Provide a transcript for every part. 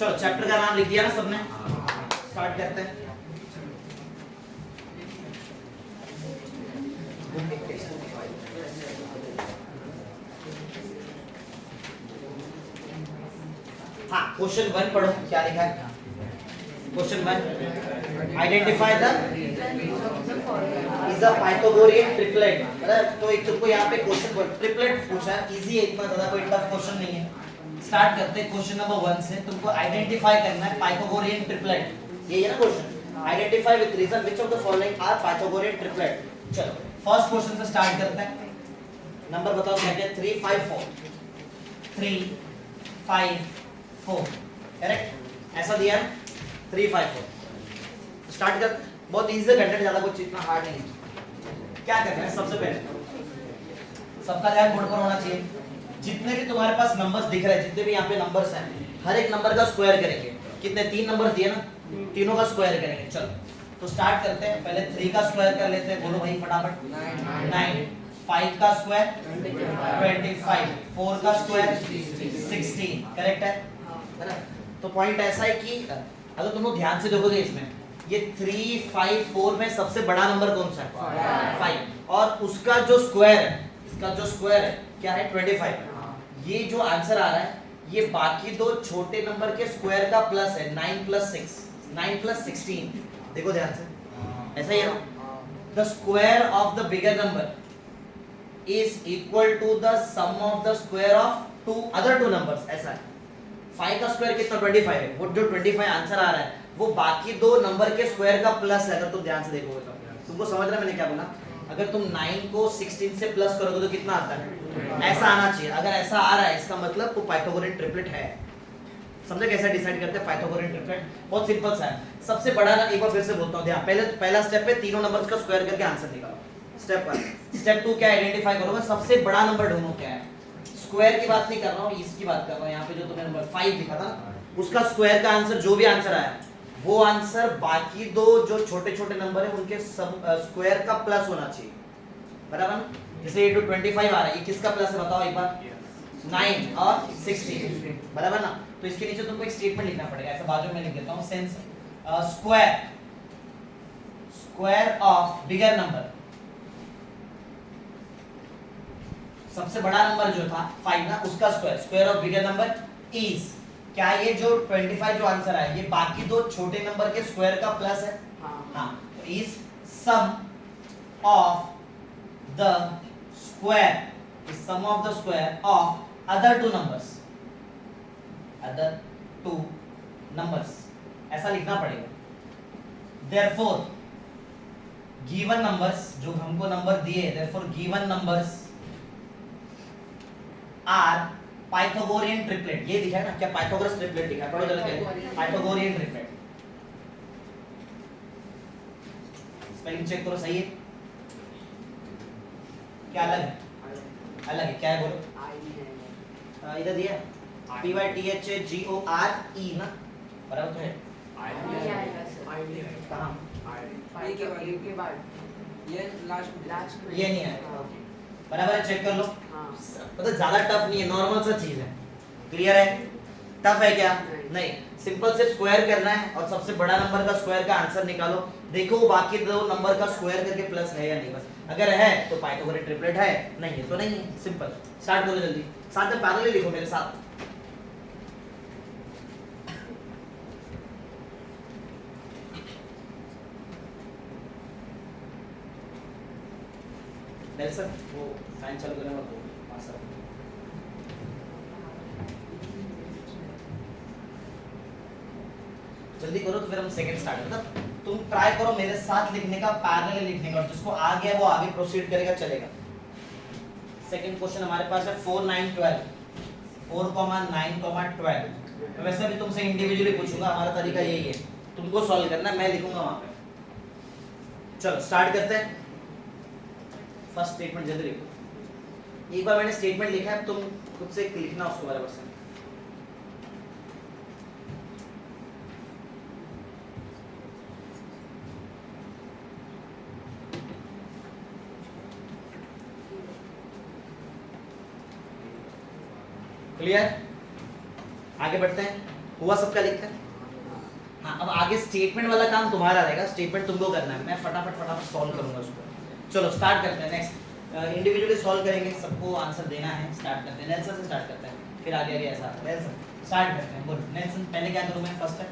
चलो चैप्टर का नाम लिख दिया ना सबने, स्टार्ट करते हैं। हाँ, क्वेश्चन 1 पढ़ो, क्या लिखा है? Question 1, identify the is a Pythagorean triplet. तो एक तुमको यहाँ पे क्वेश्चन ट्रिपलेट पूछा है, इजी है, इतना ज्यादा कोई टफ क्वेश्चन नहीं है। स्टार्ट करते हैं क्वेश्चन नंबर 1 से। तुमको आइडेंटिफाई करना है पाइथागोरियन ट्रिपलेट, ये है ना question. Identify with reason which of the following are Pythagorean triplet. चलो फर्स्ट क्वेश्चन से स्टार्ट करते हैं। नंबर बताओ क्या क्या? 3 5 4, 3 5 4, करेक्ट? ऐसा दिया है 3 5 4। स्टार्ट कर, बहुत इजी है कंटेंट, ज्यादा कुछ इतना हार्ड नहीं है। क्या करना है? सबसे पहले सबका ध्यान बोर्ड पर होना चाहिए। जितने भी तुम्हारे पास नंबर्स दिख रहे हैं, जितने भी यहाँ पे नंबर्स हैं, हर एक नंबर का स्क्वायर करेंगे। कितने? 3 नंबर दिए ना, तीनों का स्क्वायर करेंगे। चलो तो स्टार्ट करते हैं। पहले 3 का स्क्वायर कर लेते हैं, बोलो भाई फटाफट। 9, 5 का स्क्वायर 25, 4 का स्क्वायर 16, करेक्ट है ना? तो पॉइंट ऐसा है कि अगर तुम लोग ध्यान से देखोगे इसमें, ये 3 5 4 में सबसे बड़ा नंबर कौन सा है? 5, और उसका जो स्क्वायर है, इसका जो स्क्वायर है क्या है? 25। ये जो आंसर आ रहा है, ये बाकी दो छोटे नंबर के स्क्वायर का प्लस है। 9 + 6, 9 + 16। देखो ध्यान से, ऐसा ही है ना? The square of the bigger number is equal to the sum of the square of two other two numbers. ऐसा है। 5 का स्क्वायर कितना? 25 है। वो जो 25 आंसर आ रहा है, वो बाकी दो नंबर के स्क्वायर का प्लस है। अगर तुम ध्यान से देखोगे तो तुमको समझ रहा है मैंने क्या बोला? अगर तुम 9 को 16 से प्लस करोगे तो कितना आता है? ऐसा आना चाहिए। अगर ऐसा आ रहा है, इसका मतलब वो पाइथागोरियन ट्रिपलेट है। समझे कैसे डिसाइड करते हैं पाइथागोरियन ट्रिपलेट? बहुत सिंपल सा है। सबसे बड़ा ना, एक बार फिर से बोलता हूं ध्यान। पहला स्टेप है तीनों नंबर्स का स्क्वायर करके आंसर निकालो, स्टेप 1। स्टेप 2 क्या? आइडेंटिफाई करो, मैं सबसे बड़ा नंबर ढूंढूं क्या है। स्क्वायर की बात नहीं कर रहा हूं, इसकी बात कर रहा हूं। यहाँ पे जो तुम्हें नंबर 5 दिखा था, उसका स्क्वायर का आंसर, जो भी आंसर आया, वो आंसर बाकी दो जो छोटे छोटे नंबर है उनके स्क्वायर का प्लस होना चाहिए, बराबर ना? जैसे ये 25 आ रहा है, ये किसका प्लस है बताओ एक बार? 9 और 16, बराबर ना? तो इसके नीचे तुमको एक स्टेटमेंट लिखना पड़ेगा, ऐसा बाजू में लिख देता हूं। Since square of bigger number, सबसे बड़ा नंबर जो था 5 ना, उसका square of bigger number is, क्या ये जो 25 जो आंसर आया, ये बाकी दो छोटे नंबर के स्क्वायर का प्लस है? हाँ। तो is sum of the square, is sum of the square of other two numbers, ऐसा लिखना पड़ेगा। देयरफॉर गिवन नंबर्स, जो हमको नंबर दिए, therefore given numbers are Pythagorean triplet. ये दिखा है ना, क्या पाइथागोरस ट्रिपलेट दिखा है? पढ़ो जरा क्या है पाइथागोरियन ट्रिपलेट। स्पेलिंग चेक करो, सही है? क्या अलग है? अलग है, क्या है बोलो? इधर दिया PYTHGORE ना, बराबर तो है? कहाँ? ये नहीं है, बराबर है, चेक कर लो। मतलब ज्यादा टफ नहीं है, नॉर्मल सा चीज है। क्लियर है? टफ है क्या? नहीं, सिंपल से स्क्वायर करना है और सबसे बड़ा नंबर का स्क्वायर का आंसर निकालो। देखो बाकी दो नंबर का स्क्वायर करके प्लस है या नहीं, बस। अगर है तो पाइथागोरियन ट्रिपलेट है, नहीं है तो नहीं है। सिंपल। स्टार्ट करो जल्दी, साथ में पैरेलल लिखो मेरे साथ। नेल्सन, वो फैन चालू करने वाला आंसर। जल्दी करो तो फिर हम सेकंड स्टार्ट करते हैं। तुम ट्राई करो मेरे साथ लिखने का, पैरेलल लिखने का, और जिसको आ गया वो आगे प्रोसीड करेगा, चलेगा। सेकंड क्वेश्चन हमारे पास है 4 9 12, 4, 9, 12। वैसे भी तुमसे इंडिविजुअली पूछूंगा, हमारा तरीका यही है, तुमको सॉल्व करना है, मैं लिखूंगा वहां पे। चलो स्टार्ट करते हैं। फर्स्ट स्टेटमेंट जल्दी लिखो। एक बार मैंने स्टेटमेंट लिखा है, तुम खुद से लिखना उसको बराबर से। क्लियर? आगे बढ़ते हैं। हुआ सबका लिखकर? हाँ, अब आगे स्टेटमेंट वाला काम तुम्हारा रहेगा, स्टेटमेंट तुमको करना है, मैं फटाफट सॉल्व करूंगा उसको। चलो स्टार्ट करते हैं। नेक्स्ट इंडिविजुअली सॉल्व करेंगे, सबको आंसर देना है। स्टार्ट करते हैं, नेल्सन से स्टार्ट करते हैं, फिर आगे आगे ऐसा। नेल्सन स्टार्ट करते हैं, बोल नेल्सन। पहले क्या करूँ मैं? फर्स्ट है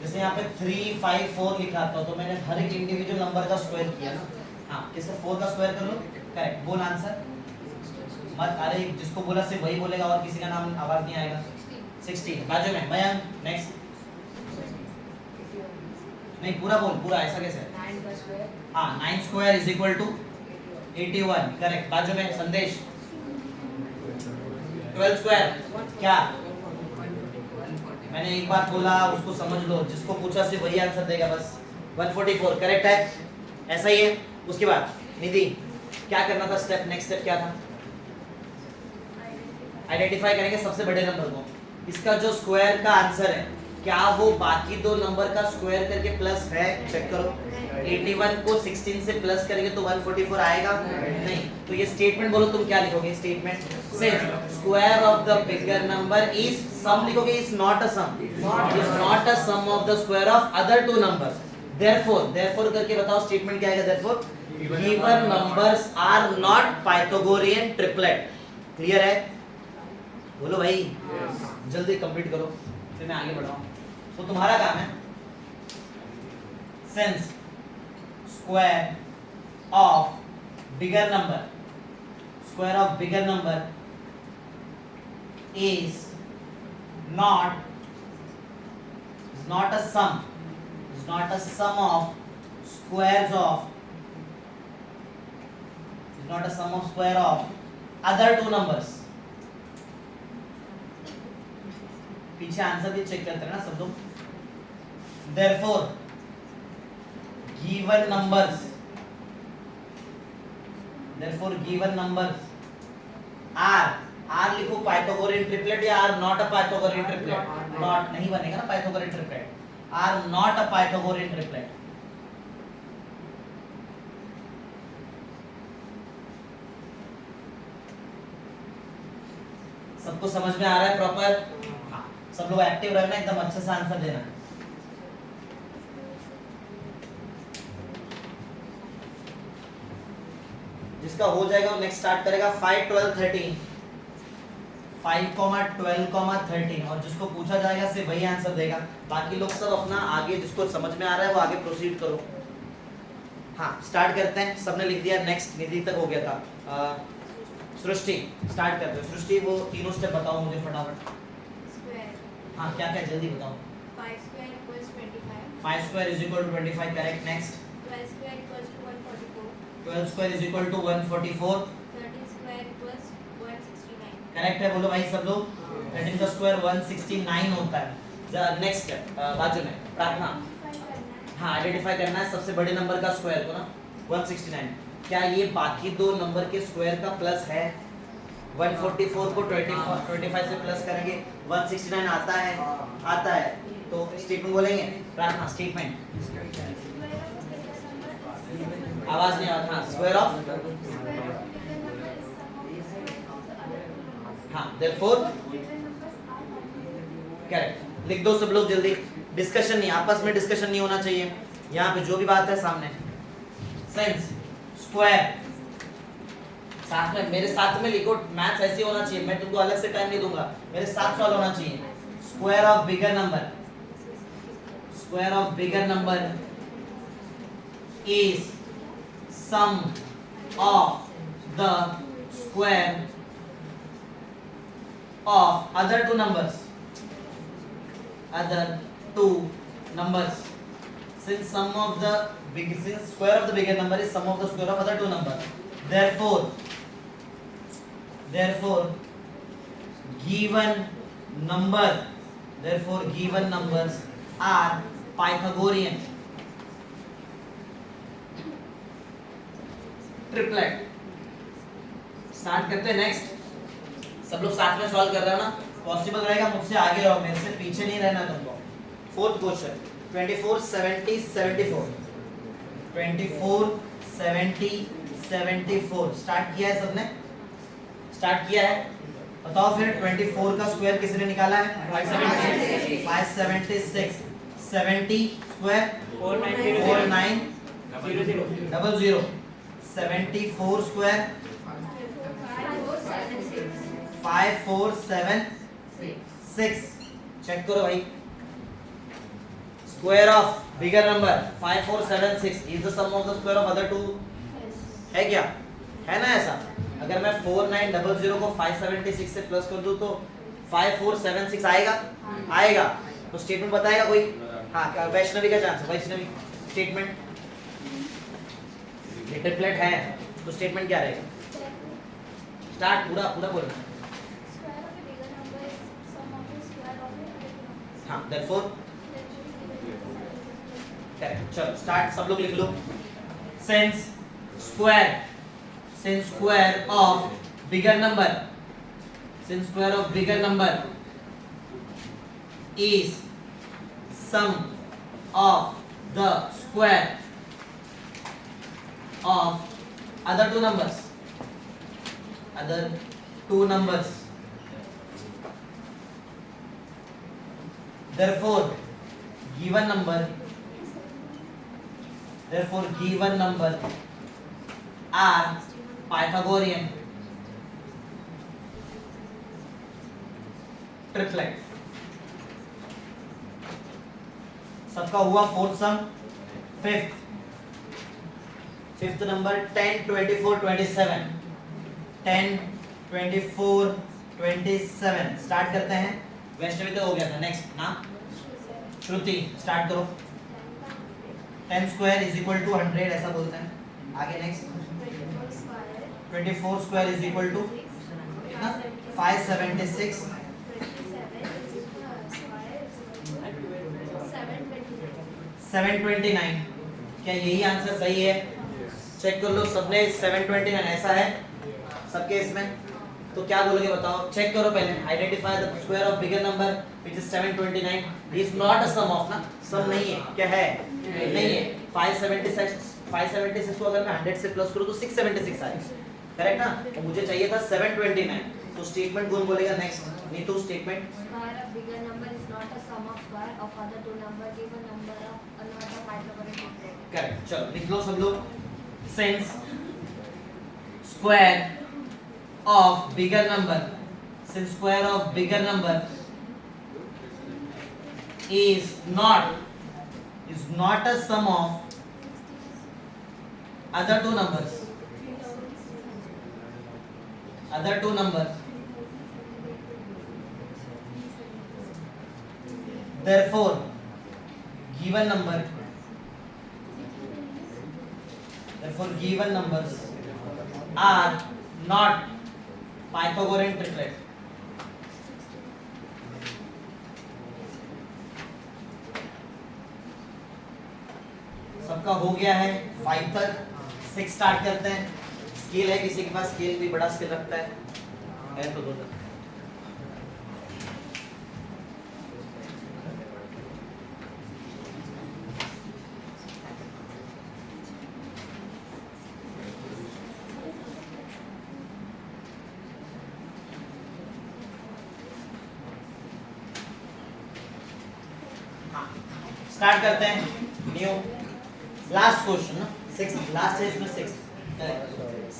जैसे यहाँ पे 3 5 4 लिखा था, तो मैंने हर एक इंडिविजुअल नंबर का स्क्वायर किया ना। हाँ, किसका 4 का स्क्वायर कर लो, करेक्ट। बोल आंसर मत, अरे जिसको बोला सिर्फ वही बोलेगा और किसी का नाम आवाज नहीं आएगा। 16 बाजू में। मयंक नेक्स्ट। नहीं पूरा बोल, पूरा ऐसा कैसे? 9 का स्क्वायर। हाँ, 9 square is equal to 81, correct. बाजू में संदेश। 12 स्क्वायर क्या? मैंने एक बात बोला, उसको समझ लो, जिसको पूछा सिर्फ वही आंसर देगा बस। 144 करेक्ट है, ऐसा ही है। उसके बाद निधि क्या करना था? स्टेप, नेक्स्ट स्टेप क्या था? आइडेंटिफाई करेंगे सबसे बड़े नंबर को। इसका जो स्क्वायर का आंसर है, क्या वो बाकी दो नंबर का स्क्वायर करके प्लस है? चेक करो। 81 को 16 से प्लस करेंगे तो 144 आएगा? नहीं। तो ये स्टेटमेंट बोलो, तुम क्या लिखोगे? स्टेटमेंट से square of the bigger number is, sum लिखोगे, is not a sum, is not a sum of the square of other two numbers. Therefore करके बताओ स्टेटमेंट क्या आएगा? Therefore given numbers are not Pythagorean triplet. Clear है? बोलो भाई, जल्दी complete करो, फिर मैं आगे बढ़ाऊं। तो तुम्हारा काम है since square of bigger number, square of bigger number is not a sum, is not a sum of squares of, is not a sum of square of other two numbers। पीछे answer भी check करते हैं ना सब लोग। Therefore given numbers, therefore given numbers are लिखो Pythagorean triplet या are not a Pythagorean triplet? Not नहीं बनेगा ना Pythagorean triplet. Are not a Pythagorean triplet. सबको समझ में आ रहा है प्रॉपर? हाँ, सब लोग एक्टिव रहना, एकदम अच्छे से आंसर देना। जिसका हो जाएगा वो नेक्स्ट स्टार्ट करेगा। 5 12 13, 5, 12, 13, और जिसको पूछा जाएगा सिर्फ वही आंसर देगा। बाकी लोग सब अपना आगे, जिसको समझ में आ रहा है वो आगे प्रोसीड करो। हाँ, स्टार्ट करते हैं। सबने लिख दिया, नेक्स्ट निधि तक हो गया था। सृष्टि स्टार्ट करते हैं। सृष्टि वो तीनों स्टेप बताओ मुझे फटाफट। स्क्वायर। हाँ, क्या क्या जल्दी बताओ। 5 square equals 25। 5 square is equal to 25, correct. Next 12 square equals to 144। 12 square is equal to 144, 13 square equals 169। Correct है। बोलो भाई सब लोग। 13 का स्क्वायर 169 होता है। नेक्स्ट स्टेप बाजू में प्रार्थना। हाँ, आइडेंटिफाई करना है सबसे बड़े नंबर का स्क्वायर को ना, 169। क्या ये बाकी दो नंबर के स्क्वायर का प्लस है? 144 को 25 से प्लस करेंगे, 169 आता है? आता है। तो स्टेटमेंट बोलेंगे प्रार्थना। स्टेटमेंट, आवाज नहीं आता। स्क्वायर ऑफ, हाँ, देयरफॉर करेक्ट। लिख दो सब लोग जल्दी। डिस्कशन नहीं, आपस में डिस्कशन नहीं होना चाहिए यहाँ पे, जो भी बात है सामने। सेंस स्क्वायर साथ में, मेरे साथ में लिखो। मैथ्स ऐसे होना चाहिए, मैं तुमको अलग से टाइम नहीं दूंगा, मेरे साथ सॉल्व होना चाहिए। Square of bigger number, square of bigger number is sum of the square of other two numbers, other two numbers, since sum of the big, since square of the bigger number is sum of the square of other two numbers, therefore given number, therefore given numbers are Pythagorean triplet। Start करते हैं next. सब लोग साथ में solve कर रहे हो ना? पॉसिबल रहेगा मुझसे आगे रहो, मेरे से पीछे नहीं रहना तुमको। फोर्थ क्वेश्चन 24 70 74, 24 70 74 स्टार्ट किया है सबने? स्टार्ट किया है? बताओ फिर 24 का स्क्वायर किसने निकाला है? 576 70 स्क्वायर 4900 74 स्क्वायर 5476 चेक करो भाई square of bigger number 5476 is the sum of the square of other two है क्या? है ना ऐसा? अगर मैं 4900 को 576 से प्लस कर दूं तो 5476 आएगा? आएगा। तो स्टेटमेंट बताएगा कोई? हाँ वैष्णवी का चांस है। वैष्णवी स्टेटमेंट ये ट्रिपलेट है तो स्टेटमेंट क्या रहेगा? स्टार्ट पूरा पूरा बोलना। Square of a bigger number is sum of the square of a other two numbers. हाँ therefore करेक्ट। चलो स्टार्ट सब लोग लिख लो। since square of bigger number is sum of the square of other two numbers therefore given number are Pythagorean triplet। सबका हुआ fourth सम। Fifth number 10 24 27 10 24 27 start करते हैं। वैष्णवी तो हो गया था। नेक्स्ट नाम श्रुति स्टार्ट करो। 10 स्क्वायर इज इक्वल टू 100 ऐसा बोलते हैं। आगे next 24 square is equal to 576 729। क्या यही आंसर सही है? चेक कर लो सबने 729 ऐसा है सबके इसमें। तो क्या बोलोगे बताओ? चेक करो पहले। Identify the square of bigger number which is 729 is not a sum of ना। सम नहीं है। क्या है? नहीं है। 576 को अगर मैं 100 से प्लस करूं तो 676 आएगा। करेक्ट ना? तो मुझे चाहिए था 729। तो स्टेटमेंट कौन बोलेगा next? Neetu statement. Square of bigger number is not a sum of square of other two number given number of another Pythagorean triplet. Correct. चलो लिख लो सब लोग। since square of bigger number is not a sum of other two numbers therefore given numbers are not Pythagorean triplet। सबका हो गया है 5 तक। 6 start करते हैं। स्केल है किसी के पास? स्केल भी बड़ा स्केल रखता है तो दो तक। स्टार्ट करते हैं न्यू लास्ट क्वेश्चन ना। 6 लास्ट है इसमें।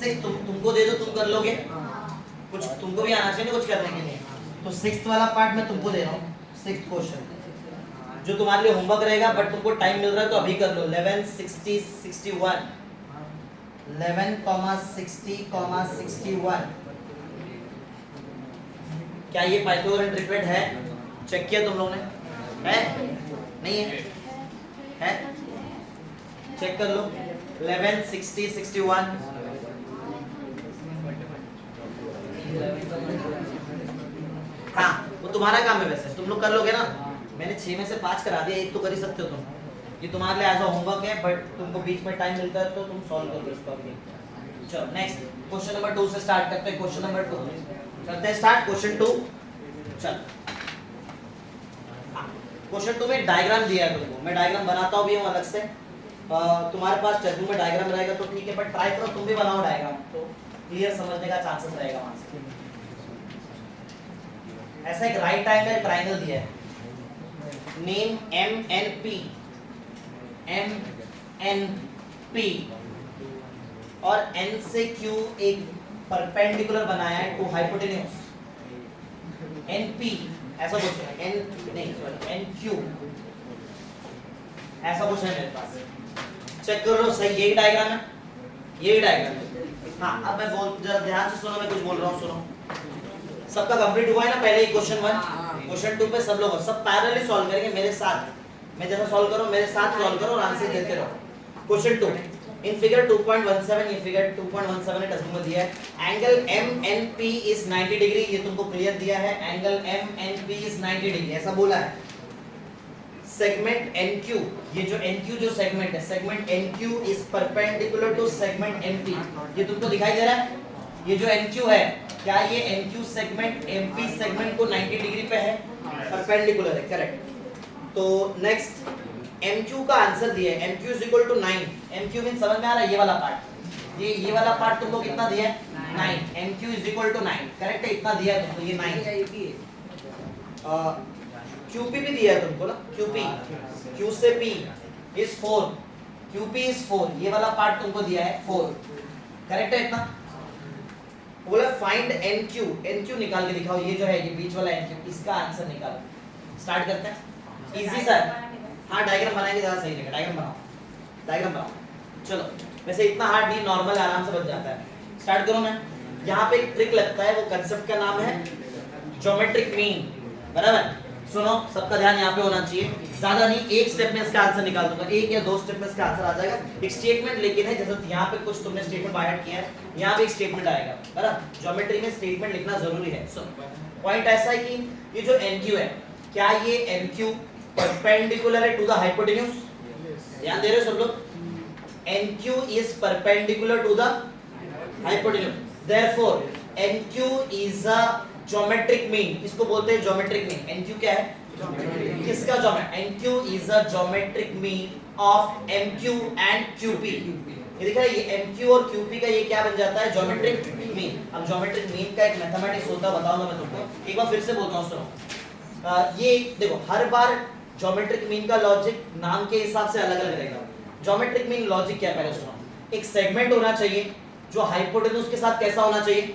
6 तुमको दे दो तुम कर लोगे। कुछ तुमको भी आना चाहिए कुछ करने के लिए। तो 6th वाला पार्ट मैं तुमको दे रहा हूँ। 6th क्वेश्चन जो तुम्हारे लिए होमवर्क रहेगा बट तुमको टाइम मिल रहा है तो अभी कर लो। 11 60 61 11,60,61 क्या ये पाइथागोरन ट्रिपलेट है? चेक किया तुम लोगों ने? है नहीं है? चेक कर लो। 11 60 61 हाँ वो तुम्हारा काम है। वैसे तुम लोग कर लोगे ना। मैंने 6 में से 5 करा दिया। एक तो कर ही सकते हो तुम। ये तुम्हारे लिए एज अ होमवर्क है बट तुमको बीच में टाइम मिलता है तो तुम सॉल्व करोगे इसको अभी। चलो नेक्स्ट क्वेश्चन नंबर 2 से स्टार्ट करते हैं। क्वेश्चन नंबर 2 करते हैं स्टार्ट। क्वेश्चन 2 चल। क्वेश्चन 2 में डायग्राम दिया है तुमको। मैं डायग्राम बनाता हूँ भी हूँ अलग से। तुम्हारे पास टेक्स्ट में डायग्राम रहेगा तो ठीक है बट ट्राई करो तुम भी बनाओ डायग्राम तो क्लियर समझने का चांसेस रहेगा वहां से। ऐसा एक राइट एंगल ट्राइंगल दिया है, नेम MNP और N से Q एक परपेंडिकुलर बनाया है टू हाइपोटेन्यूज NP, ऐसा कुछ है N नहीं सॉरी NQ, ऐसा कुछ है मेरे पास, चेक करो सही यही डायग्राम है, यही डायग्राम है। हाँ अब मैं बोल जरा ध्यान से सुनो, मैं कुछ बोल रहा हूँ सुनो। सबका कंप्लीट हुआ है ना पहले ही क्वेश्चन 1, क्वेश्चन 2 पे सब लोग सब पैरेलली सॉल्व करेंगे मेरे साथ, मैं जैसा सॉल्व करूँ मेरे साथ सॉल्व करो और आंसर देते रहो। क्वेश्चन 2 इन फिगर 2.17, ये फिगर 2.17 है, टेक्स्ट बुक में दिया है, एंगल MNP इज 90 डिग्री, ये तुमको क्लियर दिया है, एंगल MNP इज 90 डिग्री ऐसा बोला है। सेगमेंट NQ, ये जो NQ जो सेगमेंट है, segment NQ is perpendicular to segment MP, ये तुमको दिखाई दे रहा है, ये जो NQ है, क्या ये NQ सेगमेंट MP सेगमेंट को 90 डिग्री पे है, परपेंडिकुलर है, करेक्ट। तो नेक्स्ट MQ का आंसर दिया है, MQ is equal to 9, MQ mean समझ में आ रहा है, ये वाला पार्ट, ये वाला पार्ट तुमको कितना दिया है 9, MQ is equal to 9, correct है, इतना दिया है तुमको, ये 9। QP भी दिया है तुमको ना, QP, Q से P इज 4, QP इज 4, ये वाला पार्ट तुमको दिया है 4, करेक्ट है इतना। बोला फाइंड NQ, NQ निकाल के दिखाओ, ये जो है ये बीच वाला NQ, इसका आंसर निकालो। स्टार्ट करते हैं, इजी सर, हाँ डायग्राम बनाएंगे ज़्यादा सही रहेगा, डायग्राम बनाओ, डायग्राम बनाओ, चलो वैसे इतना हार्ड नहीं, नॉर्मल आराम से बच जाता है। स्टार्ट करो मैं, यहाँ पे एक ट्रिक लगता है, वो कंसेप्ट का नाम है ज्योमेट्रिक मीन, बराबर। सुनो सबका ध्यान यहाँ पे होना चाहिए, ज्यादा नहीं, एक स्टेप में इसका आंसर निकाल दूंगा, एक या दो स्टेप में इसका आंसर आ जाएगा। एक स्टेटमेंट लेकिन है, जैसे यहाँ पे कुछ तुमने स्टेटमेंट बाहर किया है, यहाँ पे एक स्टेटमेंट आएगा, बराबर। ज्योमेट्री में स्टेटमेंट लिखना जरूरी है। सुनो पॉइंट ऐसा है कि ये जो NQ है, क्या ये NQ परपेंडिकुलर है टू द हाइपोटेन्यूज? ध्यान दे रहे हो सब लोग? NQ is perpendicular to the hypotenuse, therefore NQ is a geometric mean, इसको बोलते हैं ज्योमेट्रिक मीन। NQ क्या है? किसका geometric? NQ is a geometric mean of MQ and QP। ये दिख रहा है, ये MQ और QP का ये क्या बन जाता है? Geometric mean. अब ज्योमेट्रिक मीन का एक मैथमेटिक्स होता है, बताऊंगा मैं तुमको, एक बार फिर से बोलता हूं, सुनो। ये देखो, हर बार ज्योमेट्रिक मीन का लॉजिक नाम के हिसाब से अलग अलग रहेगा। ज्योमेट्रिक मीन लॉजिक क्या है पहले सुनो। एक सेगमेंट होना चाहिए जो हाइपोटेन्यूज के साथ कैसा होना चाहिए?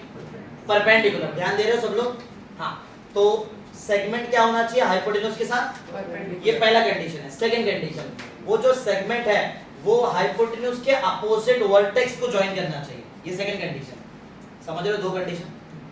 परपेंडिकुलर। ध्यान दे रहे हो सब लोग? हाँ, तो सेगमेंट क्या होना चाहिए? हाइपोटेन्यूज के साथ, ये पहला कंडीशन है। सेकंड कंडीशन, वो जो सेगमेंट है वो हाइपोटेन्यूज के अपोजिट वर्टेक्स को ज्वाइन करना चाहिए, ये सेकंड कंडीशन। समझ रहे हो? दो कंडीशन।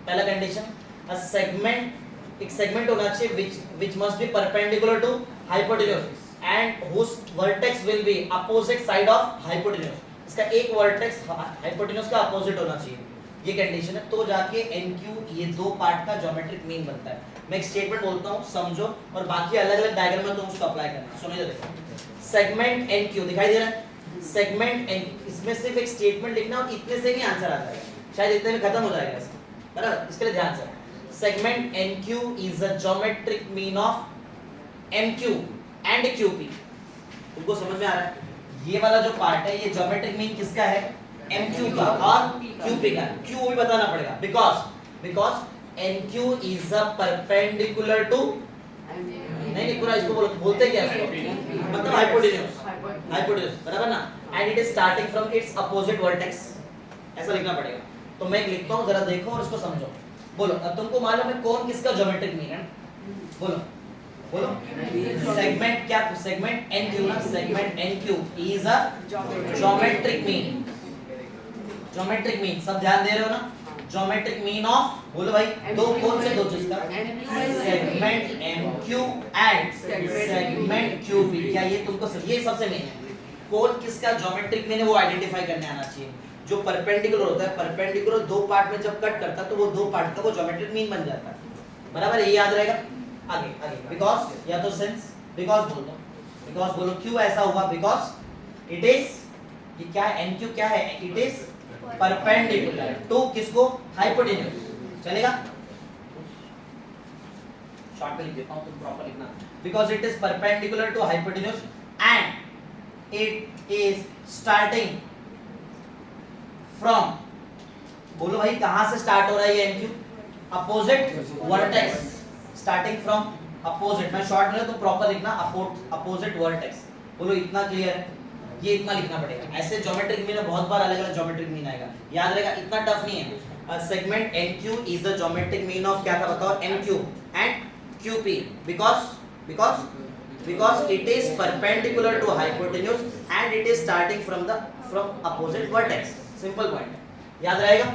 पहला कंडीशन, अ सेगमेंट, एक सेगमेंट होना चाहिए which must be perpendicular to hypotenuse and whose vertex will be opposite side of hypotenuse। इसका एक वर्टेक्स हाइपोटेन्यूज का अपोजिट होना चाहिए, ये कंडीशन है, तो जाके NQ ये दो पार्ट का ज्योमेट्रिक मीन बनता है। मैं एक स्टेटमेंट बोलता हूँ, समझो, और बाकी अलग अलग डायग्राम में तुम उसको अप्लाई करना। सुनिए देखो, सेगमेंट NQ दिखाई दे रहा है, सेगमेंट NQ, इसमें सिर्फ एक स्टेटमेंट लिखना और इतने से ही आंसर आ जाएगा, शायद इतने में खत्म हो जाएगा इसका, बराबर। इसके लिए ध्यान से, segment NQ is a geometric mean of MQ and QP। तुमको समझ में आ रहा है? ये वाला जो पार्ट है ये ज्योमेट्रिक मीन किसका है? MQ का और QP का। Q भी बताना पड़ेगा because NQ is a perpendicular to, नहीं पूरा इसको बोलते क्या इसको? मतलब हाइपोटेन्यूज, बराबर ना? and it is starting from its opposite vertex, ऐसा लिखना पड़ेगा। तो मैं लिखता हूँ, जरा देखो और इसको समझो। बोलो, अब तुमको मालूम है कौन किसका ज्योमेट्रिक मीन है? बोलो सेगमेंट क्या? सेगमेंट NQ ना, segment NQ is a geometric mean. Geometric mean सब ध्यान दे रहे हो ना? ज्योमेट्रिक मीन ऑफ, बोलो भाई, दो कौन से दो चीज का? Segment MQ and segment QP। क्या ये तुमको ये सबसे मेन है, कौन किसका ज्योमेट्रिक मीन है वो आइडेंटिफाई करने आना चाहिए। जो परपेंडिकुलर होता है, परपेंडिकुलर दो पार्ट में जब कट करता है तो वो दो पार्ट का वो ज्योमेट्रिक मीन बन जाता है, बराबर। ये याद रहेगा। आगे बिकॉज़, या तो सिंस, बिकॉज़ बोल दो, बिकॉज़ बोलो। क्यों ऐसा हुआ? बिकॉज़ इट इज, ये क्या है? NQ क्या है? इट इज परपेंडिकुलर टू किसको? हाइपोटेन्यूज। चलेगा? शॉर्ट में लिख देता हूं, तुम प्रॉपर लिखना। Because it is perpendicular to hypotenuse and it is starting from, बोलो भाई कहां से स्टार्ट हो रहा है ये NQ? Opposite vertex. Starting from opposite, मैं शॉर्ट में तो प्रॉपर लिखना अपोजिट वर्टेक्स। बोलो इतना क्लियर है? ये इतना लिखना पड़ेगा। ऐसे ज्योमेट्रिक मीन बहुत बार अलग अलग ज्योमेट्रिक मीन आएगा, याद रहेगा, इतना टफ नहीं है। Segment NQ is the geometric mean of, क्या था बताओ, NQ and QP, because it is perpendicular to hypotenuse and it is starting from opposite vertex, simple point, याद रहेगा।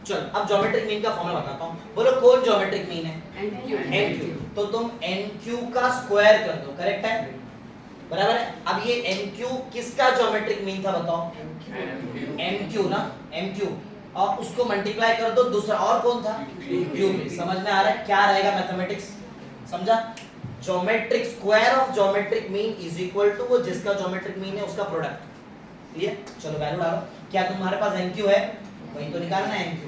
चलो अब ज्योमेट्रिक मीन का फॉर्मूला बताता हूँ। बोलो कौन ज्योमेट्रिक मीन है? NQ। तो तुम NQ का स्क्वायर कर दो, करेक्ट है, बराबर है। अब ये NQ किसका ज्योमेट्रिक मीन था बताओ? MQ ना, MQ, और उसको मल्टीप्लाई कर दो दूसरा, और कौन था? QP। समझ में आ रहा है क्या रहेगा मैथमेटिक्स? समझा? Geometric square of geometric mean is equal to वो जिसका ज्योमेट्रिक मीन है उसका प्रोडक्ट। क्लियर? चलो वैल्यू डालो। क्या तुम्हारे पास NQ है? वही तो निकालना है NQ।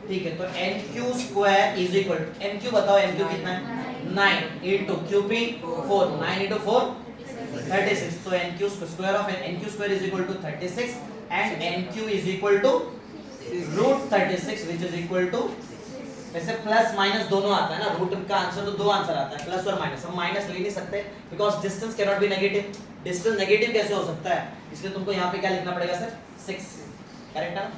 ठीक है, तो NQ square is equal to, NQ बताओ, NQ कितना है? 9 into QP 4, 9 into 4 36। तो NQ square of NQ square is equal to 36 and NQ is equal to √36 which is equal to, वैसे प्लस माइनस दोनों आता है ना, रूट का आंसर तो दो आंसर आता है, प्लस और माइनस। हम माइनस ले नहीं सकते because distance can not be negative. Distance negative कैसे हो सकता है? इसलिए तुमको यहाँ पे क्या लिखना पड़ेगा सर? 6, करेक्ट है ना?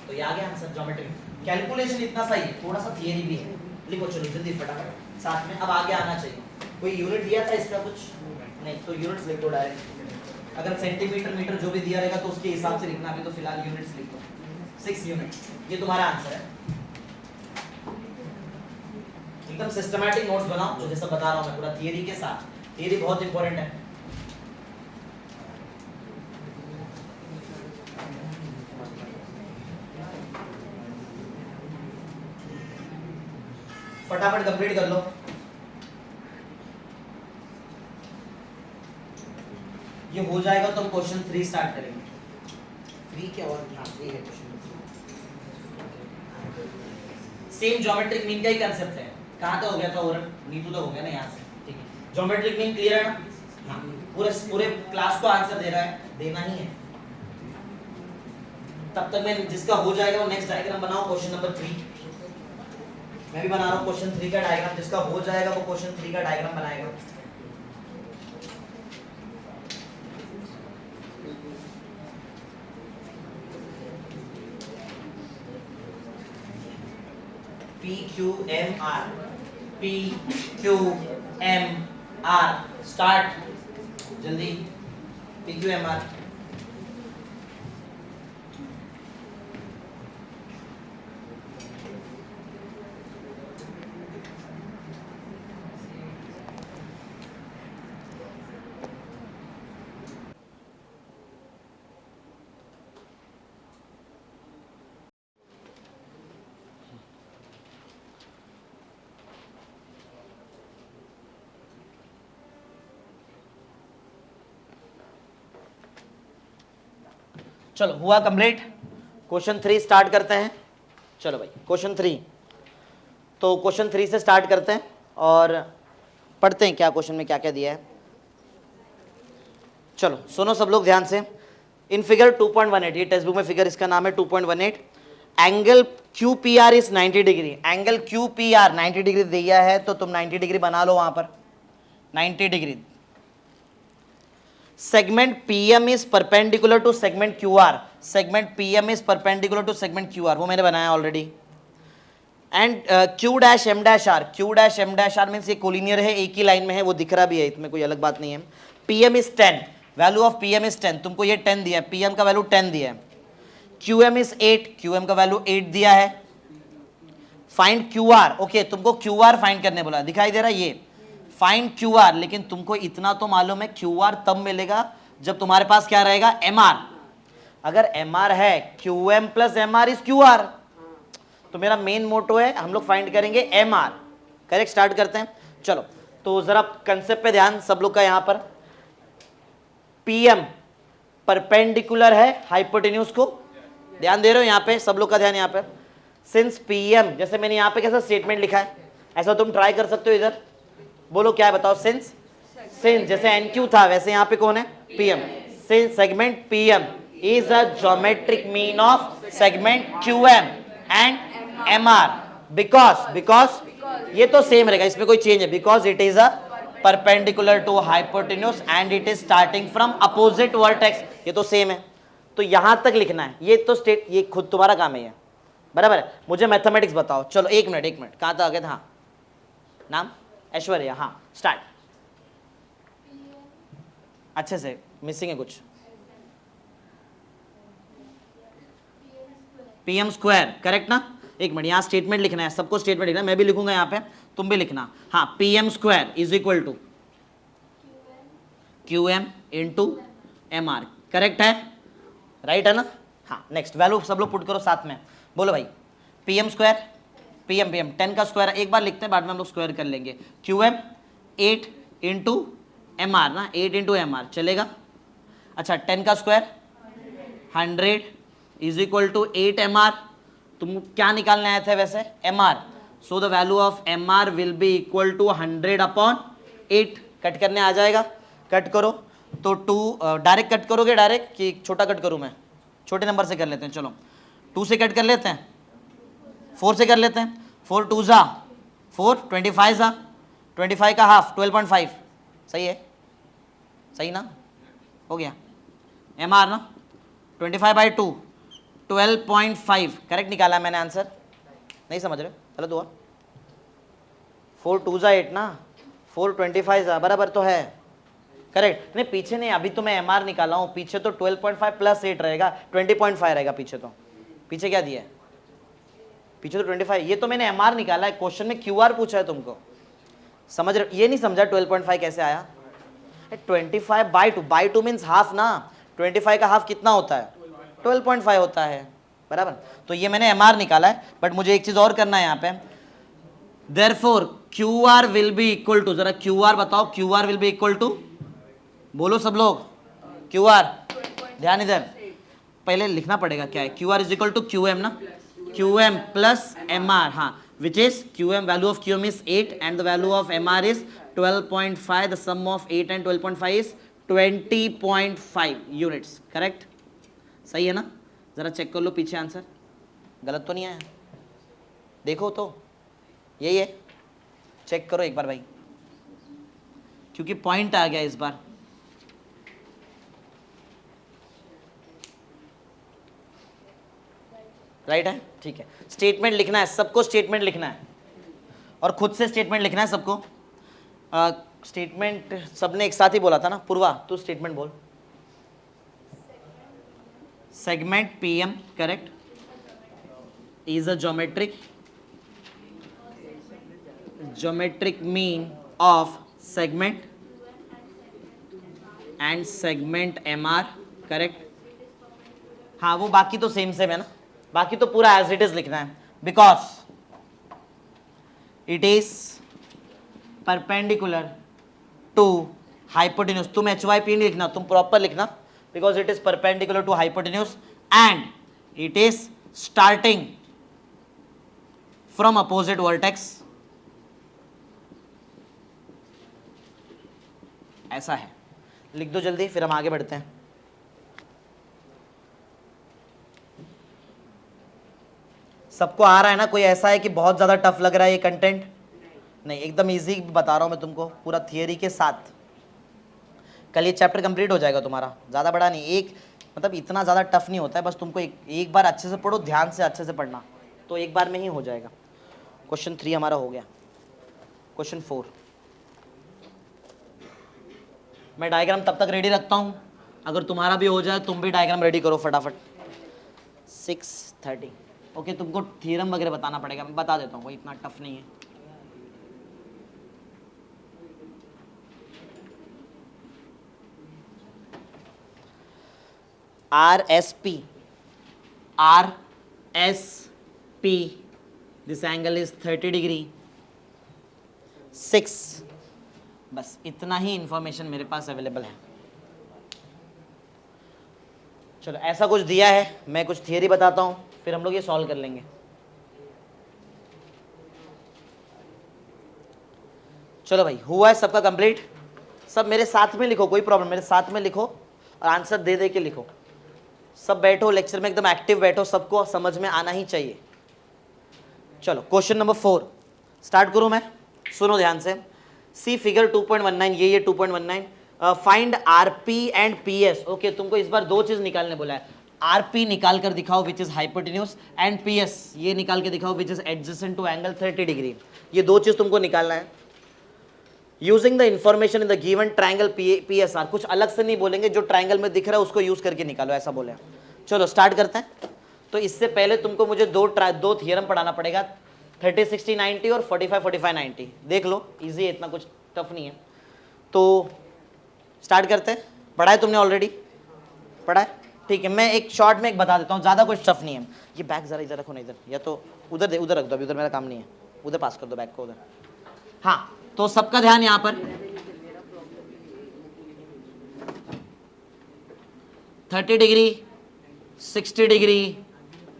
तो ये आ गया आंसर ज्योमेट्री। कैलकुलेशन इतना सही है, थोड़ा सा थियरी भी है। लिखो चलो जल्दी फटाफट साथ में, अब आगे आना चाहिए। कोई यूनिट दिया था इसका कुछ? नहीं, तो यूनिट्स लिख दो डायरेक्ट। अगर सेंटीमीटर मीटर जो भी दिया रहेगा तो उसके हिसाब से लिखना, अभी तो फिलहाल यूनिट्स लिख दो। 6 यूनिट, ये तुम्हारा आंसर है। एकदम सिस्टमैटिक नोट्स बनाओ, जो जैसा बता रहा हूं मैं, पूरा थियरी के साथ। थियरी बहुत इंपॉर्टेंट है। फटाफट कंप्लीट कर लो। ये हो जाएगा तो हम क्वेश्चन 3 स्टार्ट करेंगे। 3 क्या, और हाँ 3 है क्वेश्चन। सेम ज्योमेट्रिक मीन का ही कांसेप्ट है। कहाँ तक हो गया था और नीतू तो हो गया ना यहाँ से, ठीक है। ज्योमेट्रिक मीन क्लियर है ना? हाँ, पूरे क्लास को आंसर दे रहा है, देना ही है। तब तक मैं जिसका हो जाएगा वो नेक्स्ट डायग्राम बनाओ, क्वेश्चन नंबर 3। मैं भी बना रहा हूँ क्वेश्चन 3 का डायग्राम, जिसका हो जाएगा वो क्वेश्चन 3 का डायग्राम बनाएगा। PQMR, PQMR, स्टार्ट जल्दी। PQMR, चलो हुआ कंप्लीट। क्वेश्चन 3 स्टार्ट करते हैं। चलो भाई क्वेश्चन 3, तो क्वेश्चन 3 से स्टार्ट करते हैं और पढ़ते हैं क्या क्वेश्चन में क्या क्या दिया है। चलो सुनो सब लोग ध्यान से। इन फिगर 2.18, ये टेक्स्ट बुक में फिगर इसका नाम है 2.18। Angle QPR is 90 degree. Angle QPR 90 degree दिया है तो तुम 90 डिग्री बना लो वहां पर, 90 degree. segment PM is perpendicular to segment QR, segment PM is perpendicular to segment QR, वो मैंने बनाया already. And Q dash M dash R, Q dash M dash R means ये कोलिनियर है, एक ही लाइन में है, वो दिख रहा भी है, इसमें कोई अलग बात नहीं है। PM is 10, value of PM is 10, तुमको ये 10 दिया है, PM का वैल्यू 10 दिया है। QM इज 8, QM का वैल्यू 8 दिया है। फाइंड QR, ओके तुमको QR फाइंड करने बोला, दिखाई दे रहा है ये फाइंड QR, लेकिन तुमको इतना तो मालूम है QR तब मिलेगा जब तुम्हारे पास क्या रहेगा, MR। अगर MR है QM plus MR is QR, तो मेरा मेन मोटो है हम लोग फाइंड करेंगे MR। करेक्ट, स्टार्ट करते हैं। चलो तो जरा कंसेप्ट पे ध्यान सब लोग का। यहाँ पर PM परपेंडिकुलर है हाइपोटेन्यूज को, ध्यान दे रहे हो यहाँ पे, सब लोग का ध्यान यहाँ पे। सिंस PM, जैसे मैंने यहाँ पे कैसा स्टेटमेंट लिखा है, ऐसा तुम ट्राई कर सकते हो इधर। बोलो क्या है बताओ, सिंस जैसे NQ था वैसे यहाँ पे कौन है, PM। Since segment PM is a geometric mean of segment QM and MR because ये तो सेम रहेगा, इसमें कोई चेंज है, because it is a perpendicular to hypotenuse and it is starting from opposite vertex, ये तो सेम है। तो यहां तक लिखना है, ये तो स्टेट, ये खुद तुम्हारा काम है ये, बराबर है। मुझे मैथमेटिक्स बताओ, चलो एक मिनट कहां तक आ गए थे? हाँ, नाम ऐश्वर्या, हाँ स्टार्ट। अच्छे से, मिसिंग है कुछ? पीएम स्क्वायर, करेक्ट ना? एक मिनट, यहाँ स्टेटमेंट लिखना है, सबको स्टेटमेंट लिखना है, मैं भी लिखूंगा यहाँ पे, तुम भी लिखना। हाँ, PM square is equal to Q M into M R, correct है, राइट है ना? हाँ, नेक्स्ट वैल्यू सब लोग पुट करो साथ में, बोलो भाई। पीएम स्क्वायर, पीएम 10 का स्क्वायर एक बार लिखते हैं, बाद में हम लोग स्क्वायर कर लेंगे। Q M 8 into M R ना, 8 इंटू एम आर चलेगा। अच्छा, 10 का square 100 is equal to 8 M R. तुम क्या निकालने आए थे वैसे? M R. So the value of M R will be equal to 100/8। Cut करने आ जाएगा, कट करो। तो 2 डायरेक्ट कट करोगे डायरेक्ट कि छोटा कट करूँ मैं? छोटे नंबर से कर लेते हैं, चलो 2 से कट कर लेते हैं, 4 से कर लेते हैं। 4 2 जा 4, 25 जा, 25 का हाफ 12.5, सही है? सही ना? हो गया। एम आर ना 25/2 12.5, करेक्ट निकाला मैंने आंसर। नहीं समझ रहे? गलत हुआ। 4 2 जा 8 ना, 4 25 जा, बराबर तो है, करेक्ट। नहीं पीछे नहीं, अभी तो मैं एम आर निकाला हूँ, पीछे तो 12.5 प्लस 8 रहेगा, 20.5 रहेगा पीछे। तो पीछे क्या दिया है? पीछे तो 25, ये तो मैंने एम आर निकाला है, क्वेश्चन में क्यू आर पूछा है तुमको, समझ रहे? ये नहीं समझा 12.5 कैसे आया? 25/2 मीन्स हाफ ना, 25 का हाफ कितना होता है? 12.5 होता है, बराबर। तो ये मैंने एम आर निकाला है, बट मुझे एक चीज और करना है यहाँ पे। Therefore Q R will be equal to, जरा क्यू आर बताओ, Q R will be equal to, बोलो सब लोग, क्यू आर, ध्यान इधर, पहले लिखना पड़ेगा क्या है। Q R is equal to Q M ना, Q M plus M R, हाँ, which is Q M, value of Q M is 8 and the value of M R is 12.5, the sum of 8 and 12.5 इज 20.5 units, correct? सही है ना? जरा check कर लो पीछे answer, गलत तो नहीं आया? देखो तो यही है, चेक करो एक बार भाई, क्योंकि पॉइंट आ गया इस बार। राइट है, ठीक है। स्टेटमेंट लिखना है सबको, स्टेटमेंट लिखना है, और खुद से स्टेटमेंट लिखना है सबको। स्टेटमेंट सबने एक साथ ही बोला था ना। पूर्वा तू स्टेटमेंट बोल। Segment PM, correct, is a geometric mean of segment and segment M R, correct. हाँ, वो बाकी तो सेम सेम है ना, बाकी तो पूरा एज इट इज लिखना है, because it is perpendicular to hypotenuse. तुम HYP नहीं लिखना, तुम प्रॉपर लिखना, because it is perpendicular to hypotenuse and it is starting from opposite vertex. ऐसा है, लिख दो जल्दी, फिर हम आगे बढ़ते हैं। सबको आ रहा है ना? कोई ऐसा है कि बहुत ज़्यादा टफ लग रहा है ये कंटेंट? नहीं, एकदम इजी बता रहा हूँ मैं तुमको, पूरा थियरी के साथ। कल ये चैप्टर कंप्लीट हो जाएगा तुम्हारा, ज़्यादा बड़ा नहीं, एक मतलब इतना ज़्यादा टफ नहीं होता है, बस तुमको एक बार अच्छे से पढ़ो, ध्यान से अच्छे से पढ़ना, तो एक बार में ही हो जाएगा। क्वेश्चन 3 हमारा हो गया। क्वेश्चन 4, मैं डायग्राम तब तक रेडी रखता हूँ, अगर तुम्हारा भी हो जाए तुम भी डायग्राम रेडी करो फटाफट। 6:30, ओके। तुमको थ्योरम वगैरह बताना पड़ेगा, मैं बता देता हूँ, कोई इतना टफ नहीं है। RSP, this angle is 30 degree 6, बस इतना ही इंफॉर्मेशन मेरे पास अवेलेबल है। चलो, ऐसा कुछ दिया है, मैं कुछ थियरी बताता हूँ, फिर हम लोग ये सॉल्व कर लेंगे। चलो भाई, हुआ है सबका कंप्लीट? सब मेरे साथ में लिखो, कोई प्रॉब्लम, मेरे साथ में लिखो और आंसर दे दे के लिखो। सब बैठो लेक्चर में, एकदम एक्टिव बैठो, सबको समझ में आना ही चाहिए। चलो, क्वेश्चन नंबर 4, स्टार्ट करूं मैं, सुनो ध्यान से। सी फिगर 2.19, ये 2.19। Find RP and PS. Okay, तुमको इस बार दो चीज निकालने बोला है। आरपी निकाल कर दिखाओ which is hypotenuse, and PS ये निकाल के दिखाओ which is adjacent to angle 30 degree. ये दो चीज तुमको निकालना है। Using the information in the given triangle PSR. कुछ अलग से नहीं बोलेंगे, जो ट्रायंगल में दिख रहा है उसको यूज करके निकालो, ऐसा बोले। चलो स्टार्ट करते हैं। तो इससे पहले तुमको मुझे दो थियरम पढ़ाना पड़ेगा, 30 60 90 और 45 45 90। देख लो, इजी है, इतना कुछ टफ नहीं है। तो स्टार्ट करते हैं। पढ़ा है तुमने ऑलरेडी? पढ़ा है, ठीक है। मैं एक शॉर्ट में एक बता देता हूँ, ज़्यादा कुछ टफ नहीं है। ये बैग ज़रा इधर रखो ना, इधर, या तो उधर उधर रख दो, अभी उधर मेरा काम नहीं है, उधर पास कर दो बैग को उधर। हाँ, तो सबका ध्यान यहाँ पर 30 डिग्री, 60 डिग्री,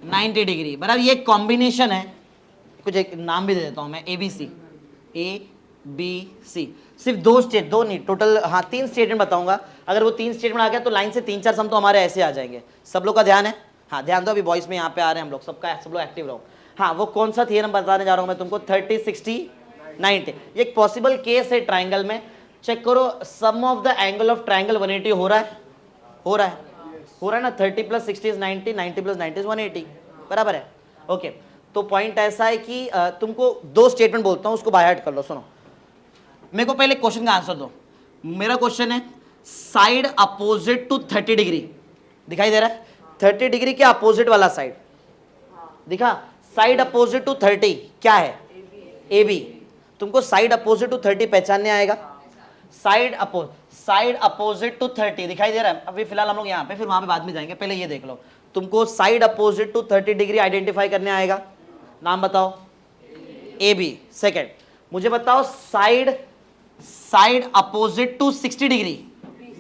90 डिग्री, बराबर। ये कॉम्बिनेशन है, कुछ एक नाम भी दे देता हूँ मैं, ABC, ABC। सिर्फ दो नहीं, टोटल हाँ 3 स्टेटमेंट बताऊंगा। अगर वो 3 स्टेटमेंट आ गया तो लाइन से 3-4 सम तो हमारे ऐसे आ जाएंगे। सब लोग का ध्यान है? हाँ ध्यान दो, अभी बॉयज में यहाँ पे आ रहे हैं हम लोग, सब लोग एक्टिव रहो। हाँ, वो कौन सा थियरम बताने जा रहा हूँ मैं तुमको, 30 60 90। ये एक पॉसिबल केस है ट्राइंगल में। चेक करो, sum of the angle of triangle 180 हो रहा है, हो रहा है ना। 30 + 60 = 90, 90 + 90 = 180, बराबर है। ओके, तो पॉइंट ऐसा है कि तुमको 2 स्टेटमेंट बोलता हूँ, उसको बाय हार्ट कर लो। सुनो, मेरे को पहले क्वेश्चन का आंसर दो। मेरा क्वेश्चन है साइड अपोजिट टू 30 डिग्री, दिखाई दे रहा है? 30 डिग्री के अपोजिट वाला साइड दिखा। साइड अपोजिट टू 30 क्या है? AB। तुमको साइड अपोजिट टू 30 पहचानने आएगा? साइड अपोजिट टू 30 दिखाई दे रहा है? अभी फिलहाल हम लोग यहाँ पे, फिर वहां पे बाद में जाएंगे, पहले ये देख लो। तुमको side opposite to 30 degree identify करने आएगा। नाम बताओ। AB। सेकेंड, मुझे बताओ side opposite to 60 degree,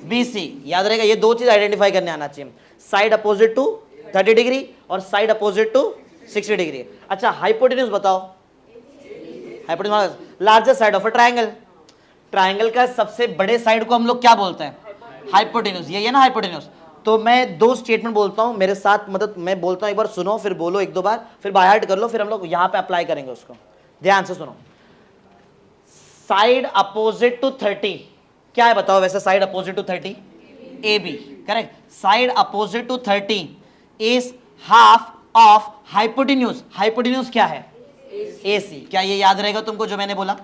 BC। याद रहेगा, ये 2 चीज आइडेंटिफाई करने आना चाहिए, साइड अपोजिट टू 30 डिग्री और साइड अपोजिट टू 60 डिग्री। अच्छा, हाइपोटेन्यूज बताओ। Hypotenuse largest side of a triangle. Triangle का सबसे बड़े साइड को हम लोग क्या बोलते हैं? हाइपोटेन्यूज। ये है ना हाइपोटेन्यूज। तो मैं 2 स्टेटमेंट बोलता हूं मेरे साथ, मतलब मैं बोलता हूं, एक बार सुनो, फिर बोलो 1-2 बार, फिर बाय हार्ट कर लो, फिर हम लोग यहां पे अप्लाई करेंगे उसको। ध्यान से सुनो। साइड अपोजिट टू 30 क्या है बताओ वैसे? Side opposite to 30 AB, correct. Side opposite to 30 is half of hypotenuse. Hypotenuse क्या है? AC। क्या ये याद रहेगा तुमको जो मैंने बोला?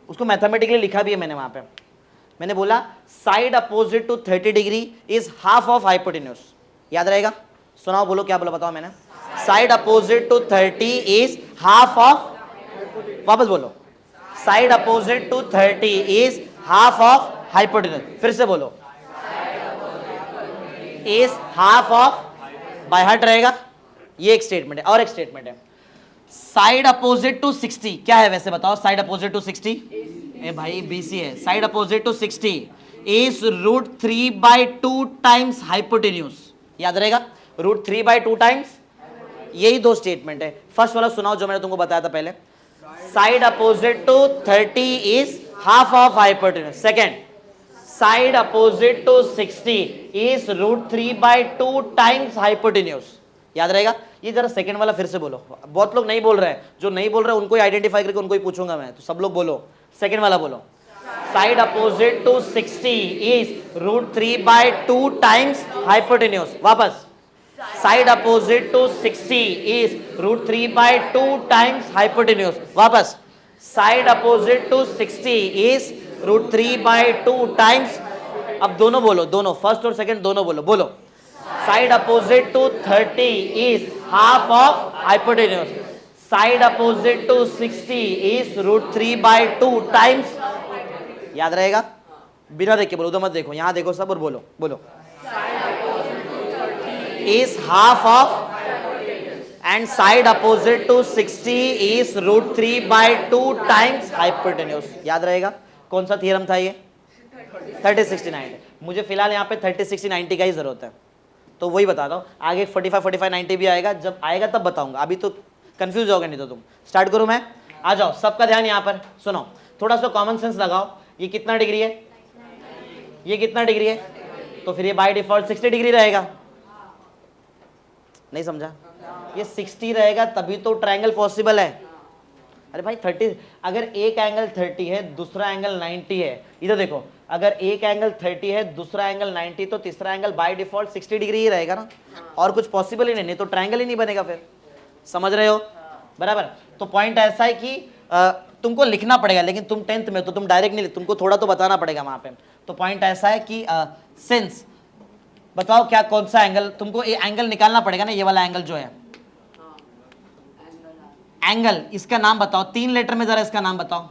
उसको मैथमेटिकली लिखा भी है मैंने वहां पे। मैंने बोला side opposite to 30 degree is half of hypotenuse. याद रहेगा? सुनाओ, बोलो क्या बोला, बताओ मैंने। Side opposite to 30 is half of, वापस बोलो, side opposite to 30 is half of hypotenuse. फिर से बोलो, is half of, by heart रहेगा। ये एक स्टेटमेंट है। और एक स्टेटमेंट है साइड अपोजिट टू 60 क्या है वैसे बताओ? साइड अपोजिट टू 60 ए भाई BC है। Side opposite to 60 is √3/2 times hypotenuse. याद रहेगा? √3/2 टाइम्स। यही 2 स्टेटमेंट है। फर्स्ट वाला सुनाओ जो मैंने तुमको बताया था पहले, side opposite to 30 is half of hypotenuse. Second, side opposite to 60 is √3/2 times hypotenuse. याद रहेगा? ये जरा सेकंड वाला फिर से बोलो, बहुत लोग नहीं बोल रहे हैं, जो नहीं बोल रहे हैं उनको ही आइडेंटिफाई करके उनको ही पूछूंगा मैं, तो सब लोग बोलो। सेकंड वाला बोलो, side opposite to 60 is √3/2 times hypotenuse. वापस, side opposite to 60 is √3/2 times hypotenuse. वापस, side opposite to 60 is √3/2 times. अब दोनों बोलो, दोनों, फर्स्ट और सेकंड दोनों बोलो। बोलो, side opposite to 30 is half of hypotenuse. Side opposite to 60 is √3/2 times. याद रहेगा? बिना देख के बोलो, उधर मत देखो, यहां देखो सब और बोलो। बोलो, is half of and side opposite to 60 is √3/2 times hypotenuse. याद रहेगा? कौन सा थियरम था ये? 30 60 90। मुझे फिलहाल यहाँ पे 30 60 90 का ही जरूरत है, तो वही बता दो। आगे 45 45 90 भी आएगा, जब आएगा तब बताऊंगा, अभी तो कंफ्यूज होगे नहीं तो तुम। स्टार्ट करूं मैं? आ जाओ, सबका ध्यान यहाँ पर। सुनो, थोड़ा सा कॉमन सेंस लगाओ। ये कितना डिग्री है? ये कितना डिग्री है? तो फिर ये बाय डिफॉल्ट 60 डिग्री रहेगा। नहीं समझा? ये 60 रहेगा तभी तो ट्रायंगल पॉसिबल है। अरे भाई 30, अगर एक एंगल 30 है दूसरा एंगल 90 है, इधर देखो, अगर एक एंगल 30 है दूसरा एंगल 90, तो तीसरा एंगल बाय डिफॉल्ट 60 डिग्री ही रहेगा ना, और कुछ पॉसिबल ही नहीं, तो ट्रायंगल ही नहीं बनेगा फिर, समझ रहे हो? बराबर। तो पॉइंट ऐसा है कि तुमको लिखना पड़ेगा, लेकिन तुम 10th में तो तुम डायरेक्ट नहीं, तुमको थोड़ा तो बताना पड़ेगा वहां पे। तो पॉइंट ऐसा है कि सिंस, बताओ क्या कौन सा एंगल, तुमको ये एंगल निकालना पड़ेगा ना, ये वाला एंगल जो है, एंगल, इसका नाम बताओ 3 लेटर में, जरा इसका नाम बताओ।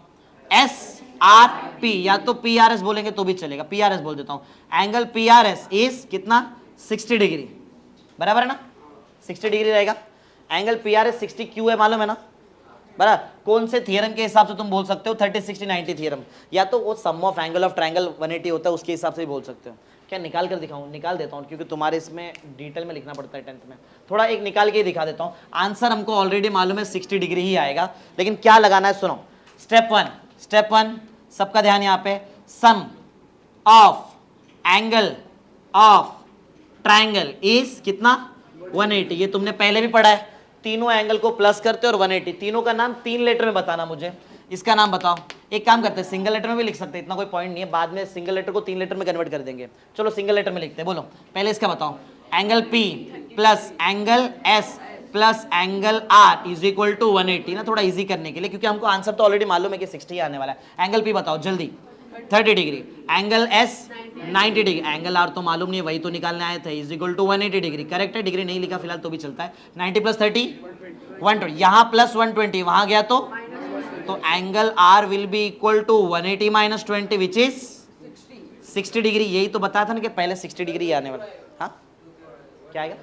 एस आर पी, या तो पी आर एस बोलेंगे तो भी चलेगा, पी आर एस बोल देता हूं। Angle P R S is कितना? 60 डिग्री, बराबर है ना, 60 डिग्री रहेगा। एंगल पी आर एस 60 क्यों है मालूम है ना? बराबर। कौन से थियरम के हिसाब से तुम बोल सकते हो? 30, 60, 90 थियरम, या तो वो सम ऑफ एंगल ऑफ ट्रायंगल 180 होता है, उसके हिसाब से भी बोल सकते हो। क्या निकाल कर दिखाऊं? निकाल देता हूं, क्योंकि तुम्हारे इसमें डिटेल में लिखना पड़ता है 10th में, थोड़ा एक निकाल के ही दिखा देता हूं। आंसर हमको ऑलरेडी मालूम है 60 डिग्री ही आएगा, लेकिन क्या लगाना है सुनो। स्टेप वन, सबका ध्यान यहाँ पे, sum of angle of triangle is कितना? 180। ये तुमने पहले भी पढ़ा है, तीनों एंगल को प्लस करते और 180, तीनों का नाम 3 लेटर में बताना मुझे। इसका नाम बताओ। एक काम करते हैं, सिंगल लेटर में भी लिख सकते हैं, इतना कोई पॉइंट नहीं है, बाद में सिंगल लेटर को 3 लेटर में कन्वर्ट कर देंगे। चलो सिंगल लेटर में लिखते हैं, बोलो पहले इसका बताओ। Angle P plus angle S plus angle R is equal to 180 ना, थोड़ा इजी करने के लिए, क्योंकि हमको आंसर तो ऑलरेडी मालूम है कि 60 आने वाला है। एंगल P बताओ जल्दी, 30 degree. Angle S 90 degree. Angle R तो मालूम नहीं है, वही तो निकालने आए थे, is equal to 180 degree. Correct है, डिग्री नहीं लिखा फिलहाल तो भी चलता है। 90 प्लस 30 120, यहाँ प्लस 120, वहां गया तो angle R will be equal to 180 minus 20 which is 60 degree. यही तो बताया था ना कि पहले 60 डिग्री आने वाला। हाँ क्या आएगा?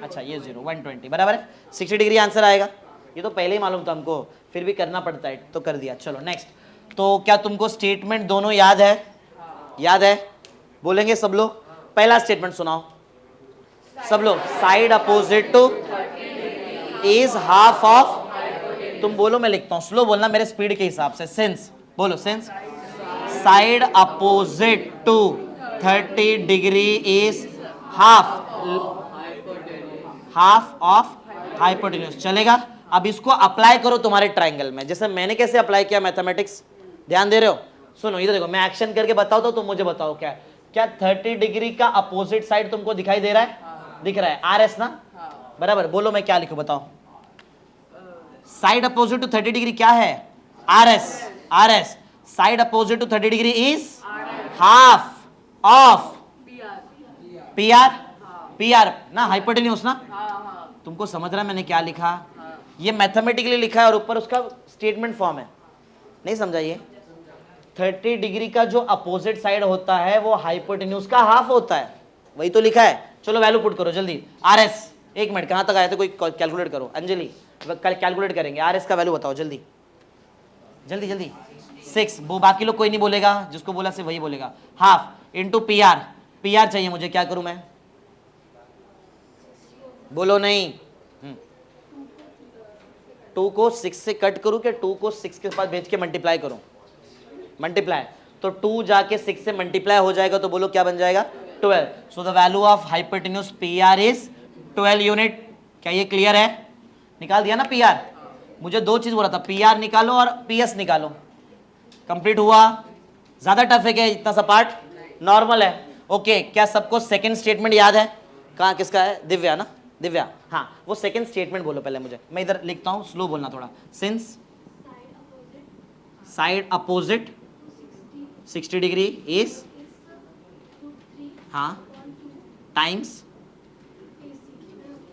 अच्छा ये 0, 120 बराबर है, 60 डिग्री आंसर आएगा। ये तो पहले ही मालूम था हमको, फिर भी करना पड़ता है तो कर दिया। चलो नेक्स्ट। तो क्या तुमको स्टेटमेंट दोनों याद है? याद है? बोलेंगे सब लोग। पहला स्टेटमेंट सुनाओ सब लोग। Side opposite to is half of, तुम बोलो मैं लिखता हूं, स्लो बोलना मेरे स्पीड के हिसाब से। सिंस, बोलो since side opposite to 30 degree is half of hypotenuse. चलेगा? अब इसको अप्लाई करो तुम्हारे ट्रायंगल में, जैसे मैंने कैसे अप्लाई किया मैथमेटिक्स, ध्यान दे रहे हो? सुनो इधर देखो, मैं एक्शन करके बताओ तो तुम मुझे बताओ क्या 30 डिग्री का अपोजिट साइड तुमको दिखाई दे रहा है? दिख रहा है, आर एस ना, बराबर। बोलो मैं क्या लिखूं बताओ। साइड अपोजिट टू 30 डिग्री क्या है? R S. Side opposite to 30 degree is half of P R ना, हाइपोटेन्यूज ना। तुमको समझ रहा है मैंने क्या लिखा? ये मैथमेटिकली लिखा है और ऊपर उसका स्टेटमेंट फॉर्म है, नहीं समझा? ये 30 डिग्री का जो अपोजिट साइड होता है वो हाइपोटेन्यूज का हाफ होता है, वही तो लिखा है। चलो वैल्यू पुट करो जल्दी। आर एस, एक मिनट, कहां तक आए थे? कोई कैलकुलेट करो, अंजलि कल कैलकुलेट करेंगे। आर एस का वैल्यू बताओ जल्दी जल्दी जल्दी। 6, वो बाकी लोग कोई नहीं बोलेगा, जिसको बोला सिर्फ वही बोलेगा। हाफ इंटू पी आर चाहिए मुझे, क्या करूं मैं? बोलो नहीं। 2 को 6 से कट करूं कि 2 को 6 के पास भेज के मल्टीप्लाई करूं? मल्टीप्लाई, तो 2 जाके 6 से मल्टीप्लाई हो जाएगा, तो बोलो क्या बन जाएगा? 12। सो the value of hypotenuse P R is 12 unit. क्या ये क्लियर है? निकाल दिया ना पी आर। मुझे 2 चीज बोला था, पी आर निकालो और पी एस निकालो। कंप्लीट हुआ? ज्यादा टफ है क्या इतना सा पार्ट? नॉर्मल है। ओके, क्या सबको सेकंड स्टेटमेंट याद है? कहाँ किसका है? दिव्या ना, दिव्या। हाँ, वो सेकंड स्टेटमेंट बोलो पहले मुझे, मैं इधर लिखता हूँ, स्लो बोलना थोड़ा। Since side opposite 60 degree is, हाँ, टाइम्स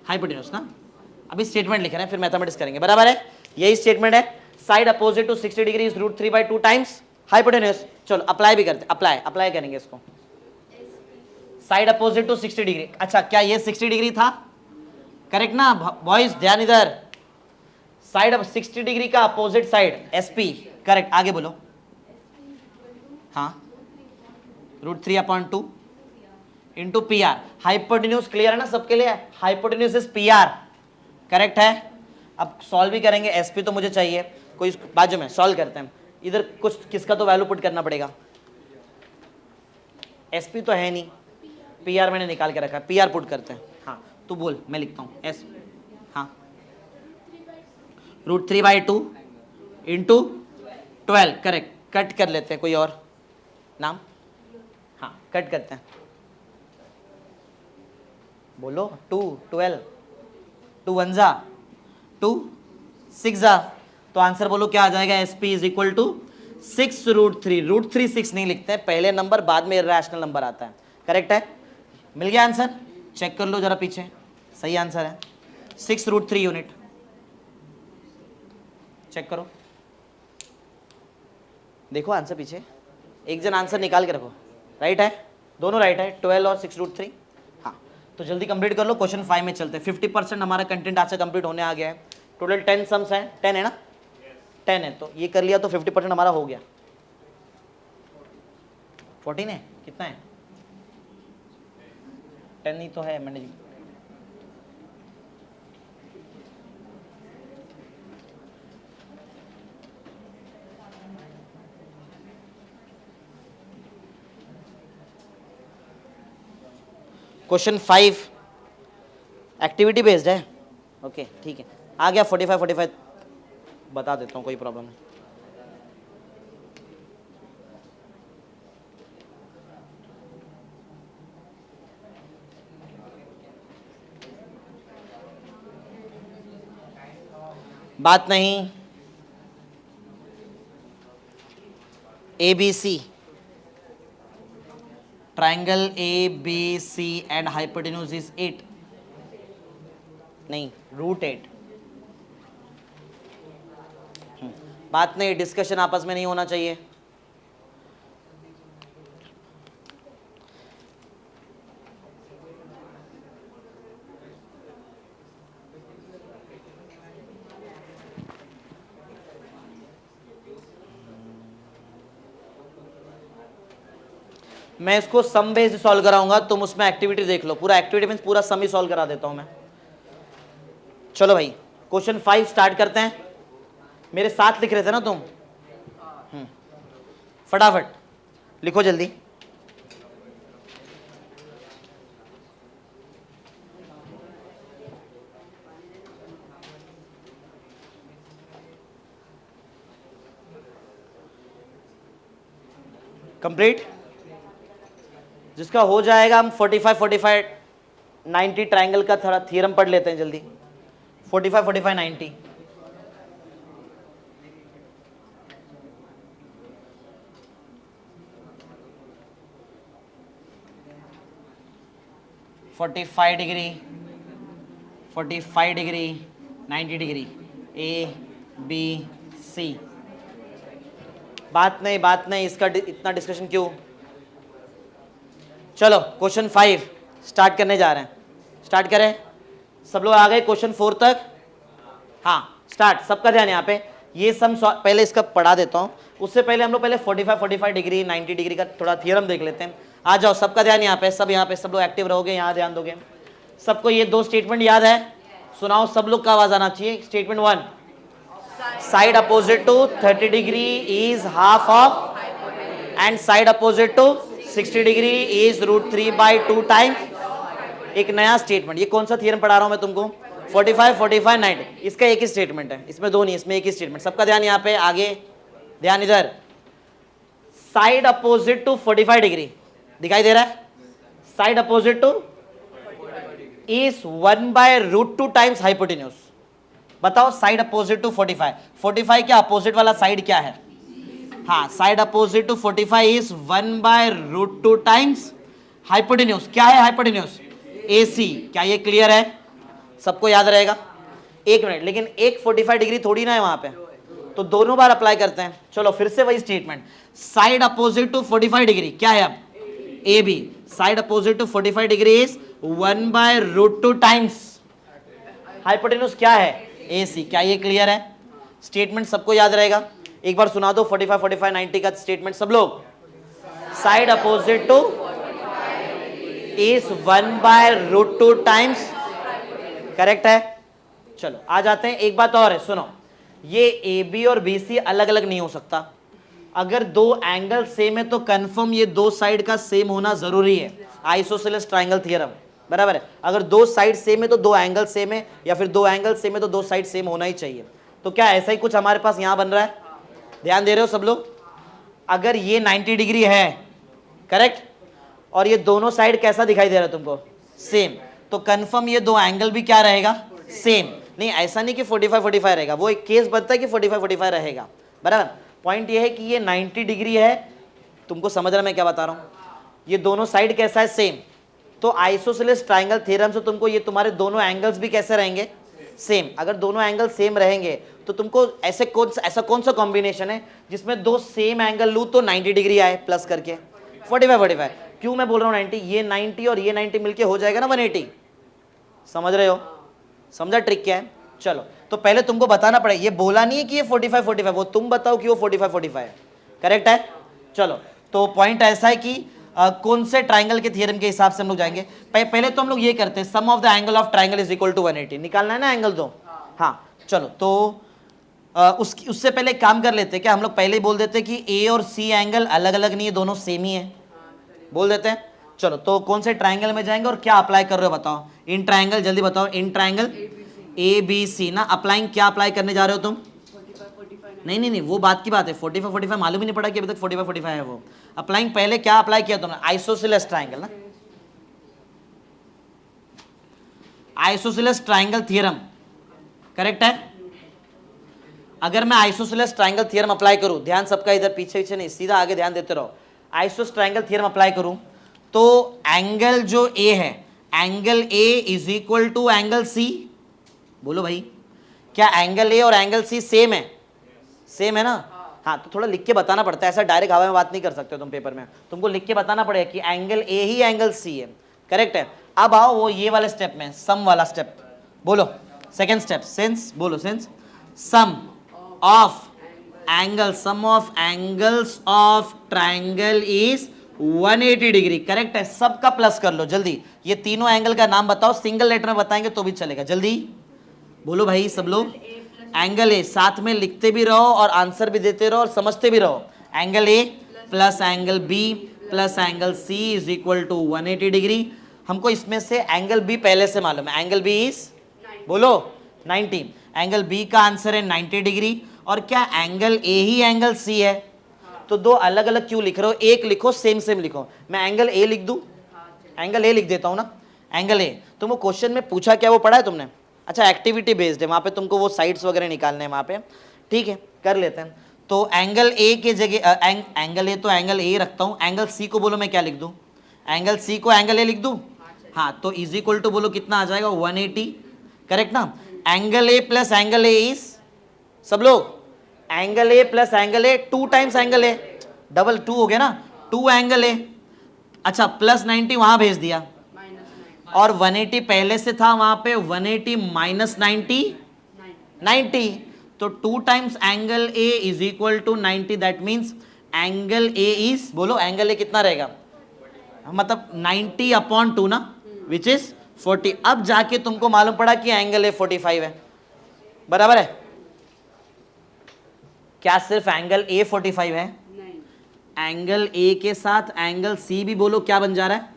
हाइपोटेन्यूज ना। अभी स्टेटमेंट लिख रहे हैं, फिर मैथमेटिक्स करेंगे, बराबर है? यही स्टेटमेंट है। Side opposite to 60 degree is √3/2 times hypotenuse. चलो अप्लाई भी करते, अप्लाई करेंगे इसको। साइड अपोजिट टू 60 डिग्री, अच्छा क्या ये 60 डिग्री था? करेक्ट ना बॉयज? ध्यान इधर। साइड ऑफ 60 डिग्री का अपोजिट साइड SP, करेक्ट। आगे बोलो। हाँ, √3/2 into P R. Hypotenuse clear है ना सबके लिए? Hypotenuse is P R, correct है? अब सॉल्व भी करेंगे। SP तो मुझे चाहिए, कोई बाजू में सॉल्व करते हैं। इधर कुछ किसका तो वैल्यू पुट करना पड़ेगा। SP तो है नहीं, PR मैंने निकाल के रखा है, PR पुट करते हैं। हाँ तू बोल, मैं लिखता हूँ S। हाँ, √3/2 इंटू 12, करेक्ट। कट कर लेते हैं, कोई और नाम? हाँ कट करते हैं, बोलो। 2 12, 2 1 जा 2 6 जा, तो आंसर बोलो क्या आ जाएगा? S P is equal to 6√3। √3 6 नहीं लिखते हैं, पहले नंबर बाद में इरैशनल नंबर आता है। करेक्ट है, मिल गया आंसर। चेक कर लो जरा पीछे, सही आंसर है 6√3 यूनिट। चेक करो, देखो आंसर पीछे, एक जन आंसर निकाल के रखो। राइट है, दोनों राइट है, 12 और 6√3। हाँ तो जल्दी कंप्लीट कर लो, क्वेश्चन 5 में चलते हैं। 50% हमारा कंटेंट आज से कंप्लीट होने आ गया है। टोटल 10 सम्स हैं, 10 है ना? 10 है, तो ये कर लिया तो 50% हमारा हो गया। 14 है, कितना है? 10 ही तो है मैंने जी। क्वेश्चन 5 एक्टिविटी बेस्ड है। ओके ठीक है, आ गया 45 बता देता हूँ, कोई प्रॉब्लम नहीं। बात नहीं, ABC triangle ABC and hypotenuse is 8, नहीं √8। बात नहीं, डिस्कशन आपस में नहीं होना चाहिए। मैं इसको सम बेस्ड सॉल्व कराऊंगा, तुम उसमें एक्टिविटी देख लो। पूरा एक्टिविटी मींस पूरा सम ही सॉल्व करा देता हूं मैं। चलो भाई क्वेश्चन 5 स्टार्ट करते हैं। मेरे साथ लिख रहे थे ना तुम? फटाफट लिखो जल्दी। कंप्लीट, जिसका हो जाएगा हम 45 90 ट्राइंगल का थोड़ा थ्योरम पढ़ लेते हैं जल्दी। 45 90 45 डिग्री 45 डिग्री 90 डिग्री ABC। बात नहीं, इसका इतना डिस्कशन क्यों। चलो क्वेश्चन 5 स्टार्ट करने जा रहे हैं। स्टार्ट करें, सब लोग आ गए क्वेश्चन 4 तक? हाँ स्टार्ट, सबका ध्यान यहाँ पे। ये सम पहले इसका पढ़ा देता हूँ, उससे पहले हम लोग पहले 45 डिग्री 90 डिग्री का थोड़ा थ्योरम देख लेते हैं। आ जाओ, सबका ध्यान यहाँ पे, सब लोग एक्टिव रहोगे, यहाँ ध्यान दोगे। सबको ये 2 स्टेटमेंट याद है? सुनाओ, सब लोग का आवाज आना चाहिए। Statement 1, side opposite to 30 degree is half of and side opposite to 60 degree is √3/2 times. एक नया स्टेटमेंट, ये कौन सा थ्योरम पढ़ा रहा हूं मैं तुमको? 45 90, इसका एक ही स्टेटमेंट है, इसमें 2 नहीं, इसमें एक ही स्टेटमेंट। सबका ध्यान यहाँ पे, आगे ध्यान इधर। साइड अपोजिट टू 45 डिग्री दिखाई दे रहा है? Side opposite to is 1/√2 times hypotenuse. बताओ साइड अपोजिट टू 45 क्या अपोजिट वाला साइड क्या है? हाँ, side opposite to 45 is 1/√2 times hypotenuse. क्या है हाइपोटेन्यूज? AC। क्या ये क्लियर है? सबको याद रहेगा? एक मिनट, लेकिन एक 45 डिग्री थोड़ी ना है वहां पे, तो दोनों बार अप्लाई करते हैं। चलो फिर से वही statement, side opposite to 45 degree क्या है अब? AB। Side opposite to 45 degree is 1/√2 times hypotenuse क्या है? AC। क्या ये क्लियर है? स्टेटमेंट सबको याद रहेगा? एक बार सुना दो 45 90 का स्टेटमेंट सब लोग। Side opposite to is 1/√2 times, correct है। चलो आ जाते हैं, एक बात और है सुनो, ये AB और BC अलग अलग नहीं हो सकता। अगर 2 एंगल सेम है तो कंफर्म ये 2 साइड का सेम होना जरूरी है, आइसोसेलेस ट्राइंगल थ्योरम, बराबर है। अगर 2 साइड सेम है तो 2 एंगल सेम है, या फिर 2 एंगल सेम है तो 2 साइड सेम होना ही चाहिए। तो क्या ऐसा ही कुछ हमारे पास यहां बन रहा है? ध्यान दे रहे हो सब लोग? अगर ये 90 डिग्री है, करेक्ट, और ये दोनों साइड कैसा दिखाई दे रहा है तुमको? सेम, तो कंफर्म ये दो एंगल भी क्या रहेगा? सेम। नहीं, ऐसा नहीं कि 45-45 रहेगा, वो एक केस बनता है कि 45-45 रहेगा, बराबर। पॉइंट ये है कि ये 90 डिग्री है, तुमको समझ रहा मैं क्या बता रहा हूं? ये दोनों साइड कैसा है? सेम। तो आइसोसेलेस ट्राइंगल थ्योरम से तुमको ये तुम्हारे दोनों एंगल्स भी कैसे रहेंगे? सेम। अगर दोनों एंगल सेम रहेंगे तो तुमको ऐसा कौन सा कॉम्बिनेशन है जिसमें दो सेम एंगल लूं तो 90 डिग्री आए प्लस करके? 45-45। क्यों मैं बोल रहा हूं 90? ये 90 और ये 90 मिलके हो जाएगा ना 180। समझ रहे हो? समझा ट्रिक क्या है? चलो, तो पहले तुमको बताना पड़ेगा, ये बोला नहीं है कि ये 45-45, वो तुम बताओ कि वो 45-45 है, करेक्ट है? चलो, तो पॉइंट ऐसा है कि कौन से ट्राइंगल के थ्योरम के हिसाब से हम लोग जाएंगे? पहले तो हम लोग ये करते हैं, sum of the angle of triangle is equal to 180। निकालना है ना एंगल दो? हाँ, चलो, तो उससे पहले एक काम कर लेते हैं क्या? हम लोग पहले ही बोल देते हैं कि ए और सी एंगल अलग अलग नहीं है, दोनों सेम ही है, बोल देते हैं। चलो, तो कौन से ट्राइंगल में जाएंगे और क्या अप्लाई कर रहे हो बताओ? इन ट्राइंगल, जल्दी बताओ। In triangle A B C ना, अप्लाइंग क्या अप्लाई करने जा रहे हो तुम? नहीं, वो बात की बात है। 45-45 मालूम ही नहीं पड़ा कि अभी तक 45-45 है। वो अप्लाइंग पहले क्या अप्लाई किया तुमने? आइसोसेलेस ट्राइंगल ना, आइसोसेलेस ट्राइंगल थ्योरम, करेक्ट है? अगर मैं आइसोसेलेस ट्राइंगल थ्योरम अप्लाई करूं, ध्यान सबका इधर, पीछे पीछे नहीं, सीधा आगे ध्यान देते रहो। आइसोसेलेस ट्राइंगल थ्योरम अप्लाई करूं तो एंगल जो ए है, angle A is equal to angle C. बोलो भाई, क्या एंगल ए और एंगल सी सेम है? सेम है ना? हाँ, तो थोड़ा लिख के बताना पड़ता है, ऐसा डायरेक्ट हवा में बात नहीं कर सकते तुम पेपर में, तुमको लिख के बताना पड़ेगा कि angle A he angle C है, करेक्ट है? अब आओ वो ये वाले स्टेप में, सम वाला स्टेप। बोलो सेकेंड स्टेप, सिंस, बोलो since sum of angles of triangle is 180 degree, correct है? सबका प्लस कर लो जल्दी। ये तीनों एंगल का नाम बताओ, सिंगल लेटर में बताएंगे तो भी चलेगा, जल्दी बोलो भाई सब लोग। एंगल ए, साथ में लिखते भी रहो और आंसर भी देते रहो और समझते भी रहो। Angle A plus angle B plus angle C is equal to 180 degree. हमको इसमें से एंगल बी पहले से मालूम है, एंगल बी इज, बोलो 90। एंगल बी का आंसर है 90 डिग्री। और क्या एंगल ए ही एंगल सी है? तो दो अलग अलग क्यों लिख रहे हो? एक लिखो, सेम सेम लिखो। मैं एंगल ए लिख दूं, एंगल ए लिख देता हूं ना, एंगल ए। तुमको क्वेश्चन में पूछा क्या, वो पढ़ा है तुमने? अच्छा, एक्टिविटी बेस्ड है, वहाँ पे तुमको वो साइड्स वगैरह निकालने हैं वहाँ पे, ठीक है, कर लेते हैं। तो एंगल ए के जगह एंगल ए, तो एंगल ए रखता हूँ। एंगल सी को बोलो मैं क्या लिख दूँ? एंगल सी को एंगल ए लिख दूँ? हाँ, तो इज इक्वल टू बोलो कितना आ जाएगा? 180, करेक्ट ना? Angle A plus angle A is, सब लोग, angle A plus angle A 2 times angle A, double 2 हो गया ना, 2 एंगल ए। अच्छा, प्लस 90 वहां भेज दिया, और 180 पहले से था वहां पे, 180 माइनस 90, तो 2 times angle A is equal to 90। That means angle A is, बोलो एंगल ए कितना रहेगा? मतलब 90/2 ना, विच इज 40। अब जाके तुमको मालूम पड़ा कि एंगल ए 45 है, बराबर है? क्या सिर्फ एंगल ए 45 है? एंगल ए के साथ एंगल सी भी बोलो क्या बन जा रहा है?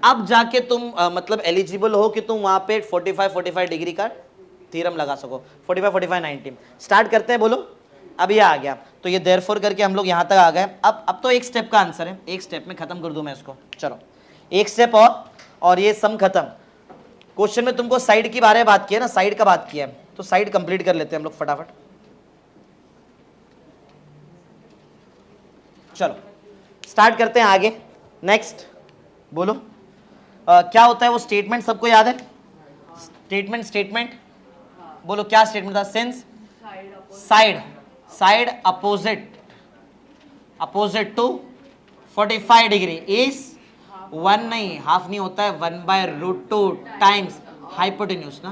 अब जाके तुम मतलब एलिजिबल हो कि तुम वहां पे 45-45 डिग्री का थ्योरम लगा सको। 45-45 90 स्टार्ट करते हैं, बोलो। अब ये आ गया, तो ये देयरफॉर करके हम लोग यहाँ तक आ गए। अब तो एक स्टेप का आंसर है, एक स्टेप में खत्म कर दूं मैं इसको। चलो एक स्टेप और ये सम खत्म। क्वेश्चन में तुमको साइड की बारे में बात किया ना, साइड का बात किया है, तो साइड कंप्लीट कर लेते हैं हम लोग फटाफट। चलो स्टार्ट करते हैं आगे। नेक्स्ट बोलो क्या होता है वो स्टेटमेंट, सबको याद है? स्टेटमेंट बोलो क्या स्टेटमेंट था? Since side opposite to 45 degree is 1 नहीं, हाफ नहीं होता है, 1/√2 टाइम्स हाइपोटेन्यूज ना।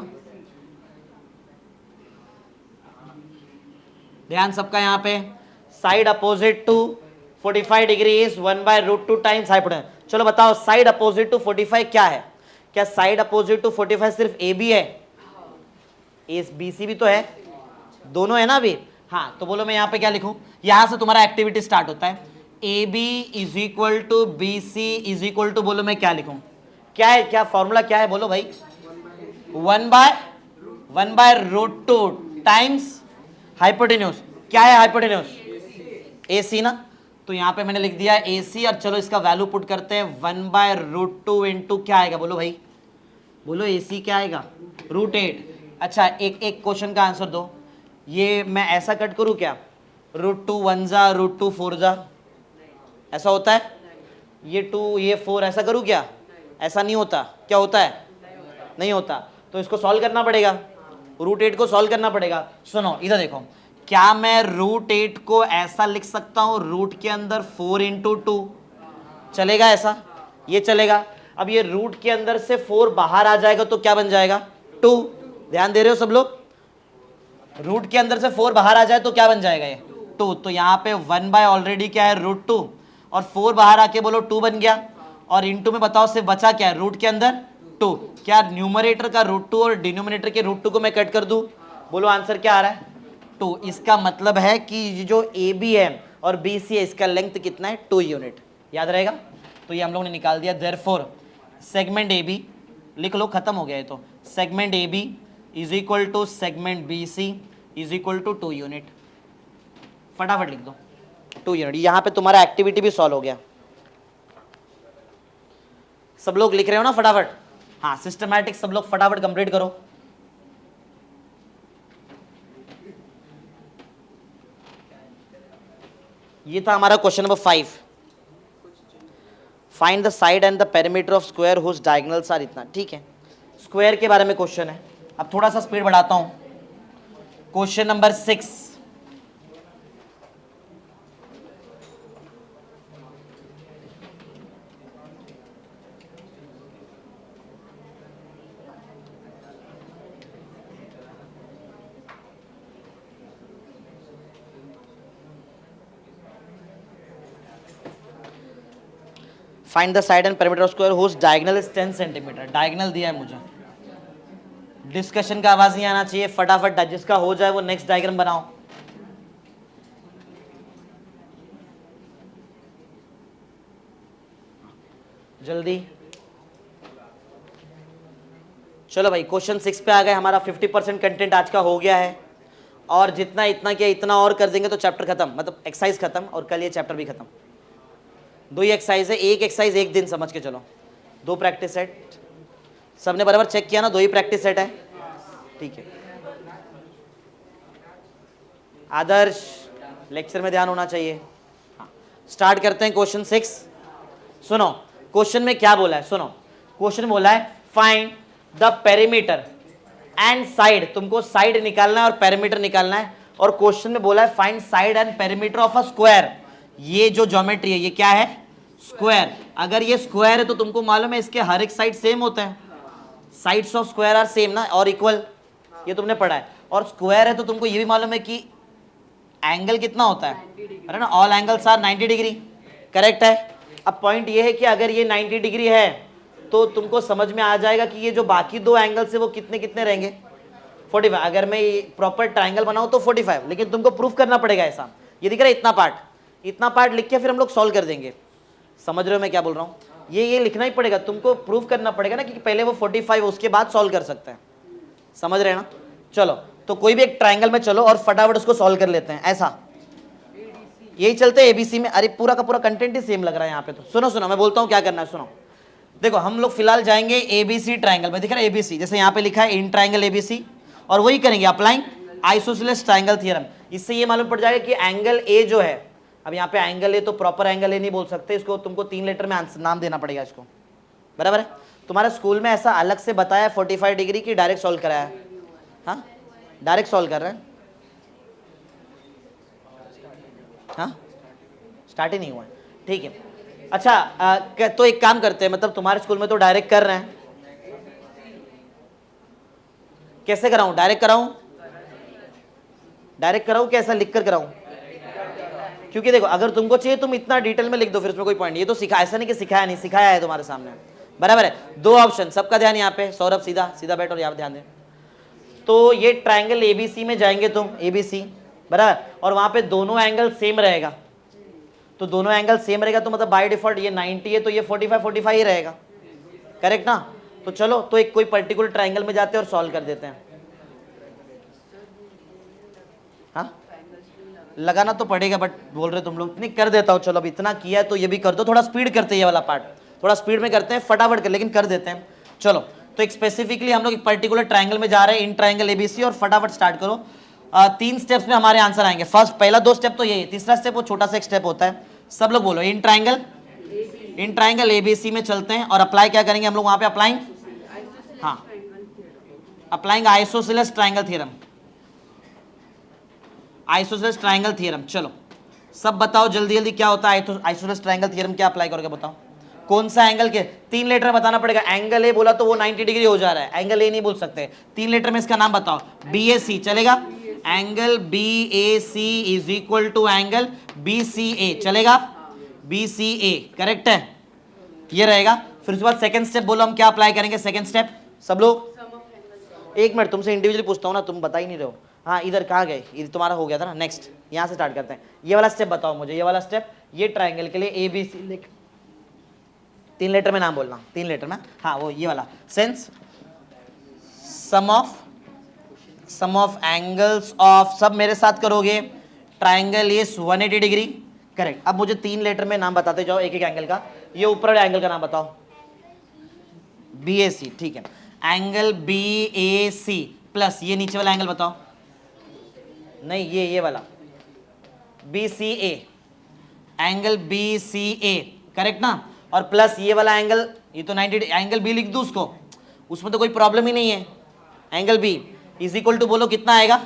ध्यान सबका यहाँ पे, side opposite to 45 degree is 1/√2 times hypotenuse. चलो बताओ साइड अपोजिट टू 45 क्या है? क्या साइड अपोजिट टू 45 सिर्फ ए बी है? ए बी सी भी तो है, दोनों है ना अभी। हाँ, तो बोलो मैं यहाँ पे क्या लिखूं? यहां से तुम्हारा एक्टिविटी स्टार्ट होता है। A B is equal to B C is equal to, बोलो मैं क्या लिखूं? क्या है, क्या फॉर्मूला क्या है बोलो भाई? 1/√2 टाइम्स हाइपोटेन्यूज क्या है? हाइपोटेन्यूज AC ना, तो यहाँ पे मैंने लिख दिया AC और चलो इसका वैल्यू पुट करते हैं 1/√2 इंटू क्या आएगा बोलो भाई, बोलो AC क्या आएगा? √8। अच्छा एक एक क्वेश्चन का आंसर दो, ये मैं ऐसा कट करूँ क्या? √2 1 जा, √2 4 जा, ऐसा होता है? ये 2 ये 4 ऐसा करूँ क्या? ऐसा नहीं होता। क्या होता है? नहीं होता। तो इसको सॉल्व करना पड़ेगा, √8 को सॉल्व करना पड़ेगा। सुनो इधर देखो, क्या मैं √8 को ऐसा लिख सकता हूँ रूट के अंदर 4 इंटू 2, चलेगा ऐसा? ये चलेगा। अब ये रूट के अंदर से 4 बाहर आ जाएगा तो क्या बन जाएगा? 2। ध्यान दे रहे हो सब लोग? रूट के अंदर से 4 बाहर आ जाए तो क्या बन जाएगा? ये 2। तो यहाँ पे 1 ऑलरेडी क्या है? √2 और 4 बाहर आके बोलो 2 बन गया, और इंटू में बताओ सिर्फ बचा क्या है रूट के अंदर? 2। क्या न्यूमरेटर का √2 और डिनोमिनेटर के √2 को मैं कट कर दूं? बोलो आंसर क्या आ रहा है? 2। इसका मतलब है कि ये जो AB है और BC है इसका लेंथ कितना है? 2 यूनिट। याद रहेगा? तो ये हम लोग ने निकाल दिया। देयरफॉर सेगमेंट AB लिख लो, खत्म हो गया ये तो। Segment AB is equal to segment BC is equal to 2 unit. फटाफट लिख दो 2 यूनिट। यहाँ पे तुम्हारा एक्टिविटी भी सॉल्व हो गया। सब लोग लिख रहे हो ना फटाफट? हाँ, सिस्टमैटिक सब लोग फटाफट कंप्लीट करो। ये था हमारा question number 5। Find the side and the perimeter of square whose diagonals are इतना। ठीक है, स्क्वायर के बारे में क्वेश्चन है। अब थोड़ा सा स्पीड बढ़ाता हूं। Question number 6, find the side and perimeter of square whose diagonal is 10 centimetre. Diagonal दिया है मुझे। डिस्कशन का आवाज नहीं आना चाहिए, फटाफट जिसका हो जाए वो नेक्स्ट डायग्राम बनाओ। जल्दी चलो भाई, क्वेश्चन 6 पे आ गए। हमारा 50% कंटेंट आज का हो गया है, और जितना इतना किया इतना और कर देंगे तो चैप्टर खत्म, मतलब एक्सरसाइज खत्म, और कल ये चैप्टर भी खत्म। 2 ही एक्सरसाइज है, एक एक्सरसाइज एक दिन समझ के चलो। 2 प्रैक्टिस सेट सबने बराबर चेक किया ना? 2 ही प्रैक्टिस सेट है, ठीक है। आदर्श लेक्चर में ध्यान होना चाहिए। हाँ, स्टार्ट करते हैं क्वेश्चन 6। सुनो क्वेश्चन में क्या बोला है, सुनो। क्वेश्चन बोला है find the perimeter and side. तुमको साइड निकालना है और पेरीमीटर निकालना है, और क्वेश्चन में बोला है find side and perimeter of a square. ये जो ज्योमेट्री है ये क्या है? स्क्वायर। अगर ये स्क्वायर है तो तुमको मालूम है इसके हर एक साइड सेम होता है, sides of square are same ना, और इक्वल, ये तुमने पढ़ा है। और स्क्वायर है तो तुमको ये भी मालूम है कि एंगल कितना होता है, है ना? All angles are 90 degree, correct है। अब पॉइंट ये है कि अगर ये 90 डिग्री है तो तुमको समझ में आ जाएगा कि ये जो बाकी 2 एंगल्स है वो कितने कितने रहेंगे? 45। अगर मैं प्रॉपर ट्राइंगल बनाऊं तो 45, लेकिन तुमको प्रूफ करना पड़ेगा ऐसा। ये दिख रहा है इतना पार्ट लिख के फिर हम लोग सॉल्व कर देंगे। समझ रहे हो मैं क्या बोल रहा हूँ? ये लिखना ही पड़ेगा, तुमको प्रूफ करना पड़ेगा ना कि पहले वो 45 उसके बाद सॉल्व कर सकते हैं। समझ रहे हैं ना? चलो तो कोई भी एक ट्राइंगल में चलो और फटाफट उसको सॉल्व कर लेते हैं। ऐसा यही चलते हैं ABC में। अरे पूरा का पूरा कंटेंट ही सेम लग रहा है यहाँ पे तो। सुनो मैं बोलता हूँ क्या करना है, सुनो। देखो हम लोग फिलहाल जाएंगे ABC ट्राइंगल में। दिख रहा है ABC, जैसे यहाँ पे लिखा है इन ट्राइंगल ABC, और वही करेंगे अप्लाइंग आइसोसेलेस ट्राइंगल थ्योरम। इससे ये मालूम पड़ जाएगा कि एंगल A जो है, अब यहाँ पे एंगल A तो प्रॉपर एंगल A नहीं बोल सकते इसको, तुमको 3 लेटर में नाम देना पड़ेगा इसको, बराबर है? तुम्हारे स्कूल में ऐसा अलग से बताया 45 डिग्री की डायरेक्ट सॉल्व कराया है? हाँ, डायरेक्ट सॉल्व कर रहे हैं। हाँ, स्टार्ट ही नहीं हुआ है, ठीक है। अच्छा तो एक काम करते हैं, मतलब तुम्हारे स्कूल में तो डायरेक्ट कर रहे हैं, कैसे कराऊं? डायरेक्ट कराऊं कि ऐसा लिख कर कराऊं? क्योंकि देखो अगर तुमको चाहिए तुम इतना डिटेल में लिख दो, फिर उसमें कोई पॉइंट नहीं। ये तो सिखा, ऐसा नहीं कि सिखाया नहीं, सिखाया है तुम्हारे सामने, बराबर है। 2 ऑप्शन, सबका ध्यान यहाँ पे। सौरभ सीधा बैठ और यहाँ ध्यान दें। तो ये ट्राइंगल ABC में जाएंगे तुम, ABC बराबर, और वहां पे दोनों एंगल सेम रहेगा। तो दोनों एंगल सेम रहेगा तो मतलब बाय डिफॉल्ट ये 90 है तो ये 45 ही रहेगा, करेक्ट ना? तो चलो तो एक कोई पर्टिकुलर ट्राइंगल में जाते हैं और सॉल्व कर देते हैं। हाँ लगाना तो पड़ेगा, बट बोल रहे तुम लोग, नहीं कर देता हूँ, चलो अब इतना किया है तो ये भी कर दो, थोड़ा स्पीड करते हैं, ये वाला पार्ट थोड़ा स्पीड में करते हैं, फटाफट कर, लेकिन कर देते हैं। चलो तो एक स्पेसिफिकली हम लोग एक पर्टिकुलर ट्राइंगल में जा रहे हैं, इन ट्राइंगल एबीसी, और फटाफट स्टार्ट करो। 3 स्टेप्स में हमारे आंसर आएंगे। फर्स्ट पहला 2 स्टेप तो यही, तीसरा स्टेप वो छोटा सा एक स्टेप होता है। सब लोग बोलो इन ट्राइंगल एबीसी में चलते हैं, और अप्लाई क्या करेंगे हम लोग वहां पे? अप्लाइंग, हाँ applying isosceles triangle theorem, isosceles triangle theorem. चलो सब बताओ जल्दी जल्दी क्या होता है आइसोसेलेस ट्राइंगल थ्योरम, क्या अप्लाई करोगे बताओ? कौन सा एंगल के 3 लेटर बताना पड़ेगा। एंगल ए बोला तो वो 90 डिग्री हो जा रहा है, एंगल ए नहीं बोल सकते, 3 लेटर में इसका नाम बताओ। BAC चलेगा, angle BAC is equal to angle BCA, चलेगा? BCA करेक्ट है, ये रहेगा। फिर उसके बाद सेकंड स्टेप बोलो हम क्या अप्लाई करेंगे। सेकंड स्टेप सब लोग, एक मिनट तुमसे इंडिविजुअली पूछता हूँ ना, तुम बता ही नहीं रहे हो। हाँ इधर कहाँ गए, इधर तुम्हारा हो गया था ना। नेक्स्ट यहाँ से स्टार्ट करते हैं, ये वाला स्टेप बताओ मुझे, ये वाला स्टेप, ये ट्राइंगल के लिए ABC लिख, 3 लेटर में नाम बोलना, 3 लेटर में, हाँ वो ये वाला। Since sum of angles of, सब मेरे साथ करोगे, ट्राइंगल इज 180 डिग्री, करेक्ट। अब मुझे 3 लेटर में नाम बताते जाओ एक एक एंगल का। ये ऊपर वाले एंगल का नाम बताओ, BAC, ठीक है। एंगल BAC प्लस ये नीचे वाला एंगल बताओ, नहीं ये वाला BCA, एंगल BCA करेक्ट ना, और प्लस ये वाला एंगल, ये तो 90, एंगल B लिख दूं उसको, उसमें तो कोई प्रॉब्लम ही नहीं है। Angle B is equal to बोलो कितना आएगा?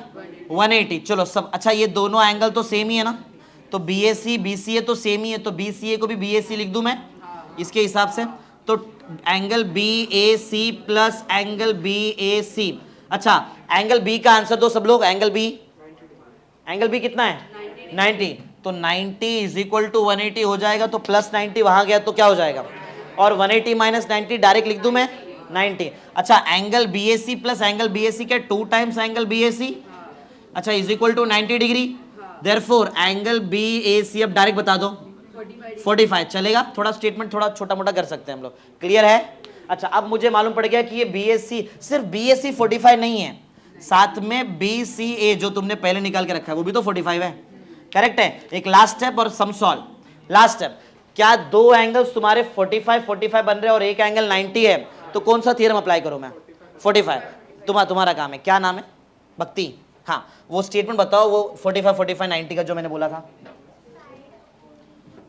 180। चलो सब, अच्छा ये दोनों एंगल तो सेम ही है ना, तो BAC BCA तो सेम ही है, तो BCA को भी BAC लिख दूं मैं इसके हिसाब से, तो angle BAC plus angle BAC। अच्छा एंगल B का आंसर दो सब लोग, एंगल B कितना है? 90, तो 90 इज इक्वल टू 180 हो जाएगा, तो प्लस 90 वहां गया तो क्या हो जाएगा, और 180 माइनस 90 डायरेक्ट लिख दूं मैं 90। अच्छा angle BAC plus angle BAC क्या? 2 टाइम्स एंगल BAC, अच्छा is equal to 90 degree, therefore angle BAC अब डायरेक्ट बता दो 45, चलेगा? थोड़ा स्टेटमेंट थोड़ा छोटा मोटा कर सकते हैं हम लोग, क्लियर है? अच्छा अब मुझे मालूम पड़ गया कि ये BAC, सिर्फ BAC 45 नहीं है, साथ में BCA जो तुमने पहले निकाल के रखा है वो भी तो 45 है, करेक्ट है? एक लास्ट स्टेप और सम सॉल्व। लास्ट स्टेप, क्या 2 एंगल्स तुम्हारे 45 बन रहे हैं और एक एंगल 90 है, तो कौन सा थ्योरम अप्लाई करूं मैं? 45। तुम्हारा काम है, क्या नाम है? भक्ति, हाँ वो स्टेटमेंट बताओ, वो 45 90 का जो मैंने बोला था।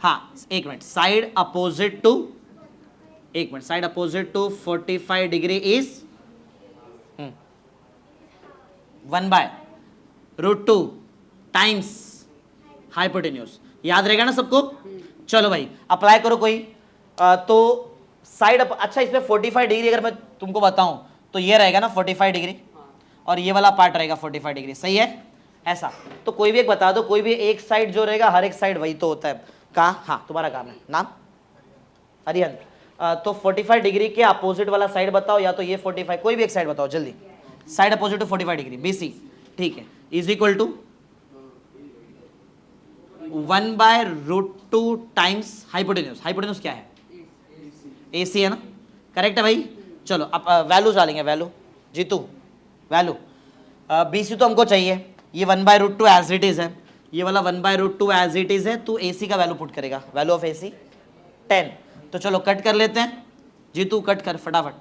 हाँ एक मिनट, साइड अपोजिट टू, एक minute, side opposite to 45 degree is 1/√2 times hypotenuse, याद रहेगा ना सबको? चलो भाई अप्लाई करो कोई। तो साइड अच्छा इसमें 45 डिग्री अगर मैं तुमको बताऊं तो ये रहेगा ना 45 डिग्री, और ये वाला पार्ट रहेगा 45 डिग्री, सही है? ऐसा तो कोई भी एक बता दो, कोई भी एक साइड जो रहेगा, हर एक साइड वही तो होता है। कहाँ? हाँ तुम्हारा काम है, नाम अरिहंत। तो 45 डिग्री के अपोजिट वाला साइड बताओ, या तो ये 45, कोई भी एक साइड बताओ जल्दी, side opposite to 45 degree BC, ठीक है, is equal to 1/√2 times hypotenuse. Hypotenuse क्या है? AC है ना, करेक्ट है भाई? चलो अब वैल्यू डालेंगे, वैल्यू जीतू, वैल्यू BC तो हमको चाहिए, ये 1/√2 एज इट इज है, ये वाला 1/√2 एज इट इज है, तो AC का वैल्यू पुट करेगा, वैल्यू ऑफ AC 10। तो चलो कट कर लेते हैं, जीतू कट कर फटाफट,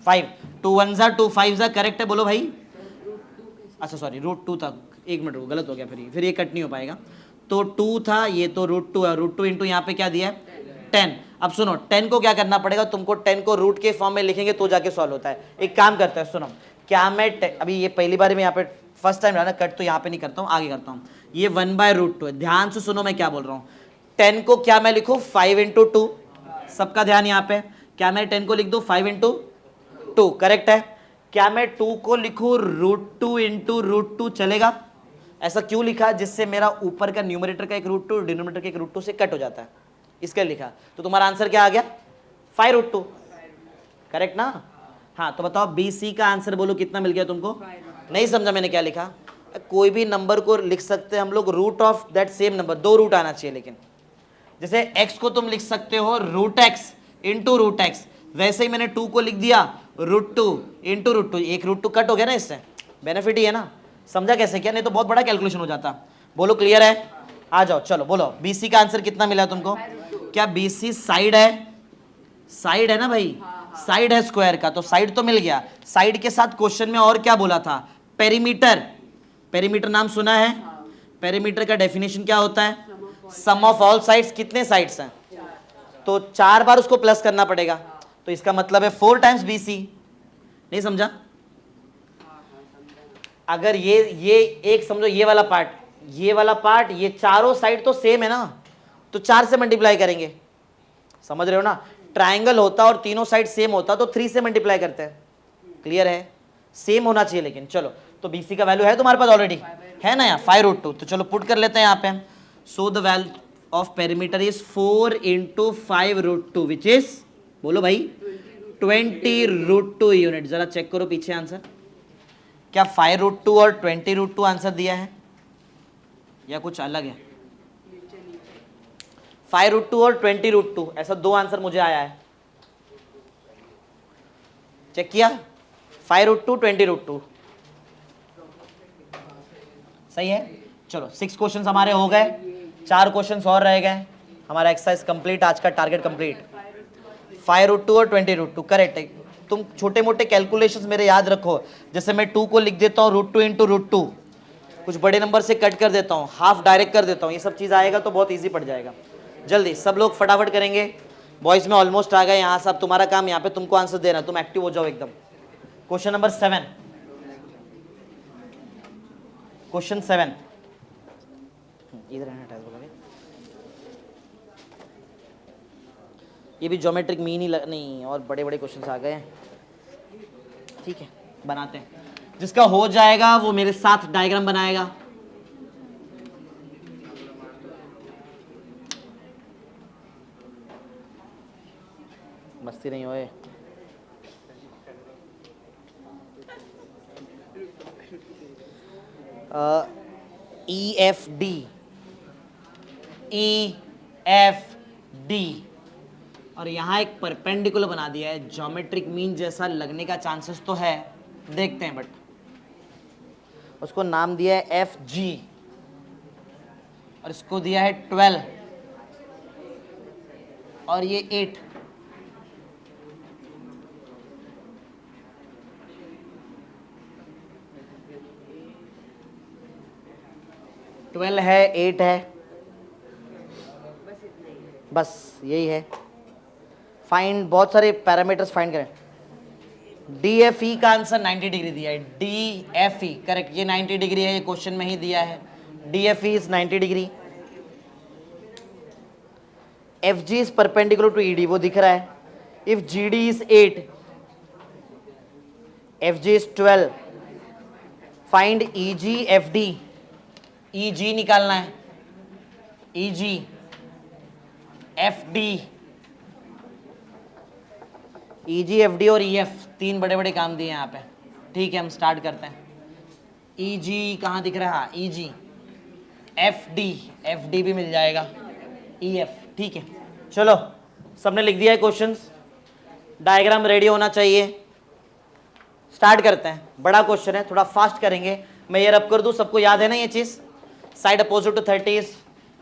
5, 2 1 जा 2 5 जा, करेक्ट है बोलो भाई? अच्छा सॉरी √2 था, एक मिनट गलत हो गया, फिर ये कट नहीं हो पाएगा, तो 2 था, ये तो √2 है, √2 इंटू यहाँ पे क्या दिया है 10। अब सुनो 10 को क्या करना पड़ेगा तुमको, 10 को रूट के फॉर्म में लिखेंगे तो जाके सॉल्व होता है। एक काम करते हैं, सुनो, क्या मैं अभी ये पहली बार में यहाँ पे फर्स्ट टाइम ना, कट तो यहाँ पे नहीं करता हूँ, आगे करता हूँ। ये 1/√2 है, ध्यान से सुनो मैं क्या बोल रहा हूँ। 10 को क्या मैं लिखूँ 5 इंटू 2, सबका ध्यान यहाँ पे, क्या मैं 10 को लिख दूँ 5 इंटू 2, करेक्ट है? क्या मैं 2 को लिखूँ √2 इंटू √2, चलेगा? ऐसा क्यों लिखा? जिससे मेरा ऊपर का न्यूमरेटर का एक √2 डिनोमिनेटर के एक √2 से कट हो जाता है, इसके लिखा। तो तुम्हारा आंसर क्या आ गया 5√2, करेक्ट ना? हाँ तो बताओ BC का आंसर बोलो कितना मिल गया तुमको? नहीं समझा मैंने क्या लिखा? कोई भी नंबर को लिख सकते हैं हम लोग root of that same number, 2 root आना चाहिए, लेकिन जैसे x को तुम लिख सकते हो √x इंटू √x, वैसे ही मैंने 2 को लिख दिया √2 इंटू √2, एक √2 कट हो गया ना, इससे बेनिफिट ही है ना, समझा कैसे किया? नहीं तो बहुत बड़ा कैलकुलेशन हो जाता। बोलो क्लियर है? आ जाओ चलो बोलो, बीसी का आंसर कितना मिला तुमको? क्या बीसी साइड है? साइड है ना भाई, साइड है स्क्वायर का, तो साइड तो मिल गया। साइड के साथ क्वेश्चन में और क्या बोला था? पेरीमीटर। पेरीमीटर नाम सुना है? पेरीमीटर का डेफिनेशन क्या होता है? सम ऑफ ऑल साइड्स। कितने साइड्स हैं? तो 4 बार उसको प्लस करना पड़ेगा, तो इसका मतलब है 4 टाइम्स बीसी। नहीं समझा? अगर ये एक समझो, ये वाला पार्ट, ये वाला पार्ट, ये चारों साइड तो सेम है ना, तो 4 से मल्टीप्लाई करेंगे। समझ रहे हो ना? ट्राइंगल होता और तीनों साइड सेम होता तो 3 से मल्टीप्लाई करते हैं। क्लियर है? सेम होना चाहिए लेकिन। चलो तो बीसी का वैल्यू है तुम्हारे पास ऑलरेडी है ना यार, 5√2। तो चलो पुट कर लेते हैं यहाँ पे। सो the value of perimeter is 4 × 5√2 which is, बोलो भाई, 20√2 यूनिट। जरा चेक करो पीछे आंसर, क्या 5√2 और 20√2 आंसर दिया है या कुछ अलग है? 5√2 और 20√2 ऐसा 2 आंसर मुझे आया है। चेक किया? 5√2 20√2 सही है। चलो 6 क्वेश्चंस हमारे हो गए, 4 क्वेश्चंस और रह गए, हमारा एक्सरसाइज कंप्लीट, आज का टारगेट कंप्लीट। 5√2 और 20√2 करेक्ट है। तुम छोटे मोटे कैलकुलेशंस मेरे याद रखो, जैसे मैं 2 को लिख देता हूँ √2 × √2, कुछ बड़े नंबर से कट कर देता हूँ, हाफ डायरेक्ट कर देता हूँ, ये सब चीज़ आएगा तो बहुत ईजी पड़ जाएगा। जल्दी सब लोग फटाफट करेंगे। बॉयज़ में ऑलमोस्ट आ गए यहाँ सब, तुम्हारा काम यहाँ पे तुमको आंसर देना, तुम एक्टिव हो जाओ एकदम। क्वेश्चन नंबर 7, क्वेश्चन 7 इधर है ना, ये भी ज्योमेट्रिक मीन ही नहीं, और बड़े बड़े क्वेश्चंस आ गए हैं। ठीक है बनाते हैं, जिसका हो जाएगा वो मेरे साथ डायग्राम बनाएगा। मस्ती नहीं होए। EFD, EFD, और यहाँ एक परपेंडिकुलर बना दिया है, ज्योमेट्रिक मीन जैसा लगने का चांसेस तो है, देखते हैं, बट उसको नाम दिया है FG और इसको दिया है 12 और ये 8। ट्वेल्व है, 8 है, बस यही है। फाइंड, बहुत सारे पैरामीटर्स फाइंड करें। DFE का आंसर 90 डिग्री दिया है, DFE करेक्ट, ये 90 डिग्री है, ये क्वेश्चन में ही दिया है। DFE is 90 degree. FG is perpendicular to ED, वो दिख रहा है। If GD is 8, FG is 12, find EG FD। EG निकालना है, EG FD, EG FD और EF, 3 बड़े बड़े काम दिए यहाँ पे। ठीक है हम स्टार्ट करते हैं। EG कहाँ दिख रहा है? EG, FD, FD भी मिल जाएगा, EF। ठीक है चलो सबने लिख दिया है क्वेश्चंस, डायग्राम रेडी होना चाहिए, स्टार्ट करते हैं। बड़ा क्वेश्चन है, थोड़ा फास्ट करेंगे। मैं ये रब कर दूं, सबको याद है ना ये चीज? Side opposite to 30 is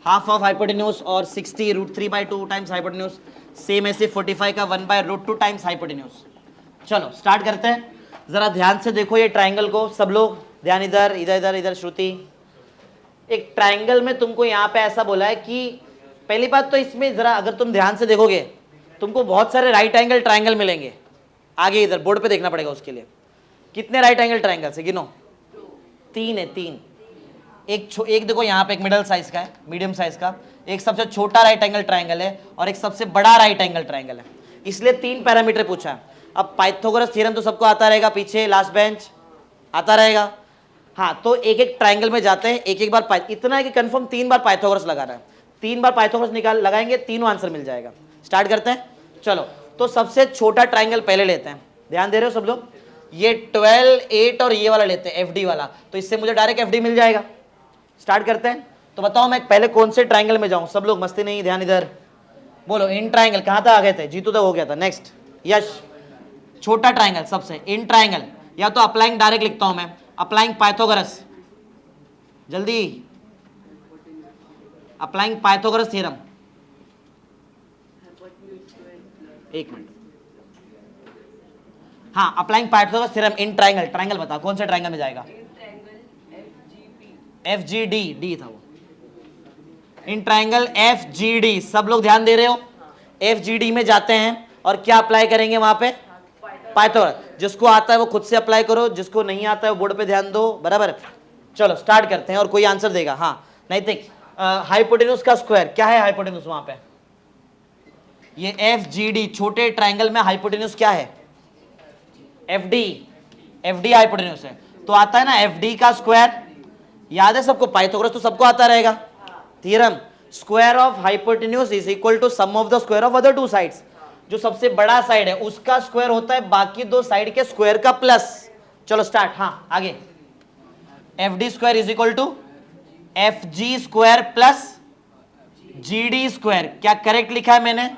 half of hypotenuse और 60 √3/2 टाइम्स हाइपोटेन्यूज। सेम ऐसे 45 का 1/√2 टाइम्स हाइपोटेन्यूज। चलो स्टार्ट करते हैं। जरा ध्यान से देखो ये ट्राइंगल को, सब लोग ध्यान, इधर इधर इधर इधर। श्रुति, एक ट्राइंगल में तुमको यहाँ पे ऐसा बोला है कि पहली बात तो इसमें जरा अगर तुम ध्यान से देखोगे तुमको बहुत सारे राइट एंगल ट्राइंगल मिलेंगे। आगे इधर बोर्ड पे देखना पड़ेगा उसके लिए। कितने राइट एंगल ट्राइंगल से गिनो? 3 है, 3। एक देखो यहाँ पे एक मिडिल साइज का है, मीडियम साइज का, एक सबसे छोटा राइट एंगल ट्राइंगल है और एक सबसे बड़ा राइट एंगल ट्राइंगल है। इसलिए 3 पैरामीटर पूछा है। अब पाइथागोरस थ्योरम तो सबको आता रहेगा, पीछे लास्ट बेंच आता रहेगा। हाँ तो एक एक ट्राइंगल में जाते हैं, एक एक बार इतना है कि कंफर्म 3 बार पाइथागोरस लगाना है। 3 बार पाइथागोरस लगाएंगे, तीनों आंसर मिल जाएगा। स्टार्ट करते हैं। चलो तो सबसे छोटा ट्राइंगल पहले लेते हैं, ध्यान दे रहे हो सब लोग? ये 12, 8 और ये वाला लेते हैं, FD वाला, तो इससे मुझे डायरेक्ट FD मिल जाएगा। स्टार्ट करते हैं। तो बताओ मैं पहले कौन से ट्राइंगल में जाऊं? सब लोग मस्ती नहीं, ध्यान इधर बोलो। इन ट्राइंगल, कहां तक आ गए थे? जीतू तक हो गया था। नेक्स्ट यश, छोटा ट्राइंगल सबसे, इन ट्राइंगल, या तो अप्लाइंग डायरेक्ट लिखता हूं मैं, अप्लाइंग पाइथागोरस। जल्दी, अप्लाइंग पाइथागोरस थ्योरम। एक मिनट, हाँ, applying Pythagoras theorem in triangle. Triangle बताओ कौन से ट्राइंगल में जाएगा? एफ जी डी, डी था वो, in triangle F G D. सब लोग ध्यान दे रहे हो? एफ जी डी में जाते हैं और क्या अप्लाई करेंगे वहां पे? पाइथागोरस। जिसको आता है वो खुद से अप्लाई करो, जिसको नहीं आता है वो बोर्ड पे ध्यान दो, बराबर। चलो स्टार्ट करते हैं और कोई आंसर देगा। हाँ नैतिक, हाइपोटेन्यूज का स्क्वायर क्या है? हाइपोटेन्यूज वहां पे ये एफ जी डी छोटे ट्राइंगल में हाइपोटेन्यूज क्या है? F D. F D hypotenuse है तो आता है ना एफ डी का स्क्वायर। याद है सबको? पाइथागोरस तो सबको आता रहेगा। Theorem, square of hypotenuse is equal to sum of the square of other two sides. जो सबसे बड़ा साइड है उसका स्क्वायर होता है बाकी दो साइड के स्क्वायर का प्लस। चलो स्टार्ट। हाँ आगे, F D square is equal to F G square plus G D square. क्या करेक्ट लिखा है मैंने?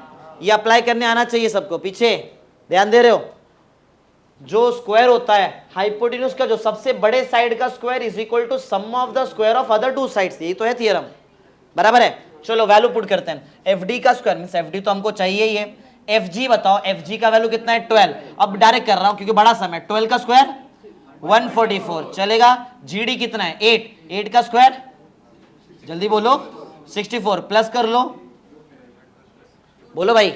ये अप्लाई करने आना चाहिए सबको। पीछे ध्यान दे रहे हो? जो स्क्वायर होता है हाइपोटेन्यूज का, जो सबसे बड़े साइड का square is equal to sum of the square of other two sides. यही तो है थ्योरम, बराबर है। चलो वैल्यू पुट करते हैं। एफ डी का स्क्वायर मींस एफ डी तो हमको चाहिए ही है। एफ जी बताओ, एफ जी का वैल्यू कितना है? 12। अब डायरेक्ट कर रहा हूं क्योंकि बड़ा सम है। 12 का स्क्वायर 144 चलेगा। जी डी कितना है? 8। 8 का स्क्वायर जल्दी बोलो 64 प्लस कर लो, बोलो भाई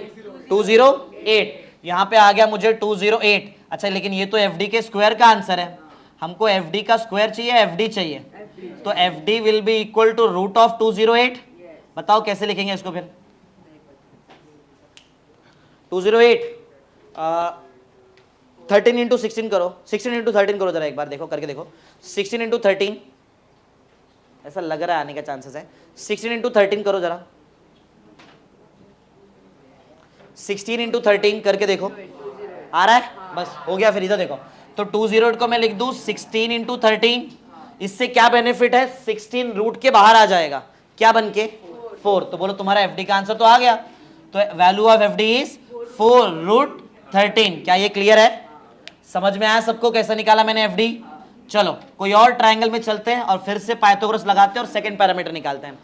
208। यहां पे आ गया मुझे 208। अच्छा लेकिन ये तो एफ डी के स्क्वायर का आंसर है, हमको एफ डी का स्क्वायर चाहिए, एफ डी चाहिए। तो F D will be equal to root of 208। बताओ कैसे लिखेंगे इसको फिर? 208 13 इंटू 16 करो, 16 इंटू 13 करो, जरा एक बार देखो करके देखो। 16 इंटू 13 ऐसा लग रहा है आने का चांसेस है। 16 इंटू 13 करो जरा, 16 इंटू 13 करके देखो आ रहा है? बस हो गया। फिर इधर देखो तो 208 को मैं लिख दूं 16 इंटू 13। इससे क्या बेनिफिट है? 16 रूट के बाहर आ जाएगा, क्या बन के? 4। तो बोलो तुम्हारा एफडी का आंसर तो आ गया। तो value of FD is 4 root 13। क्या ये क्लियर है? समझ में आया सबको कैसा निकाला मैंने एफडी? चलो कोई और ट्राइंगल में चलते हैं और फिर से पाइथागोरस लगाते हैं और सेकंड पैरामीटर निकालते हैं।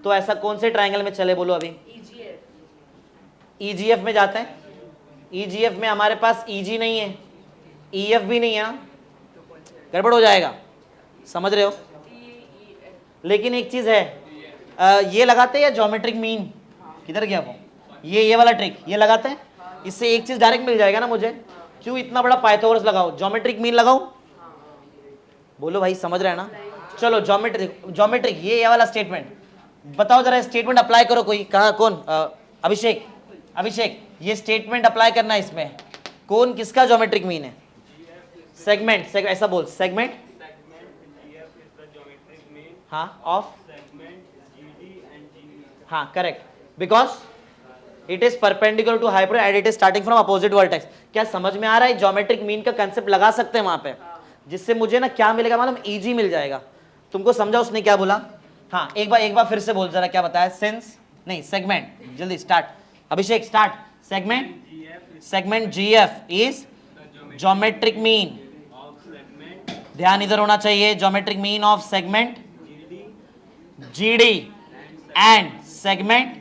तो ऐसा कौन से ट्राइंगल में चले बोलो अभी? ईजीएफ में जाते हैं। ईजीएफ में हमारे पास ईजी नहीं है, ईएफ भी नहीं है, गड़बड़ हो जाएगा, समझ रहे हो? लेकिन एक चीज है, ये लगाते हैं या ज्योमेट्रिक मीन? किधर गया वो? ये वाला ट्रिक ये लगाते हैं। इससे एक चीज डायरेक्ट मिल जाएगा ना मुझे। क्यों इतना बड़ा पाइथागोरस लगाओ? ज्योमेट्रिक मीन लगाओ, बोलो भाई समझ रहे हैं ना? चलो ज्योमेट्रिक ये वाला स्टेटमेंट बताओ जरा। स्टेटमेंट अप्लाई करो कोई। कहाँ कौन? अभिषेक, अभिषेक ये स्टेटमेंट अप्लाई करना है इसमें। कौन किसका ज्योमेट्रिक मीन है? सेगमेंट, ऐसा बोल, सेगमेंट। हाँ ऑफ, हाँ correct, because it is perpendicular to hypotenuse and it is starting from opposite vertex. क्या समझ में आ रहा है? ज्योमेट्रिक मीन का कंसेप्ट लगा सकते हैं वहां पे, जिससे मुझे ना क्या मिलेगा मालूम? ईजी मिल जाएगा। तुमको समझा उसने क्या बोला? हाँ एक बार फिर से बोल जरा, क्या बताया? सिंस नहीं, सेगमेंट। जल्दी start Abhishek, start. Segment GF is geometric mean. ध्यान इधर होना चाहिए। Geometric mean of segment GD and segment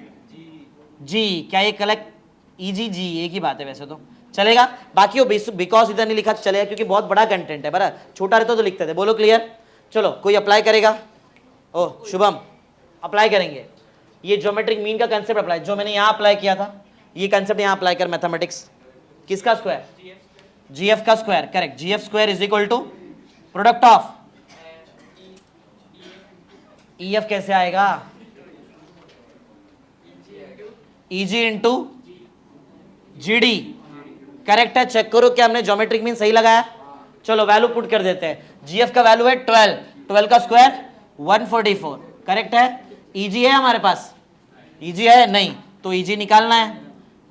G. क्या ये कलेक्ट ईजी जी एक ही बात है वैसे तो चलेगा। बाकी वो बिकॉज इधर नहीं लिखा चलेगा क्योंकि बहुत बड़ा कंटेंट है, बराबर। छोटा रहता तो लिखते थे। बोलो क्लियर? चलो कोई अप्लाई करेगा? ओ शुभम अप्लाई करेंगे। ये ज्योमेट्रिक मीन का कंसेप्ट अप्लाई, जो मैंने यहाँ अप्लाई किया था, ये कंसेप्ट यहाँ अप्लाई कर। मैथमेटिक्स किसका स्क्वायर? जीएफ का square, correct. GF square is equal to product of EF. कैसे आएगा? EG into GD. करेक्ट है, चेक करो क्या हमने ज्योमेट्रिक मीन सही लगाया। चलो वैल्यू पुट कर देते हैं। जीएफ का वैल्यू है 12, 12 का स्क्वायर 144, करेक्ट है। ईजी है हमारे पास? ईजी है नहीं तो ईजी निकालना है।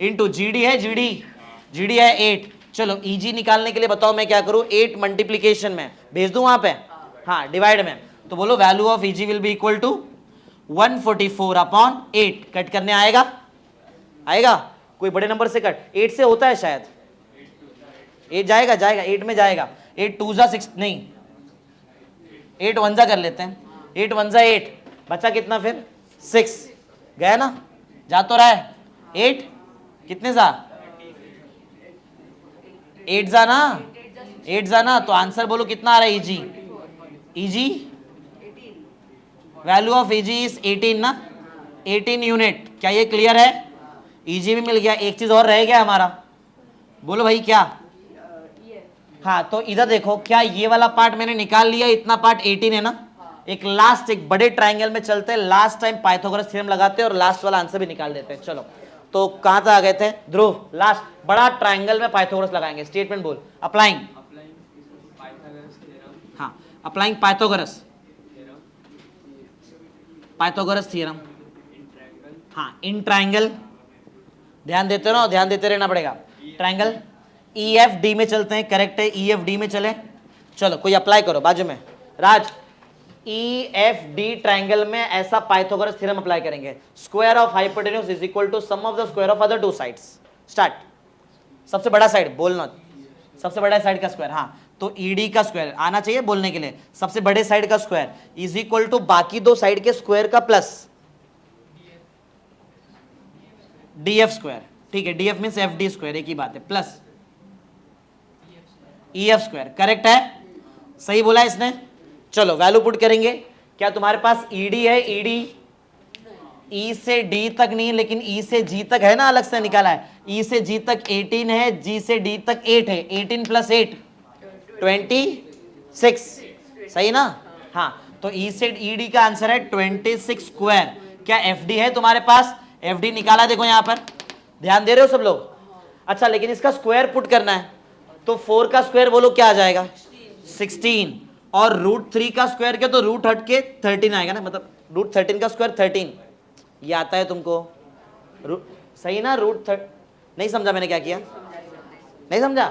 इंटू जीडी है, जीडी है 8। चलो ईजी निकालने के लिए बताओ मैं क्या करूं? 8 मल्टीप्लीकेशन में भेज दूं वहां पे, हाँ डिवाइड में। तो बोलो value of EG will be equal to 144 upon 8। Cut करने आएगा? आएगा? कोई बड़े नंबर से कट 8 से होता है शायद। 8 जाएगा, 8 में जाएगा। 8 2 जा 6 नहीं, 8 1 जा कर लेते हैं। 8 1 जा 8, बचा कितना फिर 6, गया ना, जा तो रहा है 8, कितने जा 8 जा ना, 8 जा ना, तो आंसर बोलो कितना आ रहा है easy, easy value of easy is 18 ना, 18 यूनिट। क्या ये क्लियर है? इजी भी मिल गया, एक चीज और रह गया हमारा, बोलो भाई क्या? हाँ तो इधर देखो, क्या ये वाला पार्ट मैंने निकाल लिया, इतना पार्ट 18 है ना, एक लास्ट एक बड़े ट्राइंगल में चलते हैं, लास्ट टाइम पाइथागोरस थ्योरम लगाते हैं और लास्ट वाला आंसर भी निकाल देते हैं। चलो तो कहां तक आ गए थे ध्रुव? लास्ट बड़ा ट्राइंगल में पाइथागोरस लगाएंगे, स्टेटमेंट बोल। अप्लाइंग, हाँ अप्लाइंग पाइथागोरस, पाइथागोरस थ्योरम, हाँ इन ट्राइंगल, ध्यान देते रहो, ध्यान देते रहना पड़ेगा। ट्राइंगल ई एफ डी में चलते हैं, करेक्ट है, ई एफ डी में चले। चलो कोई अप्लाई करो बाजू में, Raj E F D triangle में ऐसा पाइथागोरस थ्योरम अप्लाई करेंगे, square of hypotenuse is equal to sum of the square of other two sides. Start, सबसे बड़ा साइड बोलना, सबसे बड़ा साइड का स्क्वायर, हाँ तो ईडी का स्क्वायर आना चाहिए बोलने के लिए, सबसे बड़े साइड का स्क्वायर इज इक्वल टू बाकी दो साइड के स्क्वायर का प्लस डीएफ स्क्वायर, ठीक है, DF means F D square, एक ही बात है, प्लस ईएफ स्क्वायर, करेक्ट है, सही बोला इसने। चलो वैल्यू पुट करेंगे, क्या तुम्हारे पास ईडी है? ईडी ई से डी तक नहीं, लेकिन ई से जी तक है ना, अलग से निकाला है, ई से जी तक 18 है, जी से डी तक 8 है, 18 प्लस 8 26, सही ना, हाँ तो ई से ईडी का आंसर है 26 स्क्वायर। क्या एफडी है तुम्हारे पास? एफडी निकाला, देखो यहां पर, ध्यान दे रहे हो सब लोग? अच्छा लेकिन इसका स्क्वायर पुट करना है, तो 4 का स्क्वायर बोलो क्या आ जाएगा 16, और √3 का स्क्वायर क्या, तो रूट हट के 13 आएगा ना, मतलब √13 का स्क्वायर 13, ये आता है तुमको, सही ना, नहीं समझा मैंने क्या किया? नहीं समझा?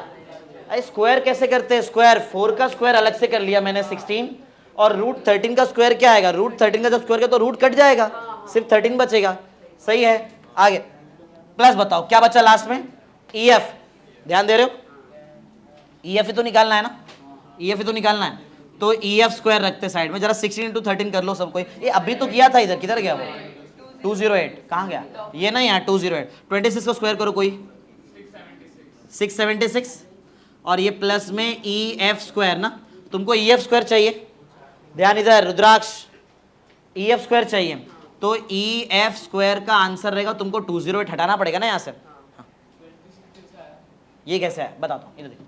अरे स्क्वायर कैसे करते हैं? स्क्वायर 4 का स्क्वायर अलग से कर लिया मैंने 16, और √13 का स्क्वायर क्या आएगा? √13 का जब स्क्वायर किया तो रूट कट जाएगा, सिर्फ 13 बचेगा, सही है। आगे प्लस बताओ क्या बचा लास्ट में? ईएफ, ध्यान दे रहे हो? ईएफ ही तो निकालना है ना, ईएफ ही तो निकालना है, तो ईएफ स्क्वायर रखते साइड में, जरा 16 × 13 कर लो सबको, ये अभी तो किया था, इधर किधर गया वो 208, कहाँ गया ये? नहीं यहाँ 208, 26 का स्क्वायर करो कोई 676, और ये प्लस में ई एफ स्क्वायर ना, तुमको ई एफ स्क्वायर चाहिए, ध्यान इधर रुद्राक्ष, ई एफ स्क्वायर चाहिए, तो ई एफ स्क्वायर का आंसर रहेगा, तुमको 208 हटाना पड़ेगा ना यहाँ से। हाँ। ये कैसे है बताता हूँ, इधर देखो,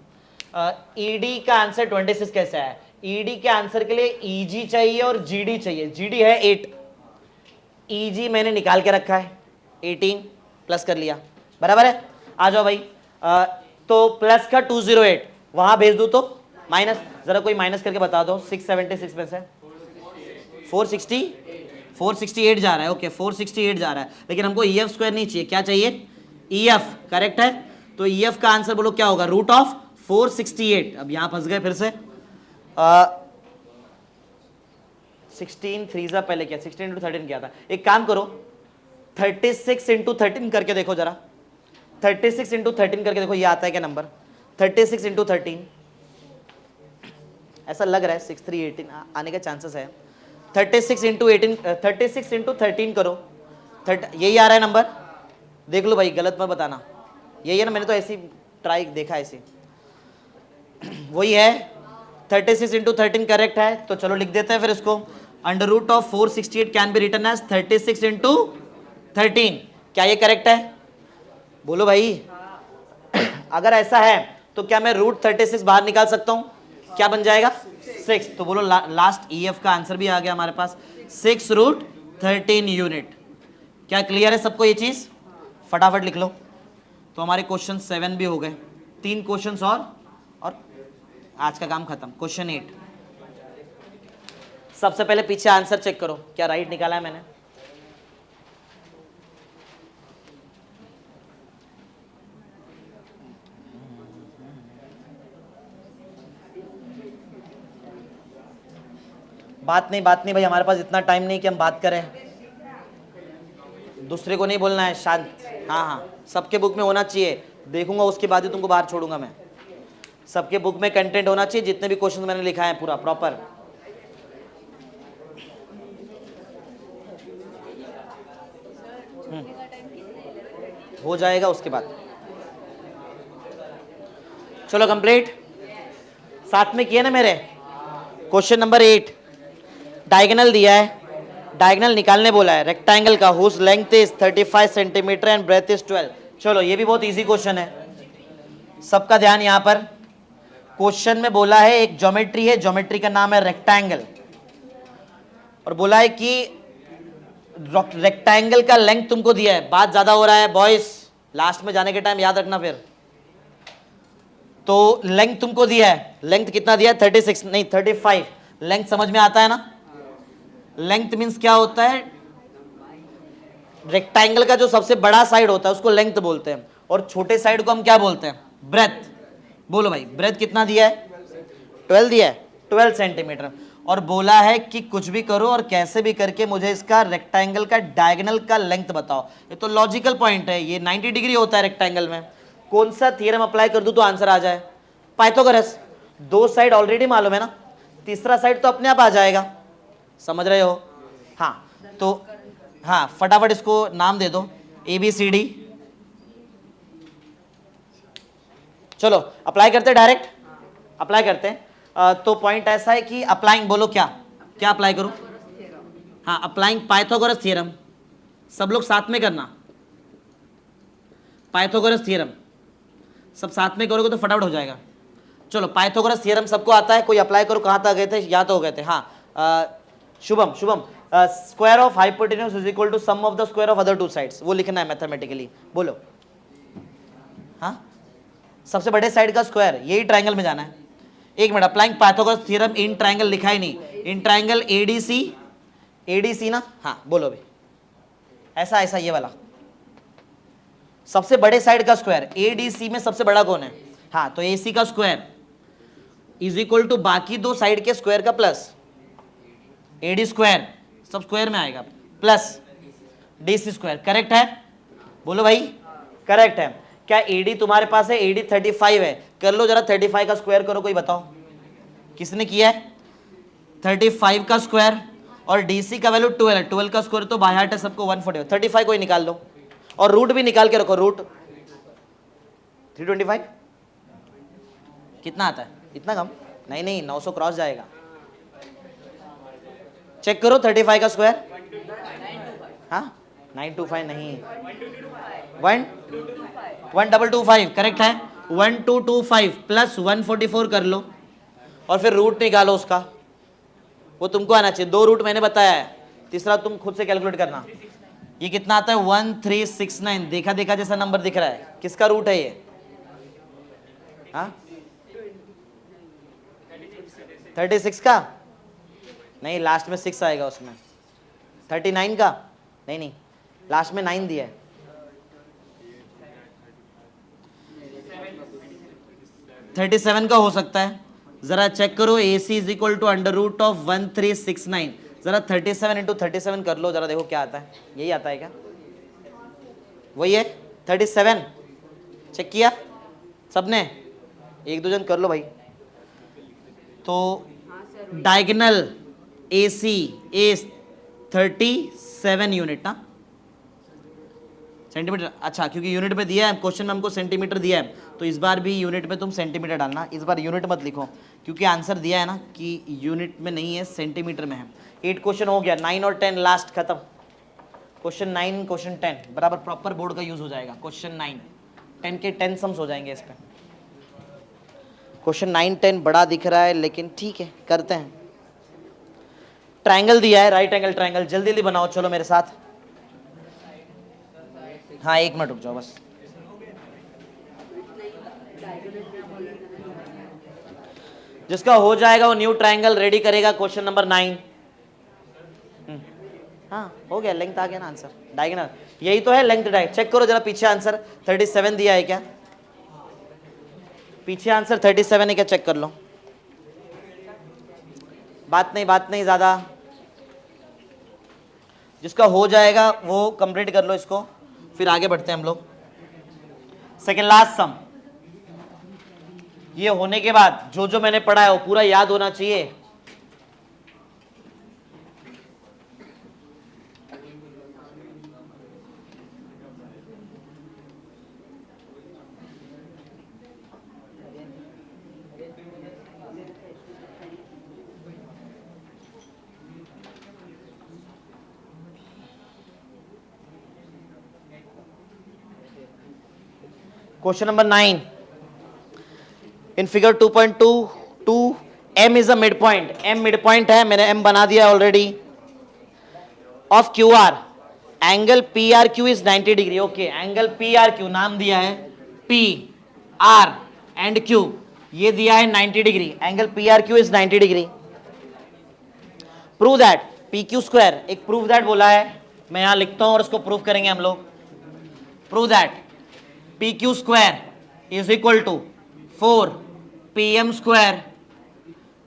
ईडी का आंसर 26 कैसे है? ईडी के आंसर के लिए ईजी चाहिए और जीडी चाहिए, जीडी है 8, ईजी मैंने निकाल के रखा है 18 प्लस कर लिया, बराबर है। आ जाओ भाई, तो प्लस का 208 वहां भेज दू तो माइनस, जरा कोई माइनस करके बता दो, 676 में से 468 जा रहा है, ओके 468 जा रहा है, लेकिन हमको ईएफ स्क्वायर नहीं चाहिए, क्या चाहिए? ईएफ, करेक्ट है, तो ईएफ का आंसर बोलो क्या होगा? √468। अब यहां फंस गए फिर से, 16 3 पहले क्या 16 × 13 किया था, एक काम करो 36 × 13 करके देखो जरा, 36 × 13 करके देखो, ये आता है क्या नंबर? 36 × 13, ऐसा लग रहा है 6318 आने का चांसेस है। 36 × 13 करो, यही आ रहा है नंबर, देख लो भाई गलत मत बताना, यही है ना, मैंने तो ऐसी ट्राई देखा ऐसे, वही है 36 × 13 करेक्ट है, तो चलो लिख देते हैं फिर इसको, √468 कैन बी रिटन एज 36 × 13, क्या ये करेक्ट है? बोलो भाई। अगर ऐसा है तो क्या मैं √36 बाहर निकाल सकता हूं? क्या बन जाएगा 6, तो बोलो लास्ट ईएफ का आंसर भी आ गया हमारे पास 6√13 यूनिट। क्या क्लियर है सबको ये चीज? फटाफट लिख लो, तो हमारे क्वेश्चन 7 भी हो गए, 3 क्वेश्चन और आज का काम खत्म। क्वेश्चन 8, सबसे पहले पीछे आंसर चेक करो, क्या राइट निकाला है मैंने? बात नहीं भाई, हमारे पास इतना टाइम नहीं कि हम बात करें, दूसरे को नहीं बोलना है, शांत। हाँ सबके बुक में होना चाहिए, देखूंगा उसके बाद ही तुमको बाहर छोड़ूंगा मैं, सबके बुक में कंटेंट होना चाहिए, जितने भी क्वेश्चन मैंने लिखा है पूरा प्रॉपर। हो जाएगा उसके बाद। चलो कंप्लीट, साथ में किए ना मेरे। क्वेश्चन नंबर 8, डायगोनल दिया है, डायगोनल निकालने बोला है रेक्टेंगल का, whose length is 35 centimetre and breadth is 12। चलो ये भी बहुत इजी क्वेश्चन है, सबका ध्यान यहां पर। क्वेश्चन में बोला है एक ज्योमेट्री है, ज्योमेट्री का नाम है रेक्टेंगल, और बोला है कि रेक्टेंगल का लेंथ तुमको दिया है। बात ज्यादा हो रहा है बॉयज, लास्ट में जाने के टाइम याद रखना फिर। तो लेंथ तुमको दिया है, लेंथ कितना दिया है? 36 नहीं 35। लेंथ समझ में आता है ना? लेंथ मींस क्या होता है? रेक्टेंगल का जो सबसे बड़ा साइड होता है उसको लेंथ बोलते हैं, और छोटे साइड को हम क्या बोलते हैं? ब्रेथ। बोलो भाई, ब्रेथ कितना दिया है? 12 दिया है, 12 सेंटीमीटर। और बोला है कि कुछ भी करो और कैसे भी करके मुझे इसका रेक्टेंगल का डायगोनल का लेंथ बताओ। ये तो लॉजिकल पॉइंट है, ये 90 डिग्री होता है रेक्टेंगल में। कौन सा थ्योरम अप्लाई कर दूं तो आंसर आ जाए? पाइथागोरस। दो साइड ऑलरेडी मालूम है ना, तीसरा साइड तो अपने आप आ जाएगा। समझ रहे हो? हाँ तो हाँ, फटाफट इसको नाम दे दो, ABCD। चलो अप्लाई करते, डायरेक्ट अप्लाई करते हैं। तो पॉइंट ऐसा है कि अप्लाइंग, बोलो क्या क्या अप्लाई करो? हाँ, अप्लाइंग पाइथागोरस थ्योरम। सब लोग साथ में करना, पाइथागोरस थ्योरम सब साथ में करोगे तो फटाफट हो जाएगा। चलो पाइथागोरस थ्योरम सबको आता है? कोई अप्लाई करो। कहाँ तक गए थे? या तो हो गए थे। हाँ Shubham, Shubham square of hypotenuse is equal to sum of the square of other two sides, वो लिखना है मैथमेटिकली। बोलो। हाँ, सबसे बड़े साइड का स्क्वायर, यही ट्रायंगल में जाना है। एक minute, applying Pythagoras theorem in triangle लिखा ही नहीं, इन ट्रायंगल ADC, ADC ना। हाँ बोलो भाई, ऐसा ऐसा ये वाला सबसे बड़े साइड का स्क्वायर, ADC में सबसे बड़ा कौन है? हाँ, तो AC का स्क्वायर इज इक्वल टू बाकी दो साइड के स्क्वायर का प्लस AD स्क्वायर, सब स्क्वायर में आएगा, प्लस DC स्क्वायर। करेक्ट है? बोलो भाई, करेक्ट है। क्या AD तुम्हारे पास है? AD 35 है, कर लो जरा 35 का स्क्वायर करो, कोई बताओ किसने किया है? 35 का स्क्वायर, और DC का वैल्यू 12 है, 12 का स्क्वायर तो बाय हार्ट है सबको 140। 35 कोई निकाल लो, और रूट भी निकाल के रखो, रूट 325 कितना आता है? इतना कम? नहीं नहीं, 900 क्रॉस जाएगा। चेक करो 35 का स्क्वायर। हाँ 925 नहीं, 1225 करेक्ट है। 1225 प्लस 144 कर लो, और फिर रूट निकालो उसका, वो तुमको आना चाहिए। दो रूट मैंने बताया है, तीसरा तुम खुद से कैलकुलेट करना। ये कितना आता है? 1369। देखा देखा जैसा नंबर दिख रहा है, किसका रूट है ये? हाँ 36 का नहीं, लास्ट में 6 आएगा उसमें। 39 का नहीं नहीं, लास्ट में 9 दिया है। 37 का हो सकता है, जरा चेक करो। AC is equal to under root of 1369। जरा 37 इंटू 37 कर लो, जरा देखो क्या आता है। यही आता है क्या? वही है 37। चेक किया सबने? एक दो जन कर लो भाई। तो डायगोनल AC इज 37 यूनिट ना, सेंटीमीटर। अच्छा, क्योंकि यूनिट में दिया है क्वेश्चन में, हमको सेंटीमीटर दिया है, तो इस बार भी यूनिट में तुम सेंटीमीटर डालना। इस बार यूनिट मत लिखो, क्योंकि आंसर दिया है ना कि यूनिट में नहीं है, सेंटीमीटर में है। 8 क्वेश्चन हो गया, 9 और 10 लास्ट खत्म। क्वेश्चन 9 क्वेश्चन 10 बराबर प्रॉपर बोर्ड का यूज हो जाएगा। क्वेश्चन 9 10 के 10 सम्स हो जाएंगे इस पर। क्वेश्चन 9 10 बड़ा दिख रहा है, लेकिन ठीक है करते हैं। ट्रायंगल दिया है, राइट एंगल ट्रायंगल, जल्दी जल्दी बनाओ। चलो मेरे साथ। हाँ 1 मिनट रुक जाओ बस। जिसका हो जाएगा वो न्यू ट्रायंगल रेडी करेगा। Question number 9। हाँ हो गया, लेंथ आ गया ना आंसर। डायगोनल यही तो है, लेंथ डायगोनल। चेक करो जरा पीछे आंसर 37 दिया है क्या? पीछे आंसर 37 है क्या? चेक कर लो। बात नहीं ज्यादा। जिसका हो जाएगा वो कंप्लीट कर लो इसको, फिर आगे बढ़ते हैं हम लोग। सेकेंड लास्ट सम। ये होने के बाद जो जो मैंने पढ़ा है वो पूरा याद होना चाहिए। Question number 9 in figure 2.22 m is a mid point, m mid point है, मैंने m बना दिया already, of Q R, angle P R Q is 90 degree. Okay, angle P R Q नाम दिया है पी आर एंड क्यू, ये दिया है 90 degree, angle P R Q is 90 degree. Prove that P Q square, एक prove that बोला है, मैं यहां लिखता हूं और इसको प्रूव करेंगे हम लोग। Prove that P Q square is equal to 4 P M square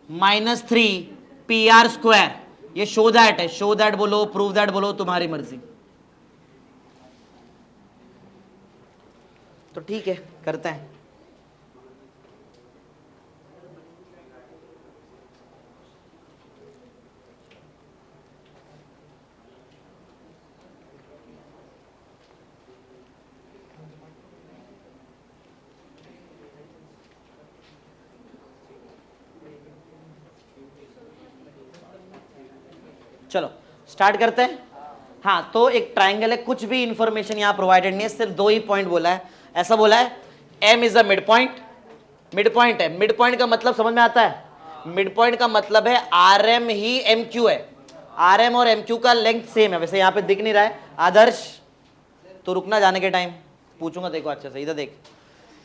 minus 3 P R square. ये शो दैट है, शो दैट बोलो, प्रूव दैट बोलो, तुम्हारी मर्जी। तो ठीक है, करते हैं। चलो स्टार्ट करते हैं। हाँ, तो एक ट्राइंगल है, कुछ भी इंफॉर्मेशन यहां प्रोवाइडेड नहीं है, सिर्फ 2 ही पॉइंट बोला है। ऐसा बोला है m is a mid point, mid point है, मिड पॉइंट का मतलब समझ में आता है? मिड पॉइंट का मतलब है rm ही mq है, rm और mq का लेंथ सेम है। वैसे यहां पे दिख नहीं रहा है आदर्श, तो रुकना, जाने के टाइम पूछूंगा, देखो अच्छे से, इधर देख,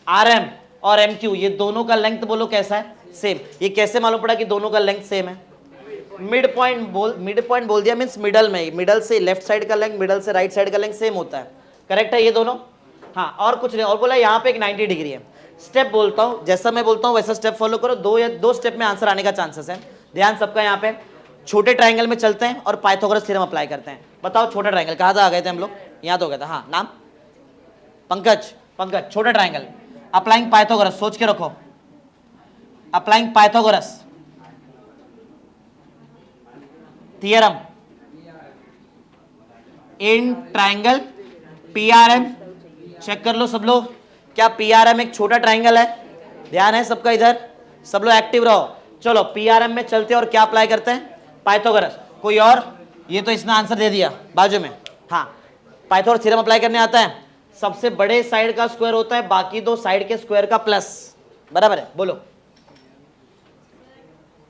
rm और mq ये दोनों का लेंथ बोलो कैसा है? सेम। ये कैसे मालूम पड़ा कि दोनों का लेंथ सेम है? मिड पॉइंट बोल दिया, मींस मिडल में, मिडल से लेफ्ट साइड का लेंथ, मिडल से राइट साइड का लेंथ सेम होता है। करेक्ट है ये दोनों? हाँ, और कुछ नहीं। और बोला यहाँ पे एक 90 डिग्री है। स्टेप बोलता हूँ, जैसा मैं बोलता हूँ वैसा स्टेप फॉलो करो, दो स्टेप में आंसर आने का चांसेस है। ध्यान सबका यहाँ पे। छोटे ट्राइंगल में चलते हैं और पाइथागोरस थ्योरम अप्लाई करते हैं। बताओ छोटा ट्राइंगल कहाँ था, आ गए थे हम लोग, यहाँ तो हो गया था। हाँ, नाम पंकज। छोटा ट्राइंगल, अप्लाइंग पाइथागोरस, सोच के रखो, applying Pythagoras theorem in triangle PRM. Check कर लो सब लोग, क्या पीआरएम एक छोटा ट्राइंगल है? ध्यान है सबका इधर, सब लोग एक्टिव रहो। चलो पीआरएम में चलते हैं और क्या अप्लाई करते हैं? पाइथागोरस। कोई और? ये तो इसने आंसर दे दिया बाजू में। हाँ, पाइथागोरस थ्योरम अप्लाई करने आता है। सबसे बड़े साइड का स्क्वायर होता है बाकी दो साइड के स्क्वायर का प्लस, बराबर है? बोलो।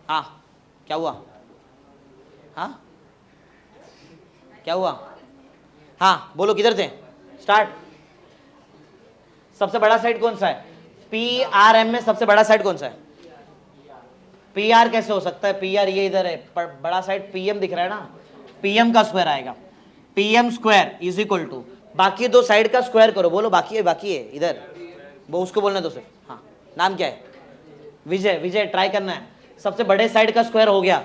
हाँ, क्या हुआ? हाँ, क्या हुआ? हाँ बोलो, किधर थे? स्टार्ट। सबसे बड़ा साइड कौन सा है? पी आर एम में सबसे बड़ा साइड कौन सा है? पी आर कैसे हो सकता है? पी आर ये इधर है, पर बड़ा साइड पी एम दिख रहा है ना, पी एम का स्क्वायर आएगा। P M square is equal to, बाकी दो साइड का स्क्वायर करो। बोलो, बाकी है इधर, वो उसको बोलना दो सिर्फ। हाँ, नाम क्या है? विजय ट्राई करना है। सबसे बड़े साइड का स्क्वायर हो गया,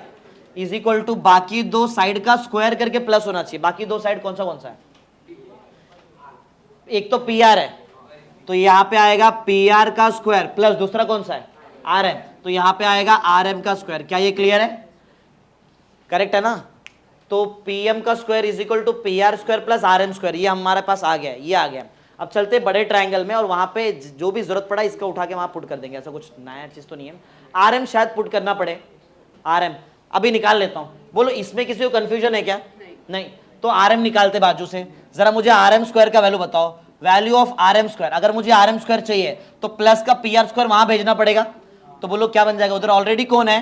इज इक्वल टू बाकी दो साइड का स्क्वायर करके प्लस होना चाहिए। बाकी दो साइड कौन सा है? एक तो पी आर है, तो यहां पे आएगा पी आर का स्क्वायर प्लस दूसरा कौन सा है? आर एम, तो यहां पे आएगा आर एम का स्क्वायर। क्या ये क्लियर है? करेक्ट है ना? तो पी एम का square is equal to P R square plus R M square, ये हमारे पास आ गया, ये आ गया। अब चलते बड़े ट्राइंगल में, और वहां पे जो भी जरूरत पड़ा इसका उठा के वहां पुट कर देंगे, ऐसा कुछ नया चीज तो नहीं है। आर एम शायद पुट करना पड़े, आर एम अभी निकाल लेता हूं। बोलो, इसमें किसी को कंफ्यूजन है क्या? नहीं। तो आर एम निकालते बाजू से। जरा मुझे आर एम स्क्वायर का वैल्यू बताओ, value of R M square. अगर मुझे आर एम स्क्वायर चाहिए तो प्लस का पी आर स्क्वायर वहां भेजना पड़ेगा। तो बोलो क्या बन जाएगा? उधर ऑलरेडी कौन है?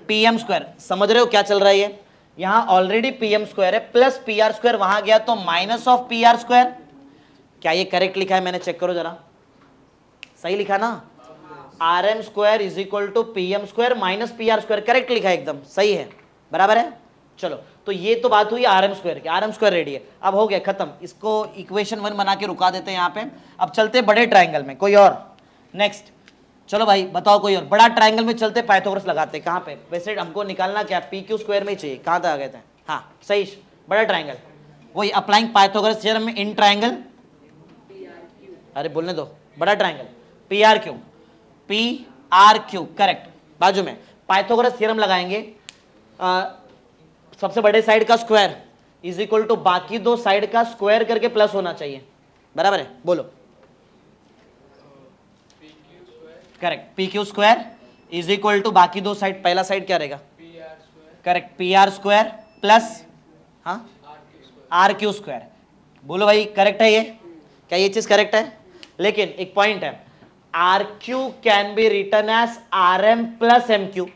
P M square. समझ रहे हो क्या चल रहा है? ये यहां ऑलरेडी पी एम स्क्वायर है, प्लस पी आर स्क्वायर वहां गया तो minus of P R square. क्या ये करेक्ट लिखा है? मैंने चेक करो जरा, सही लिखा ना? R M square is equal to P M square minus P R square, correct लिखा है, एकदम सही है, बराबर है। चलो, तो ये तो बात हुई आर एम स्क्वायर की, आर एम स्क्वायर रेडी है। अब हो गया खत्म, इसको इक्वेशन 1 बना के रुका देते हैं यहाँ पे। अब चलते बड़े ट्राइंगल में। कोई और? नेक्स्ट, चलो भाई बताओ कोई और। बड़ा ट्राइंगल में चलते, पाइथागोरस लगाते। कहाँ पे? वैसे हमको निकालना क्या, पी क्यू स्क्वायर में ही चाहिए। कहाँ तक आ गए थे? हाँ सही, बड़ा ट्राइंगल, वही अप्लाइंग पाइथागोरस थ्योरम में इन ट्राइंगल, अरे बोलने दो, बड़ा triangle P R Q, P R Q, correct. बाजू में पाइथागोरस थ्योरम लगाएंगे, सबसे बड़े साइड का स्क्वायर इज इक्वल टू बाकी दो साइड का स्क्वायर करके प्लस होना चाहिए, बराबर है? बोलो, correct. P Q square is equal to बाकी दो साइड, पहला साइड क्या रहेगा? Correct, P R square plus हाँ आर क्यू स्क्वायर। बोलो भाई करेक्ट है ये? क्या ये चीज करेक्ट है? लेकिन एक पॉइंट है, R Q can be return as R M plus M Q,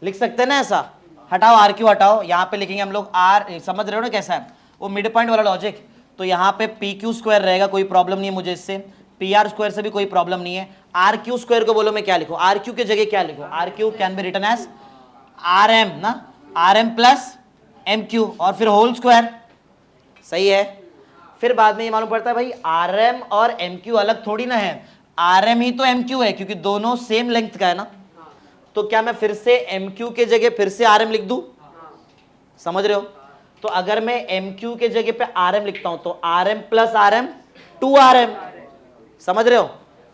लिख सकते हैं ना ऐसा। हटाओ आर क्यू हटाओ, यहां पे लिखेंगे हम लोग आर, समझ रहे हो ना कैसा है वो मिड पॉइंट वाला लॉजिक। तो यहां पे पी क्यू स्क्वायर रहेगा, कोई प्रॉब्लम नहीं है मुझे इससे, पी आर स्क्वायर से भी कोई प्रॉब्लम नहीं है। आर क्यू स्क्वायर को बोलो मैं क्या लिखूं, आर क्यू की जगह क्या लिखूं, R Q can be return as R M ना, R M plus M Q और फिर होल स्क्वायर, सही है। फिर बाद में ये मालूम पड़ता है भाई आर एम और एम क्यू अलग थोड़ी ना है, आर एम ही तो एम क्यू है, क्योंकि दोनों सेम लेंथ का है ना। तो क्या मैं फिर से एम क्यू के जगह फिर से आर एम लिख दूं, समझ रहे हो। तो अगर मैं एम क्यू के जगह पे आर एम लिखता हूं तो R M plus R M 2rm, समझ रहे हो।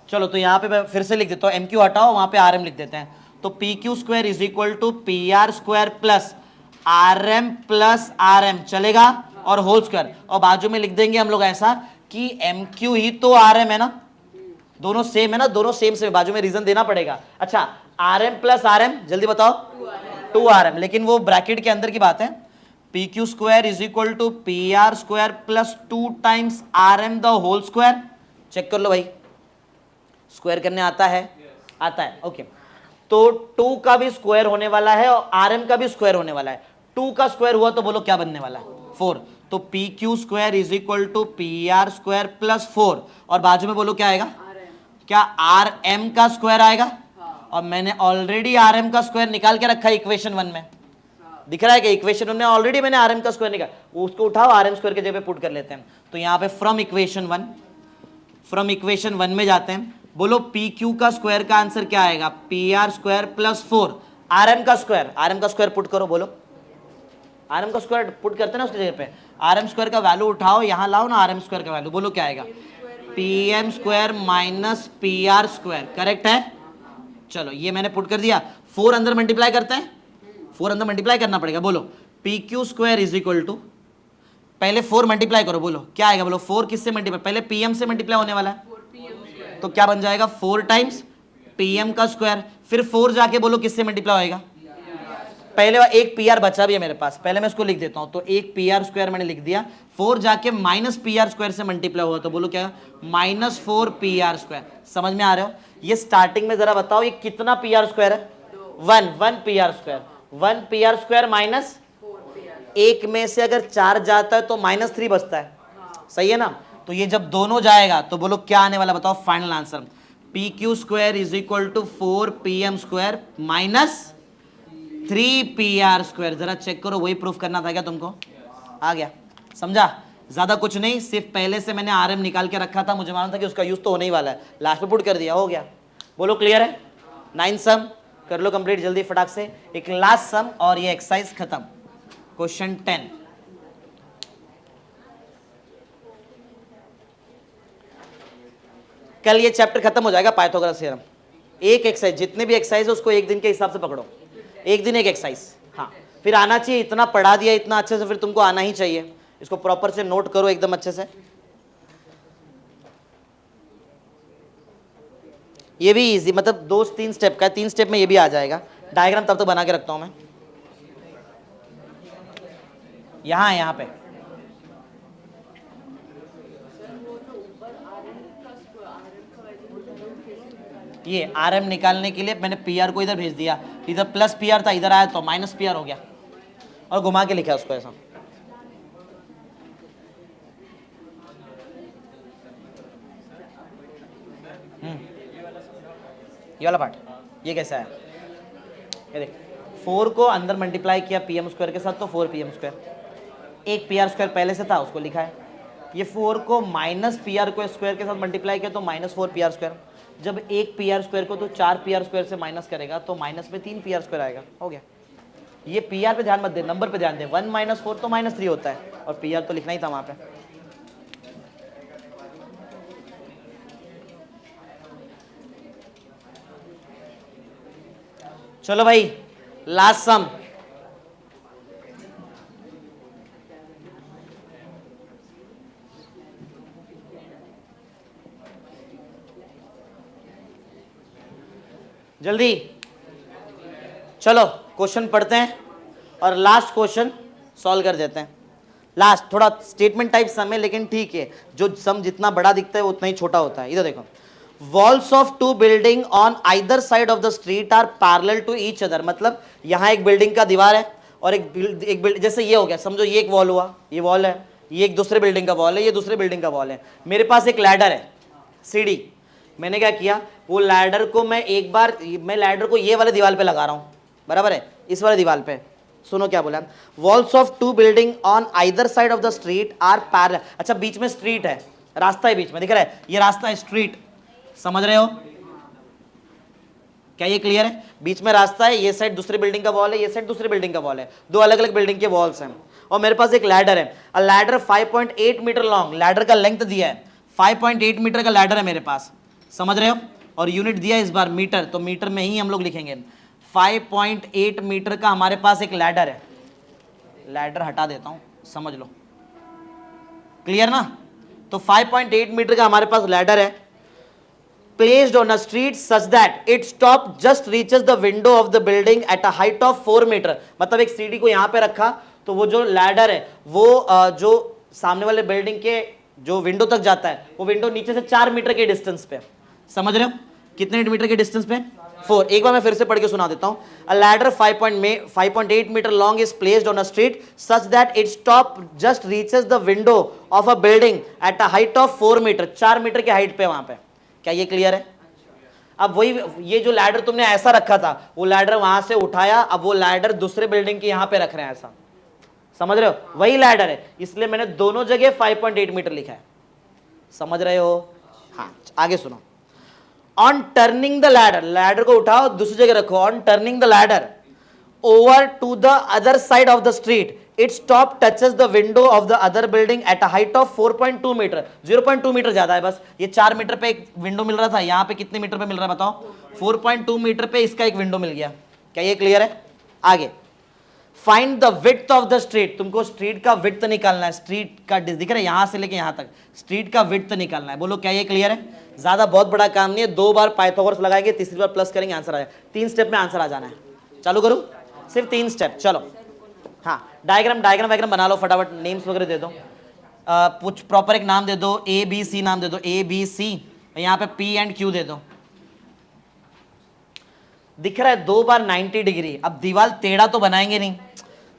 चलो तो यहां पे मैं फिर से लिख देता हूं, एम क्यू हटाओ वहां पे आर एम लिख देते हैं। तो P Q square is equal to P R square plus R M चलेगा और होल स्क्वायर, और बाजू में लिख देंगे हम लोग ऐसा कि एम क्यू ही तो आर एम है ना, दोनों सेम है ना, दोनों सेम सेम, बाजू में रीजन देना पड़ेगा। अच्छा R M plus R M जल्दी बताओ 2rm, लेकिन वो ब्रैकेट के अंदर की बात है। P Q square is equal to P R square plus 2 times R M the whole square, check कर लो भाई, स्क्वायर करने आता है, आता है, ओके। तो 2 का भी स्क्वायर होने वाला है और आर एम का भी स्क्वायर होने वाला है, 2 का स्क्वायर हुआ तो बोलो क्या बनने वाला है 4। तो P Q square is equal to P R square plus 4 और बाजू में बोलो क्या आएगा, क्या आर एम का स्क्वायर आएगा। और मैंने ऑलरेडी आर एम का स्क्वायर निकाल के रखा है इक्वेशन 1 में, दिख रहा है कि इक्वेशन 1 में ऑलरेडी मैंने आर एम का स्क्वायर निकाला, उसको उठाओ आर एम स्क्वायर के जगह पे पुट कर लेते हैं। तो यहाँ पे फ्रॉम इक्वेशन 1 में जाते हैं, बोलो पी क्यू का स्क्वायर का आंसर क्या आएगा, P R square plus 4 R M का स्क्वायर पुट करो, बोलो आर एम का स्क्वायर पुट करते हैं ना उसकी जगह पे, आर एम स्क्वायर का वैल्यू उठाओ, यहाँ लाओ ना आर एम स्क्वायर का वैल्यू, बोलो क्या आएगा, P M square minus P R square, correct है। चलो ये मैंने पुट कर दिया, 4 अंदर मल्टीप्लाई करते हैं, 4 अंदर मल्टीप्लाई करना पड़ेगा, बोलो P Q square is equal to, पहले 4 मल्टीप्लाई करो, बोलो क्या आएगा, बोलो 4 किससे मल्टीप्लाई, पहले पीएम से मल्टीप्लाई होने वाला है, तो क्या बन जाएगा 4 टाइम्स पीएम का स्क्वायर, फिर 4 जाके बोलो किससे मल्टीप्लाई होएगा, पहले एक पी आर बचा भी है मेरे पास, पहले मैं इसको लिख देता हूं, तो एक पी आर स्क्वायर मैंने लिख दिया, 4 जाके माइनस पी आर स्क्वायर से मल्टीप्लाई हुआ, तो बोलो क्या -4 पी आर स्क्वायर, समझ में आ रहे हो। ये स्टार्टिंग में जरा बताओ ये कितना पी आर स्क्वायर है, 1 P R square, 1 P R square minus, एक में से अगर 4 जाता है तो -3 बचता है, सही है ना। तो ये जब दोनों जाएगा तो बोलो क्या आने वाला, बताओ final answer, P Q square is equal to 4 P M square minus 3 P R square. जरा चेक करो, वही प्रूफ करना था क्या तुमको, आ गया, समझा। ज्यादा कुछ नहीं, सिर्फ पहले से मैंने आर एम निकाल के रखा था, मुझे मालूम था कि उसका यूज तो होने ही वाला है, लास्ट में पुट कर दिया, हो गया। बोलो क्लियर है, 9 सम कर लो कंप्लीट जल्दी फटाक से, एक लास्ट सम और ये एक्सरसाइज खत्म। क्वेश्चन 10, कल ये चैप्टर खत्म हो जाएगा पाइथागोरस थ्योरम। एक एक्सरसाइज, जितने भी एक्सरसाइज है उसको एक दिन के हिसाब से पकड़ो, एक दिन एक एक्सरसाइज, हाँ फिर आना चाहिए, इतना पढ़ा दिया इतना अच्छे से, फिर तुमको आना ही चाहिए, इसको प्रॉपर से नोट करो एकदम अच्छे से। ये भी इजी, मतलब 2-3 स्टेप का है, 3 स्टेप में ये भी आ जाएगा। डायग्राम तब तो बना के रखता हूं मैं, यहाँ पे ये आर एम निकालने के लिए मैंने पी आर को इधर भेज दिया, इधर प्लस पी आर था, इधर आया तो माइनस पी आर हो गया, और घुमा के लिखा उसको ऐसा। ये वाला पार्ट, ये कैसा है, ये देख 4 को अंदर मल्टीप्लाई किया पी एम स्क्वायर के साथ तो 4 पी एम स्क्वायर, एक पी आर स्क्वायर पहले से था उसको लिखा है, ये 4 को माइनस पी आर को स्क्वायर के साथ मल्टीप्लाई किया तो -4 पी आर स्क्वायर, जब एक पी आर स्क्वायर को तो 4 पी आर स्क्वायर से माइनस करेगा तो माइनस में 3 पी आर स्क्वायर आएगा, हो गया। ये पी आर पे ध्यान मत दे, नंबर पे ध्यान दे, 1 - 4 तो -3 होता है, और पी आर तो लिखना ही था वहां पे। चलो भाई लास्ट सम, जल्दी चलो क्वेश्चन पढ़ते हैं और लास्ट क्वेश्चन सॉल्व कर देते हैं। लास्ट थोड़ा स्टेटमेंट टाइप सम है लेकिन ठीक है, जो सम जितना बड़ा दिखता है वो उतना ही छोटा होता है। इधर देखो, walls of two building on either side of the street are parallel to each other, मतलब यहां एक बिल्डिंग का दीवार है और एक बिल्डिंग, जैसे ये हो गया, समझो ये एक वॉल हुआ, ये वॉल है, ये एक दूसरे बिल्डिंग का वॉल है, ये दूसरे बिल्डिंग का वॉल है, मेरे पास एक लैडर है, सीढ़ी। मैंने क्या किया, वो लैडर को मैं लैडर को ये वाले दीवार पे लगा रहा हूं, बराबर है, इस वाले दीवार पे। सुनो क्या बोला, walls of two building on either side of the street are parallel. अच्छा बीच में स्ट्रीट है, रास्ता है बीच में, दिख रहा है, ये रास्ता है, स्ट्रीट, समझ रहे हो क्या, ये क्लियर है? बीच में रास्ता है, ये साइड दूसरी बिल्डिंग का वॉल है, ये साइड दूसरी बिल्डिंग का वॉल है, दो अलग अलग बिल्डिंग के वॉल्स हैं, और मेरे पास एक लैडर है। A ladder 5.8 metre long, ladder का लेंथ दिया है 5.8 मीटर का लैडर है मेरे पास, समझ रहे हो, और यूनिट दिया है इस बार मीटर, तो मीटर में ही हम लोग लिखेंगे। 5.8 मीटर का हमारे पास एक लैडर है, लैडर हटा देता हूं, समझ लो, क्लियर ना? तो 5.8 मीटर का हमारे पास लैडर है, placed on a street such that its top just reaches the window of the building at a height of 4 metre. मतलब एक सीढ़ी को यहां पे रखा तो वो जो लैडर है वो जो सामने वाले बिल्डिंग के जो विंडो तक जाता है, वो विंडो नीचे से 4 मीटर के डिस्टेंस पे, समझ रहे हो कितने मीटर के डिस्टेंस पे? 4। एक बार मैं फिर से पढ़ के सुना देता हूं। A ladder 5.8 metre long is placed on a street such that its top just reaches the window of a building at a height of 4 metre, 4 metre के हाइट पे वहां पे। क्या ये क्लियर है? अब वही, ये जो लैडर तुमने ऐसा रखा था, वो लैडर वहां से उठाया, अब वो लैडर दूसरे बिल्डिंग के यहां पे रख रहे हैं, ऐसा, समझ रहे हो, वही लैडर है, इसलिए मैंने दोनों जगह 5.8 मीटर लिखा है, समझ रहे हो? हाँ, आगे सुनो। On turning the ladder, ladder को उठाओ दूसरी जगह रखो, on turning the ladder over to the other side of the street its top touches the window of the other building at a height of 4.2 metre, 0.2 metre ज्यादा है बस, ये 4 metre पे एक विंडो मिल रहा था, यहाँ पे कितने मीटर पे मिल रहा है बताओ? 4.2 मीटर पे इसका एक विंडो मिल गया। क्या ये क्लियर है? आगे, find the width of the street, तुमको स्ट्रीट का विड्थ निकालना है, स्ट्रीट का दिख रहा है यहां से लेके यहां तक, स्ट्रीट का विड्थ निकालना है, बोलो क्या ये क्लियर है? ज्यादा बहुत बड़ा काम नहीं है, 2 बार पाइथागोरस लगाएंगे, तीसरी बार प्लस करेंगे, आंसर आ जाए, 3 स्टेप में आंसर आ जाना है। चालू करूं? सिर्फ 3 स्टेप, चलो। हाँ, डायग्राम वायग्राम बना लो फटाफट, नेम्स वगैरह दे दो, कुछ प्रॉपर एक नाम दे दो, ABC नाम दे दो, ABC, यहाँ पे P एंड Q दे दो। दिख रहा है 2 बार 90 डिग्री। अब दीवार टेढ़ा तो बनाएंगे नहीं,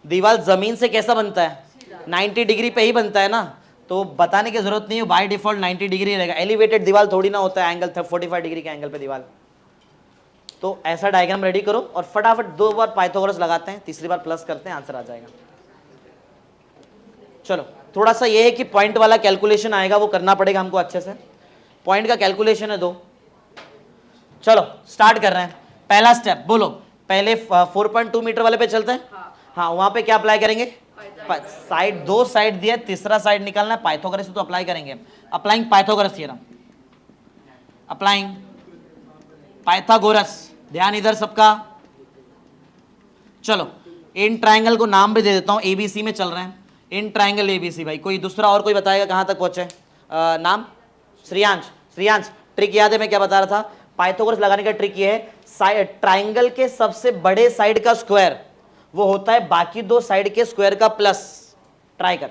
दीवार जमीन से कैसा बनता है? 90 डिग्री पे ही बनता है ना, तो बताने की जरूरत नहीं है, बाय डिफॉल्ट 90 डिग्री रहेगा, एलिवेटेड दीवार थोड़ी ना होता है, एंगल 45 डिग्री के एंगल पे दीवार। तो ऐसा डायग्राम रेडी करो और फटाफट 2 बार पाइथागोरस लगाते हैं, तीसरी बार प्लस करते हैं, आंसर आ जाएगा। चलो, थोड़ा सा ये है कि पॉइंट वाला कैलकुलेशन आएगा, वो करना पड़ेगा हमको अच्छे से, पॉइंट का कैलकुलेशन है 2। चलो स्टार्ट कर रहे हैं, पहला स्टेप बोलो, पहले 4.2 मीटर वाले पे चलते हैं। हाँ, वहां पे क्या अप्लाई करेंगे? साइड, 2 साइड दिया, तीसरा साइड निकालना है, पाइथागोरस तो अप्लाई करेंगे, applying Pythagoras theorem, applying Pythagoras, ध्यान इधर सबका। चलो, इन ट्राइंगल को नाम भी दे देता हूं, ABC में चल रहे हैं, इन ट्राइंगल ABC। भाई कोई दूसरा और कोई बताएगा कहां तक पहुंचे? नाम श्रियांश, ट्रिक याद है मैं क्या बता रहा था? पाइथागोरस लगाने का ट्रिक ये है, ट्राइंगल के सबसे बड़े साइड का स्क्वायर वो होता है बाकी 2 साइड के स्क्वायर का प्लस। ट्राई कर,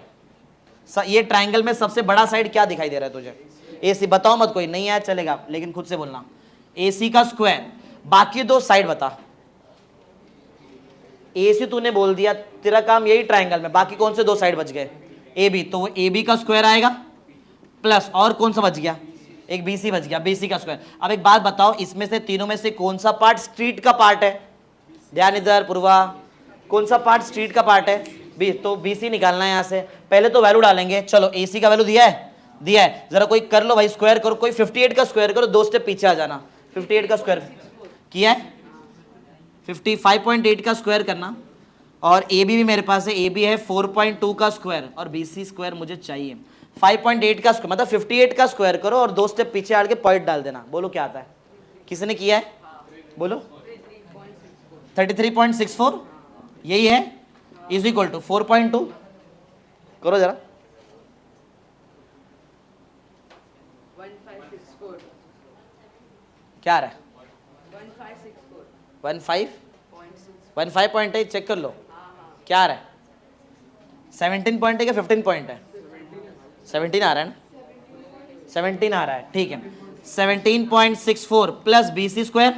ये ट्राइंगल में सबसे बड़ा साइड क्या दिखाई दे रहा है तुझे? AC, बताओ मत, कोई नहीं आया चलेगा, लेकिन खुद से बोलना, AC का स्क्वायर, बाकी 2 साइड बता। AC तूने बोल दिया, तेरा काम यही ट्राइंगल में, बाकी कौन से 2 साइड बच गए? AB, तो वो AB का स्क्वायर आएगा प्लस, और कौन सा बच गया? एक BC बच गया, BC का स्क्वायर। अब एक बात बताओ, इसमें से तीनों में से कौन सा पार्ट स्ट्रीट का पार्ट है? ध्यान इधर पूर्वा, कौन सा पार्ट स्ट्रीट का पार्ट है? B, तो BC निकालना है यहाँ से, पहले तो वैल्यू डालेंगे। चलो, AC का वैल्यू दिया है, जरा कोई कर लो भाई, स्क्वायर करो, कोई 58 का स्क्वायर करो, 2 स्टेप पीछे आ जाना, 58 का स्क्वायर किया है, 55.8 का स्क्वायर करना, और AB भी मेरे पास है, AB है 4.2 का स्क्वायर, और BC स्क्वायर मुझे चाहिए 5.8 का स्क्वायर, मतलब 58 का स्क्वायर करो और 2 स्टेप पीछे आके पॉइंट डाल देना। बोलो क्या आता है? किसने किया है? बोलो। 33.64 यही है, इज इक्वल टू 4.2 करो जरा, 1564 क्या आ रहा है? 1564 15.8 चेक कर लो क्या आ रहा है? 17 पॉइंट है क्या 15 पॉइंट है? 17 आ रहा है ना, 17 आ रहा है, ठीक है। 17.64 प्लस BC स्क्वायर,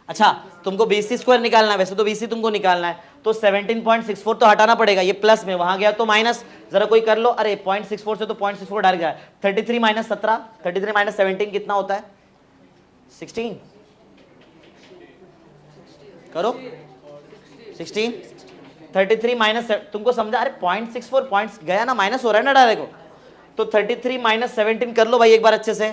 अच्छा तुमको BC स्क्वायर निकालना है, वैसे तो BC तुमको निकालना है, तो 17.64 तो हटाना पड़ेगा, ये प्लस में वहां गया तो माइनस, जरा कोई कर लो, अरे 0.64 से तो 0.64 डाल गया, 33 माइनस 17, 33 माइनस 17 कितना होता है? 16 करो, 16, 33 माइनस, तुमको समझा? अरे 0.64 पॉइंट्स गया ना, माइनस हो रहा है ना डायरेक्ट को, तो 33 माइनस 17 कर लो भाई एक बार अच्छे से,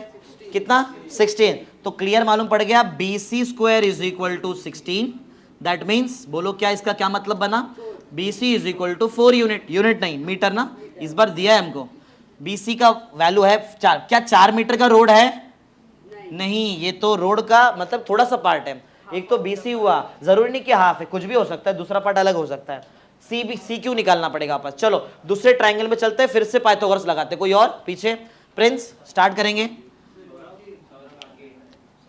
कितना? 16, तो क्लियर मालूम पड़ गया BC square is equal to 16, that means बोलो क्या इसका क्या मतलब बना? BC is equal to 4 unit, unit नहीं मीटर ना, इस बार दिया है हमको, BC का वैल्यू है 4, क्या 4 मीटर का रोड है? नहीं, ये तो रोड का मतलब थोड़ा सा पार्ट है, एक तो BC हुआ, जरूरी नहीं कि हाफ है, कुछ भी हो सकता है, दूसरा पार्ट अलग हो सकता है, CQ निकालना पड़ेगा आपस। चलो दूसरे ट्रायंगल में चलते हैं, फिर से पाइथागोरस लगाते हैं, कोई और पीछे? प्रिंस स्टार्ट करेंगे,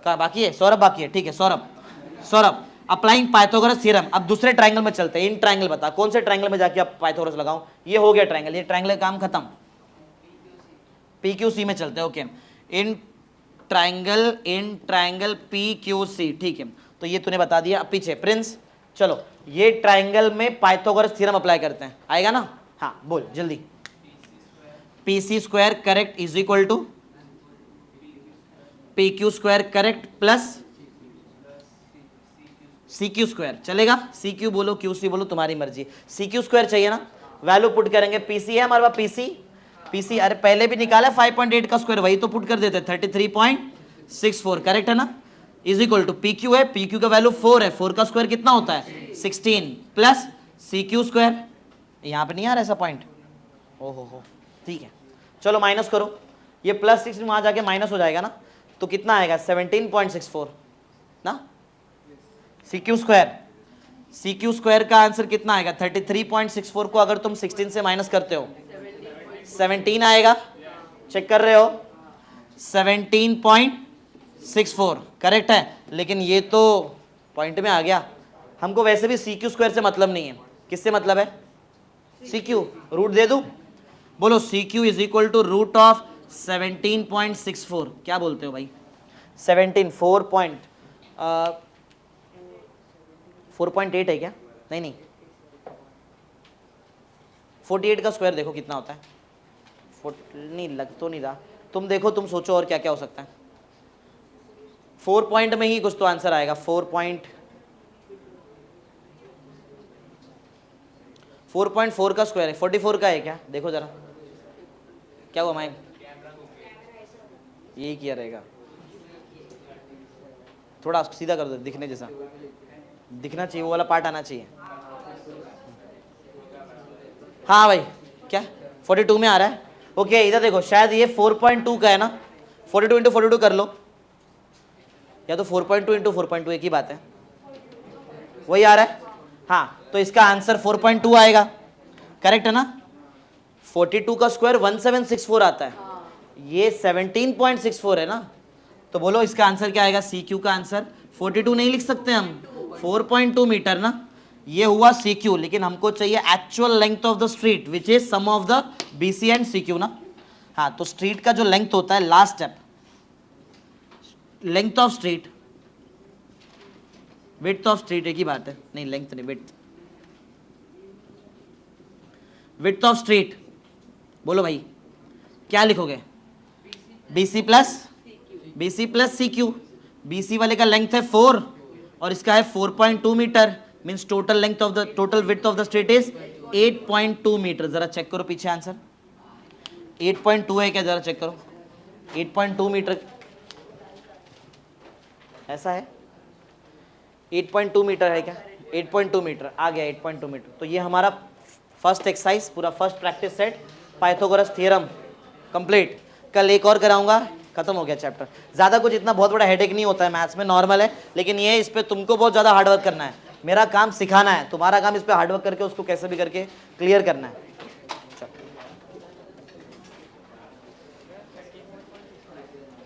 कहाँ बाकी है? सौरभ बाकी है, ठीक है सौरभ अप्लाइंग पाइथागोरस थ्योरम। अब दूसरे ट्रायंगल में चलते हैं, इन ट्रायंगल बता कौन से ट्रायंगल में जाके आप पाइथागोरस लगाओ, ये हो गया ट्रायंगल, ये ट्रायंगल का काम खत्म, PQC में चलते हैं, ओके, इन ट्रायंगल PQC, ठीक है, तो ये तूने बता दिया। अब पीछे प्रिंस, चलो ये ट्रायंगल में पाइथागोरस थ्योरम अप्लाई करते हैं, आएगा ना? हाँ बोल जल्दी। PC square correct is equal to PQ square correct plus CQ square, चलेगा? CQ बोलो QC बोलो, तुम्हारी मर्जी, CQ स्क्वायर चाहिए ना, वैल्यू पुट करेंगे, PC है हमारे पास, PC अरे पहले भी निकाला 5.8 का स्क्वायर, वही तो पुट कर देते, 33.64 करेक्ट है ना, इज इक्वल टू PQ है, PQ का वैल्यू 4 है, 4 का स्क्वायर कितना होता है? 16 प्लस CQ स्क्वायर, यहाँ पे नहीं आ रहा ऐसा पॉइंट, ओहो ठीक है, चलो माइनस करो, ये प्लस 6 वहां जाके माइनस हो जाएगा ना, तो कितना आएगा? 17.64 ना, CQ स्क्वायर का आंसर कितना आएगा? 33.64 को अगर तुम 16 से माइनस करते हो 17 आएगा, चेक कर रहे हो? 17.64 करेक्ट है, लेकिन ये तो पॉइंट में आ गया, हमको वैसे भी CQ स्क्वायर से मतलब नहीं है, किससे मतलब है? CQ, रूट दे दूं? बोलो CQ is equal to root of 17.64, क्या बोलते हो भाई? 4.8 है क्या? नहीं 48 का स्क्वायर देखो कितना होता है, नहीं लग तो नहीं रहा, तुम देखो, तुम सोचो और क्या क्या हो सकता है, 4 पॉइंट में ही कुछ तो आंसर आएगा, 4.4 का स्क्वायर है, 44 का है क्या? देखो जरा क्या हुआ माइक, यही किया रहेगा, थोड़ा सीधा कर दो, दिखने जैसा दिखना चाहिए, वो वाला पार्ट आना चाहिए। हाँ भाई क्या 42 में आ रहा है, ओके इधर देखो, शायद ये 4.2 का है ना, 42 इंटू 42 कर लो, या तो 4.2 इंटू 4.2 एक ही बात है, वही आ रहा है, हाँ तो इसका आंसर 4.2 आएगा, करेक्ट है ना? 42 का स्क्वायर 1764 आता है, ये 17.64 है ना, तो बोलो इसका आंसर क्या आएगा? CQ का आंसर 42 नहीं लिख सकते हम, 4.2 मीटर ना, ये हुआ CQ, लेकिन हमको चाहिए actual length of the street which is sum of the BC and CQ ना, हाँ तो स्ट्रीट का जो लेंथ होता है, last step, length of street, width of street एक ही बात है, नहीं लेंथ नहीं विड्थ ऑफ स्ट्रीट, बोलो भाई क्या लिखोगे? BC प्लस CQ, BC वाले का लेंथ है 4 और इसका है 4.2 metre, means total length of the total width of the street is 8.2 metre, जरा चेक करो पीछे आंसर, 8.2 है क्या? जरा चेक करो, 8.2 मीटर ऐसा है, 8.2 मीटर है क्या? 8.2 मीटर आ गया, 8.2 मीटर, तो ये हमारा फर्स्ट एक्सरसाइज, पूरा first practice set Pythagoras theorem complete. कल एक और कराऊंगा, खत्म हो गया चैप्टर। ज़्यादा कुछ इतना बहुत बड़ा हेडेक नहीं होता है मैथ्स में, नॉर्मल है, लेकिन ये इस पर तुमको बहुत ज़्यादा हार्डवर्क करना है, मेरा काम सिखाना है, तुम्हारा काम इस पर हार्डवर्क करके उसको कैसे भी करके क्लियर करना है।